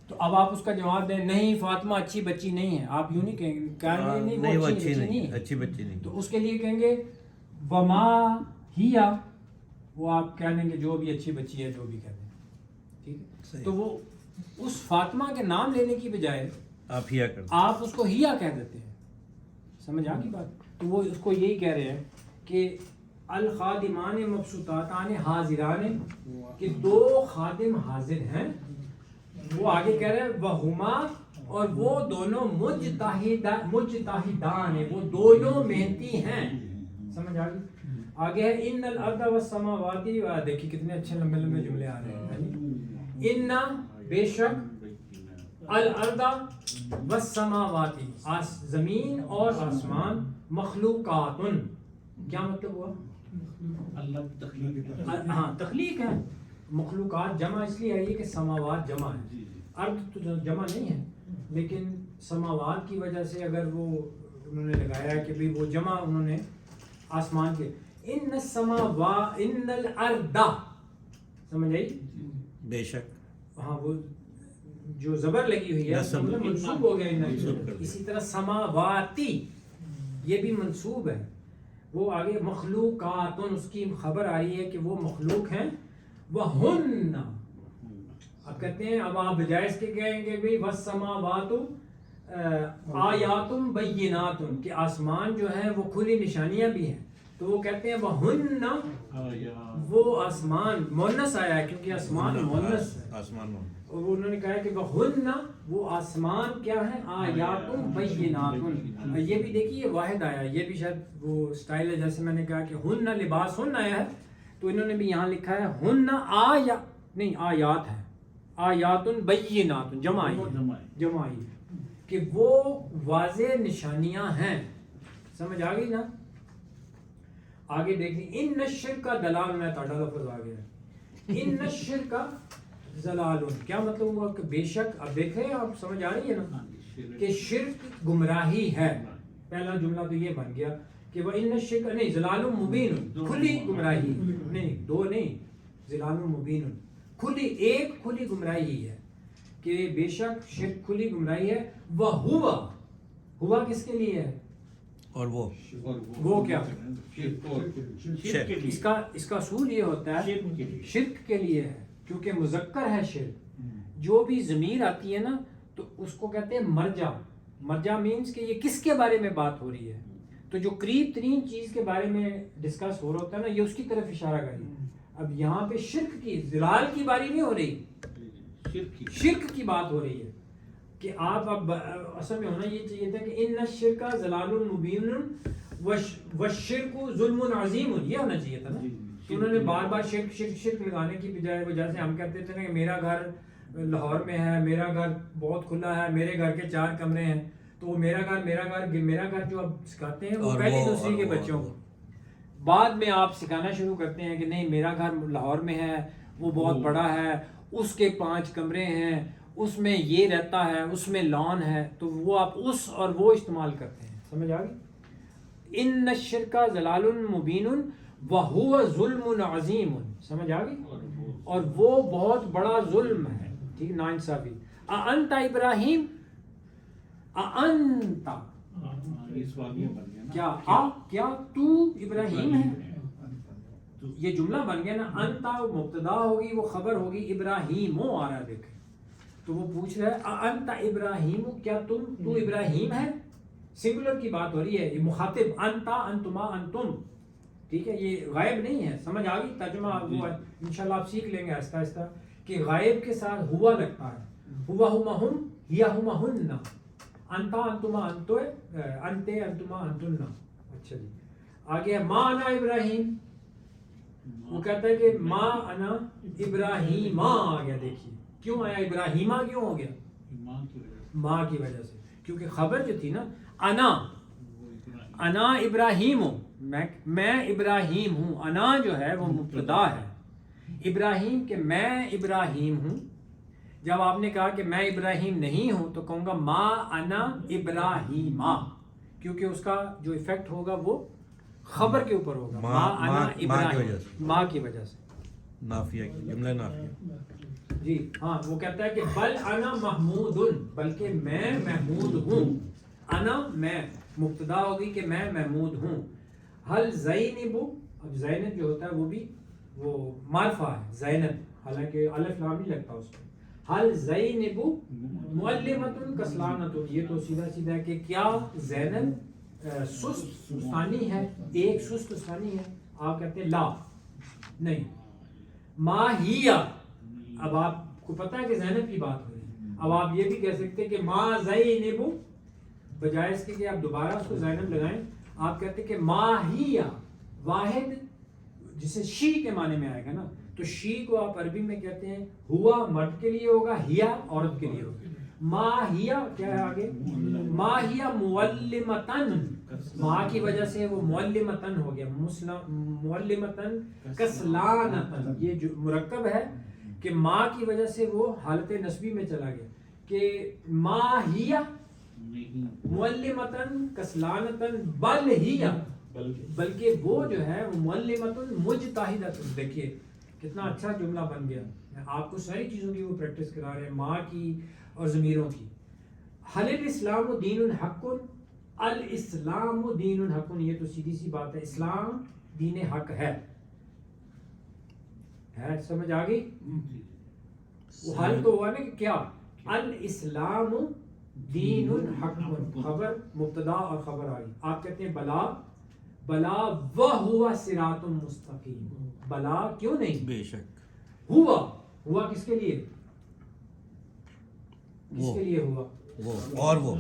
تو اب آپ اس کا جواب دیں نہیں فاطمہ اچھی بچی نہیں ہے. آپ یوں نہیں کہیں گے, کہیں گے نہیں وہ اچھی نہیں ہے, اچھی بچی نہیں. تو اس کے لیے کہیں گے وما ہیا, وہ آپ کہہ دیں گے جو بھی اچھی بچی ہے جو بھی کہہ دیں. ٹھیک ہے, تو وہ اس فاطمہ کے نام لینے کی بجائے آپ ہیا کر, آپ اس کو ہیا کہہ دیتے ہیں. سمجھ آ گئی بات؟ تو وہ اس کو یہی کہہ رہے ہیں کہ الخادمان مبسوطاتان حاضران, کہ دو خادم حاضر ہیں. وہ آگے کہہ رہے ہیں وہما, اور وہ دونوں مجتہدان ہیں, وہ دونوں محنتی ہیں. سمجھ آ گئی؟ آگے ہے ان الارض والسماوات. دیکھیے کتنے اچھے لمبے لمبے جملے آ رہے ہیں. ان بے شک, الارض والسماوات زمین اور آسمان, مخلوقات. کیا مطلب ہوا؟ اللہ کی تخلیق. ہاں تخلیق ہے. مخلوقات جمع اس لیے آئی ہے کہ سماوات جمع ہے. ارض تو جمع نہیں ہے, لیکن سماوات کی وجہ سے اگر وہ انہوں نے لگایا ہے کہ وہ جمع انہوں نے آسمان کے. ان السماوات ان الارض, سمجھ آئی؟ بے شک. ہاں وہ جو زبر لگی ہوئی ہے مطلب منصوب ہو گیا. اسی طرح سماواتی یہ بھی منصوب ہے. وہ آگے مخلوقات, اس کی خبر آ رہی ہے کہ وہ مخلوق ہیں. وہن, اب کہتے ہیں, اب آپ بجائے اس کے کہیں گے بھی والسماوات آیات بینات, کہ آسمان جو ہے وہ کھلی نشانیاں بھی ہیں. تو وہ کہتے ہیں وہن, وہ آسمان مونس آیا ہے کیونکہ آسمان مونس ہے. آسمان اور انہوں نے کہا کہ وہن, وہ آسمان کیا ہے آیات بینات. یہ بھی دیکھیے واحد آیا, یہ بھی شاید وہ سٹائل ہے. جیسے میں نے کہا کہ ہن لباس ہن آیا ہے, تو انہوں نے بھی یہاں لکھا ہے ہن آیا نہیں آیات ہے, آیات بینات جمع آئی, کہ وہ واضح نشانیاں ہیں. سمجھ آ گئی نا؟ آگے دیکھیں ان الشرک دلال, میں تاڑا لفظ آ گیا ہے. ان الشرک ضلال, کیا مطلب ہوا کہ بے شک. اب دیکھیں آپ سمجھ آ رہی ہے نا, کہ شرک گمراہی ہے. پہلا جملہ تو یہ بن گیا کہ وہ ان شرک نہیں ضلال مبین کھلی گمراہی نہیں دو نہیں ضلال مبین کھلی ایک کھلی گمراہی ہے کہ بے شک شرک کھلی گمراہی ہے. وہ ہوا کس کے لیے ہے اور وہ کیا شرک کے اس کا اصول یہ ہوتا ہے شرک کے لیے ہے کیونکہ مذکر ہے شرک. جو بھی ضمیر آتی ہے نا تو اس کو کہتے ہیں مرجع مینس کہ یہ کس کے بارے میں بات ہو رہی ہے. تو جو قریب ترین چیز کے بارے میں ڈسکس ہو رہا ہوتا ہے نا یہ اس کی طرف اشارہ کری. اب یہاں پہ شرک کی ضلال کی باری نہیں ہو رہی, شرک کی بات ہو رہی ہے کہ آپ اب اصل میں ہونا یہ چاہیے تھا کہ ان الشرک ضلال مبین والشرک ظلم عظیم, یہ ہونا چاہیے تھا نا. تو انہوں نے بار بار شرک لگانے کی بجائے وجہ سے ہم کہتے تھے نا کہ میرا گھر لاہور میں ہے, میرا گھر بہت کھلا ہے, میرے گھر کے 4 کمرے ہیں, تو وہ میرا گھر جو آپ سکھاتے ہیں وہ پہلی دوسری کے بچوں کو. بعد میں آپ سکھانا شروع کرتے ہیں کہ نہیں میرا گھر لاہور میں ہے, وہ بہت بڑا ہے, اس کے 5 کمرے ہیں, اس میں یہ رہتا ہے, اس میں لان ہے, تو وہ آپ اس اور وہ استعمال کرتے ہیں. سمجھ آ گئی. ان الشرک ضلال مبین وہو ظلم عظیم, سمجھ آ گئی, اور وہ بہت بڑا ظلم ہے. ٹھیک, ناانصافی. انت ابراہیم انت کیا تو ابراہیم ہے. یہ جملہ بن گیا نا, انت مبتدا ہوگی وہ خبر ہوگی, ابراہیم آ رہا ہے دیکھیں. تو وہ پوچھ رہا ہے انت ابراہیم, کیا تو ابراہیم ہے. سنگولر کی بات ہو رہی ہے, یہ مخاطب انتا انتما انتم. ٹھیک ہے, یہ غائب نہیں ہے. سمجھ آ گئی. ترجمہ وہ انشاءاللہ آپ سیکھ لیں گے آہستہ آہستہ کہ غائب کے ساتھ ہوا لگتا ہے. ہوا ہما ہم یا ہما ہن, انتا انتما انتو انتے انتما انتن. اچھا جی, آگے ہے ما انا ابراہیم. وہ کہتا ہے کہ ما انا ابراہیم آ گیا. دیکھیے کیوں آیا ابراہیمہ, کیوں ہو گیا ماں کی وجہ سے, کیونکہ خبر جو تھی نا انا ابراہیم ہوں, میں ابراہیم ہوں. انا جو ہے وہ مبتدا ہے, ابراہیم کہ میں ابراہیم ہوں. جب آپ نے کہا کہ میں ابراہیم نہیں ہوں تو کہوں گا ما انا ابراہیمہ, کیونکہ اس کا جو ایفیکٹ ہوگا وہ خبر کے اوپر ہوگا. ما انا ابراہیم, ماں کی وجہ سے. نافیہ جملہ نافیہ. جی ہاں, وہ کہتا ہے کہ بل انا محمود, بلکہ میں محمود ہوں. انا میں مبتدا ہوگی کہ میں محمود ہوں. حل زینب, اب زینب جو ہوتا ہے وہ بھی وہ معرفہ ہے زینب, حالانکہ الف لام نہیں لگتا اس میں. حل زینب معلمۃ کسلانۃ, یہ تو سیدھا سیدھا ہے کہ کیا زینب سست ثانی ہے, ایک سست ثانی ہے. آپ کہتے ہیں لا نہیں. ما ہیا, اب آپ کو پتہ ہے کہ زینب کی بات ہو رہی ہے. اب آپ یہ بھی کہہ سکتے ہیں کہ ما زینب, بجائے اس کے کہ آپ دوبارہ اس کو زینب لگائیں, آپ کہتے ہیں کہ ما ہیا, واحد جسے شی کے معنی میں آئے گا نا, تو شی کو آپ عربی میں کہتے ہیں ہوا مرد کے لیے ہوگا, ہیا عورت کے لیے ہوگا. ما ہیا کیا ہے آگے, ما ہیا معلمتن, ماں کی وجہ سے وہ معلمتن ہو گیا, معلمتن کسلانتن. یہ جو مرکب ہے کہ ماں کی وجہ سے وہ حالت نسبی میں چلا گیا کہ ما ہیا معلمتن کسلانتن بل ہیا, بلکہ وہ جو ہے وہ معلمتن مجتہدتن. دیکھیے کتنا اچھا جملہ بن گیا. آپ کو ساری چیزوں کی وہ پریکٹس کرا رہے ہیں, ماں کی اور ضمیروں کی. حل الاسلام دین حق, الاسلام دین حق, یہ تو سیدھی سی بات ہے, اسلام دین حق ہے. سمجھ آ گئی. وہ حل تو ہوا نا کہ کیا, الاسلام دین حق, خبر مبتدا اور خبر آ گئی. آپ کہتے ہیں بلا وہو صراط مستقیم. بلا کیوں نہیں, بے شک. ہوا کس کے لیے, کس کے لیے ہوا, وہ اور وہ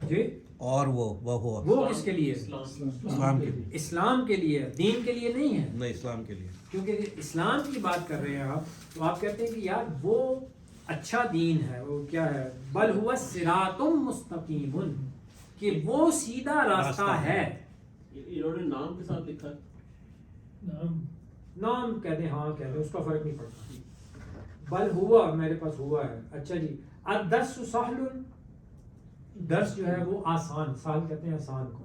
جی, اور وہ ہوا وہ کس کے لیے, اسلام کے لیے, اسلام کے لیے, دین کے لیے نہیں ہے. نہیں اسلام کے لیے, کیونکہ اسلام کی بات کر رہے ہیں آپ, تو آپ کہتے ہیں کہ یار وہ اچھا دین ہے, وہ کیا ہے, بل ہوا صراط مستقیم, کہ وہ سیدھا راستہ ہے. انہوں نے نام کے ساتھ لکھا ہے, نام کہہ دیں, ہاں کہہ دیں, اس کا فرق نہیں پڑتا. بل ہوا میرے پاس ہوا ہے. اچھا جی, الدرس سهل، درس جو ہے وہ آسان، سہل کہتے ہیں آسان کو،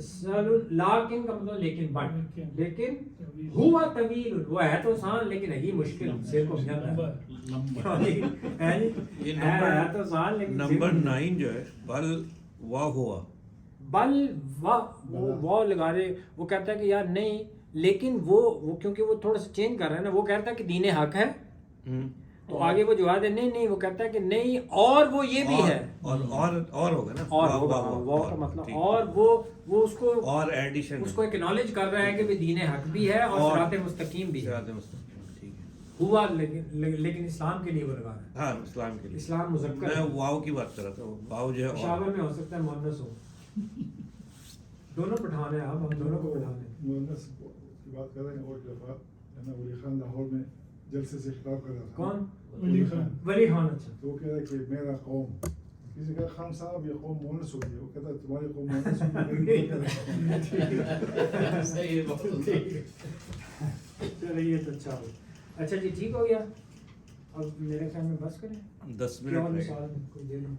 سہل لیکن کا مطلب لیکن بٹ، لیکن ہوا طویل، وہ ہے تو آسان لیکن ہے مشکل، سر کو سمجھاتا ہے یہ ہے تو آسان لیکن نمبر 9 جو ہے بل وا ہوا، بل وہ لگا رہے، وہ کہتا ہے کہ یار نہیں، لیکن وہ کیونکہ وہ تھوڑا سا چینج کر رہا ہے نا، وہ کہتا ہے کہ دین حق ہے، تو آگے وہ جواب ہے نہیں، وہ کہتا ہے کہ نہیں اور وہ یہ بھی ہے، اور ہوگا نا، اور ہوگا، وہ کا مطلب اور وہ اس کو اور ایڈیشن اس کو اکنالج کر رہا ہے کہ دین حق بھی ہے اور صراط مستقیم بھی ہے، صراط مستقیم، ٹھیک ہے، ہوا لیکن اسلام کے لیے وہ لگا رہا ہے، ہاں اسلام کے لیے، اسلام مذکر میں واو کی بات کر رہا تھا، واو جو ہے مشابہ میں ہو سکتا ہے مؤنث ہو، دونوں پٹھان ہیں، ہم دونوں کو پٹھان ہیں. مؤنث کی بات کر رہے ہیں، اور دفعہ ہے نا ولی خان لاہور میں جلسے سے خطاب کر رہا تھا. کون؟ ولی خان. ولی خان. اچھا تو وہ کہہ رہا ہے کہ میرا قوم، کسی کا خان صاحب یہ قوم مونس ہوگی، وہ کہتا ہے تمہاری قوم مونس ہوگی. چلیے یہ تو اچھا ہو. اچھا جی ٹھیک ہو گیا. اب میرے خیال میں بس کریں. 10 کیا منٹ رہ سوال کوئی دے دیں.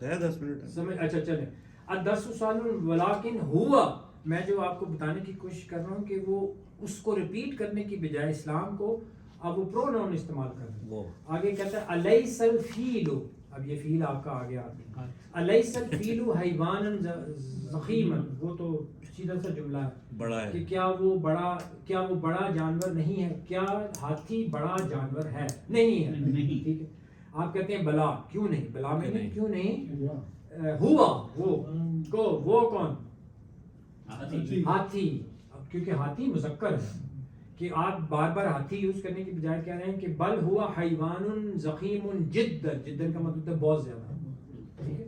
گئے 10 منٹ سمجھ. اچھا چلیں. الدرس سوال ولیکن ہوا، میں جو آپ کو بتانے کی کوشش کر رہا ہوں کہ وہ اس کو ریپیٹ کرنے کی بجائے اسلام کو اب وہ پروناؤن استعمال کر رہے ہیں. آگے کہتا ہے الیس الفیل، اب یہ فیل آپ کا آگے آتا ہے. الیس الفیل حیوانا ضخیما، وہ تو سیدھا سا جملہ ہے بڑا ہے کہ کیا وہ بڑا جانور نہیں ہے، کیا ہاتھی بڑا جانور ہے؟ نہیں ہے. ٹھیک ہے. آپ کہتے ہیں بلا، کیوں نہیں؟ بلا میں نہیں، کیوں نہیں؟ ہوا، وہ کون؟ ہاتھی. اب کیونکہ ہاتھی مذکر ہے کہ آپ بار بار ہاتھی یوز کرنے کی بجائے کہہ رہے ہیں کہ بل ہوا حیوان ضخیم جدًا. جدًا کا مطلب ہے بہت زیادہ. ٹھیک ہے.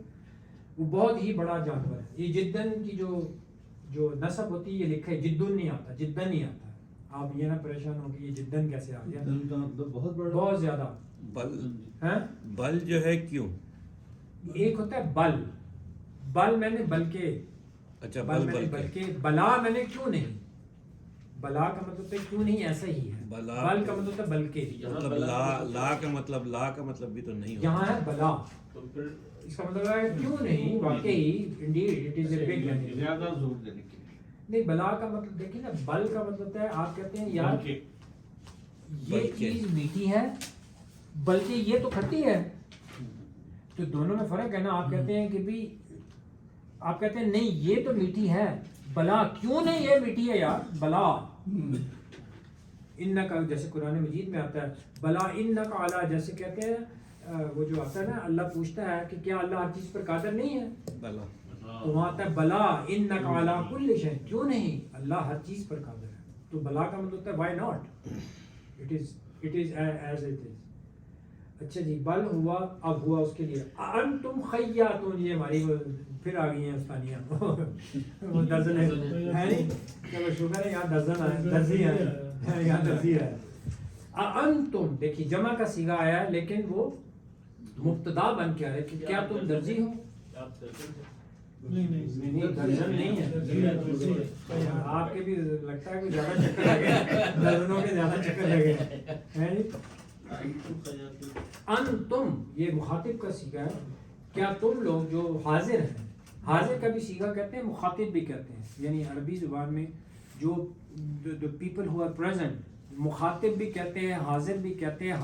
وہ بہت ہی بڑا جانور ہے. یہ جدًا کی جو نسب ہوتی ہے یہ لکھا ہے جدن نہیں آتا، جدًا نہیں آتا ہے. آپ یہ نہ پریشان ہو کہ یہ جدًا کیسے آ گیا. کا مطلب بہت بڑا، بہت زیادہ. بل جو ہے کیوں، ایک ہوتا ہے بل میں نے بلکہ، اچھا بلکہ بلا میں نے کیوں نہیں. بلا کا مطلب ہے کیوں نہیں، ایسا ہی ہے. بل کا مطلب ہے بلکہ، مطلب لا کا مطلب بھی تو نہیں ہوتا. یہاں ہے بلا، تو پھر اس کا مطلب ہے کیوں نہیں. واقعی indeed it is a big language. زیادہ زور دینے کے لیے نہیں، بلا کا مطلب دیکھیں نا، بل کا مطلب ہے آپ کہتے ہیں یار یہ چیز میٹھی ہے بلکہ یہ تو کھٹی ہے. تو دونوں میں فرق ہے نا. آپ کہتے ہیں کہ بھی، آپ کہتے ہیں نہیں یہ تو میٹھی ہے، بلا کیوں نہیں یہ میٹھی ہے یار. بلا انکا، جیسے قرآن مجید میں آتا ہے بلا انکا علی، جیسے کہتے ہیں وہ جو آتا ہے نا اللہ پوچھتا ہے کہ کیا اللہ ہر چیز پر قادر نہیں ہے، بلا تو وہاں آتا ہے بلا انکا علی کل شیء، کیوں نہیں اللہ ہر چیز پر قادر ہے. تو بلا کا مطلب ہے why not, it is as it is. اچھا جی. بل ہوا، اب ہوا اس کے لیے انتم خیاتون. یہ ہماری پھر آ گئی ہیں استانیاں، وہ درزن ہے نہیں. چلو شکر ہے یہاں درزن ہے، درزی ہے یہاں درزی ہے. انتم دیکھیے جمع کا صیغہ آیا ہے لیکن وہ مبتدا بن کے آ رہا ہے کہ کیا تم درزی ہو. آپ نہیں درزن نہیں ہے. آپ کے بھی لگتا ہے کہ زیادہ چکر لگے، درزنوں کے زیادہ چکر لگے ہیں. انتم یہ مخاطب کا صیغہ ہے. کیا تم لوگ جو حاضر ہیں، حاضر کا بھی صیغہ کہتے ہیں، مخاطب بھی کہتے ہیں. یعنی عربی زبان میں جو پیپل ہو آر پریزنٹ، مخاطب بھی کہتے ہیں، حاضر بھی کہتے ہیں،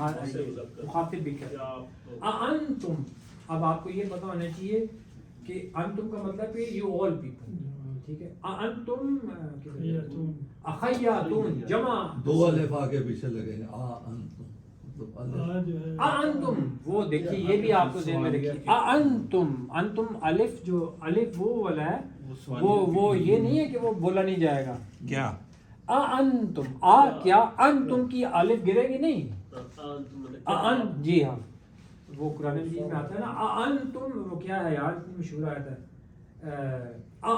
مخاطب بھی کہتے ہیں. انتم، اب آپ کو یہ پتہ ہونا چاہیے کہ انتم کا مطلب ہے یو آل پیپل. ٹھیک ہے. انتم اخیاتون، جمع دو الف آگے پیچھے لگے ہیں. انتم، وہ دیکھیے یہ بھی آپ کو ذہن میں رکھیے. انتم الف، جو الف وہ والا ہے وہ یہ نہیں ہے کہ وہ بولا نہیں جائے گا. کیا انتم کیا انتم کی الف گرے گی نہیں. جی ہاں، وہ قرآن مجید میں آتا ہے نا انتم، وہ کیا ہے یار اتنی مشہور آیت ہے،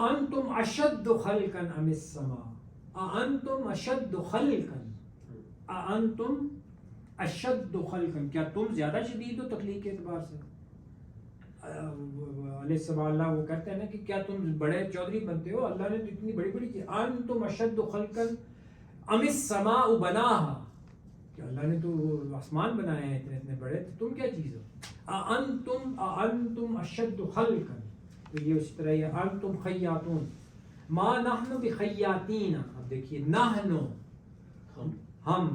انتم اشد خلقا ام السماء، انتم اشد خلقا، انتم اشد خلقا، کیا تم زیادہ شدید ہو تخلیق کے اعتبار سے. علیہ السلام اللہ وہ کہتے ہیں نا کہ کیا تم بڑے چودھری بنتے ہو، اللہ نے تو اتنی بڑی بڑی چیز. انتم اشد خلقا ام السماء بناها، کہ اللہ نے تو آسمان بنائے ہیں اتنے اتنے بڑے، تو تم کیا چیز ہو. أأنتم أشد خلقا، تو یہ اسی طرح ہے انتم خیاتون، ما نحن بخیاتین، اب دیکھیے نحن ہم،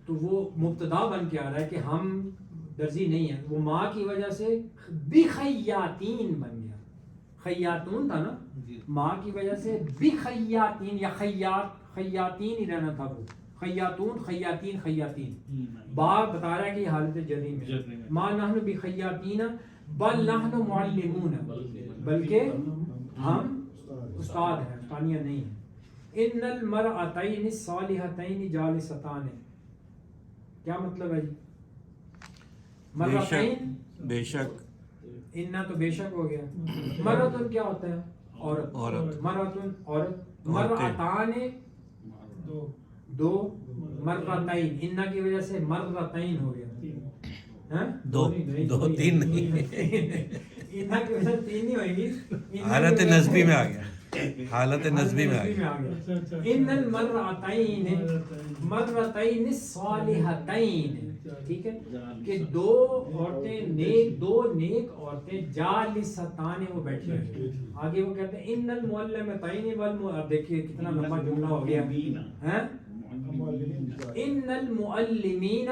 تو وہ مبتدا بن کے آ رہا ہے کہ ہم درزی نہیں ہے، وہ ماں کی وجہ سے بخیاتین بن گیا، خیاتون تھا نا، ماں کی وجہ سے بخیاتین یا خیاتین ہی رہنا تھا، وہ خیاتون خیاتین خیاتین، با بتا رہا ہے کہ یہ حالت جری میں، ما نحن بخیاتین بل نحن معلمون، بلکہ ہم استاد ہیں، استانیہ نہیں ہیں. ان المرأتین الصالحتین جالستان، کیا مطلب ہے جی؟ مرتین، بے شک اننا تو بے شک ہو گیا، مرتن کیا ہوتا ہے؟ عورت، مرتن عورت، مرتان دو، مرتین اننا کی وجہ سے مرتین ہو گیا، دو تین نہیں، اننا کی وجہ سے تین نہیں ہوئیں گی، حالت نسبی میں آ گیا، حالت نسبی میں آ گیا. ان المرأتین مرتین الصالحتین، ٹھیک ہے کہ دو عورتیں نیک، دو نیک عورتیں جالستان، وہ بیٹھی ہیں. آگے وہ کہتے ہیں ان المعلمتین اب دیکھیے کتنا لمبا جملہ ہو گیا، ان المعلمین،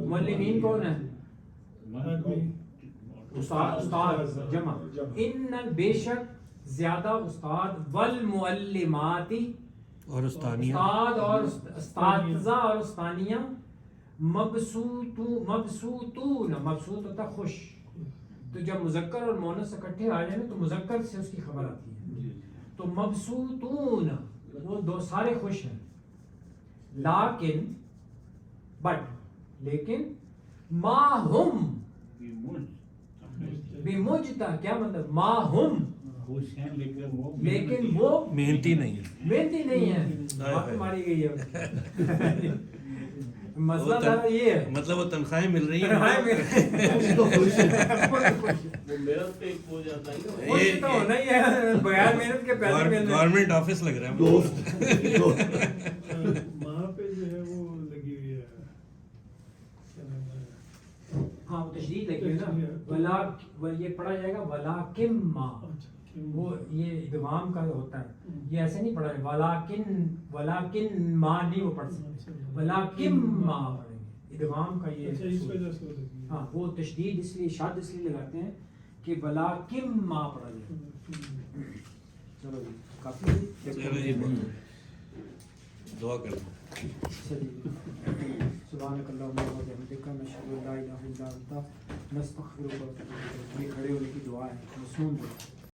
معلمین کون ہے؟ استاد جمع، ان بے شک زیادہ استاد، والمعلمات اور استانیہ، استاد اور استاذہ اور استانیہ، مبسوط مبسوط ہوتا خوش، تو جب مذکر اور مؤنث اکٹھے آ جائیں تو مذکر سے اس کی خبر آتی ہے، تو مبسوطون وہ دو سارے خوش ہیں، لیکن بٹ لیکن ما ہم بمجتا، کیا مطلب ما ہم، لیکن وہ محنتی نہیں ہے. محنتی نہیں ہے، آپ ماری گئی ہے. مسئلہ تھا یہ ہے، مطلب وہ تنخواہیں مل رہی ہیں، وہ محنت پہ ایک ہو جاتا ہے نا. خوش تو ہونا ہی ہے، بغیر محنت کے پیسے مل رہے ہیں. گورنمنٹ آفس لگ رہا ہے. وہاں پہ جو ہے وہ لگی ہوئی ہے، کیا نام ہے؟ ہاں وہ تشدید لگی ہے نا، یہ پڑھا جائے گا ولاکن ما، وہ یہ ادغام کا ہوتا ہے، یہ ایسے نہیں پڑھا جائے ولاکن ما نہیں وہ پڑھ سکتے، ولاکن ما پڑھیں گے، ادغام کا یہ اچھا اس وجہ سے وہ لگی ہے. ہاں وہ تشدید اس لیے شاد اس لیے لگاتے ہیں کہ ولاکن ما پڑھا جائے. چلو جی کافی چلو جی، دعا کریں. سبحانک اللہم و بحمدک نشہد ان لا الہ الا انت نستغفرک و نتوب الیک. یہ کھڑے ہونے کی دعا ہے، مسنون دعا.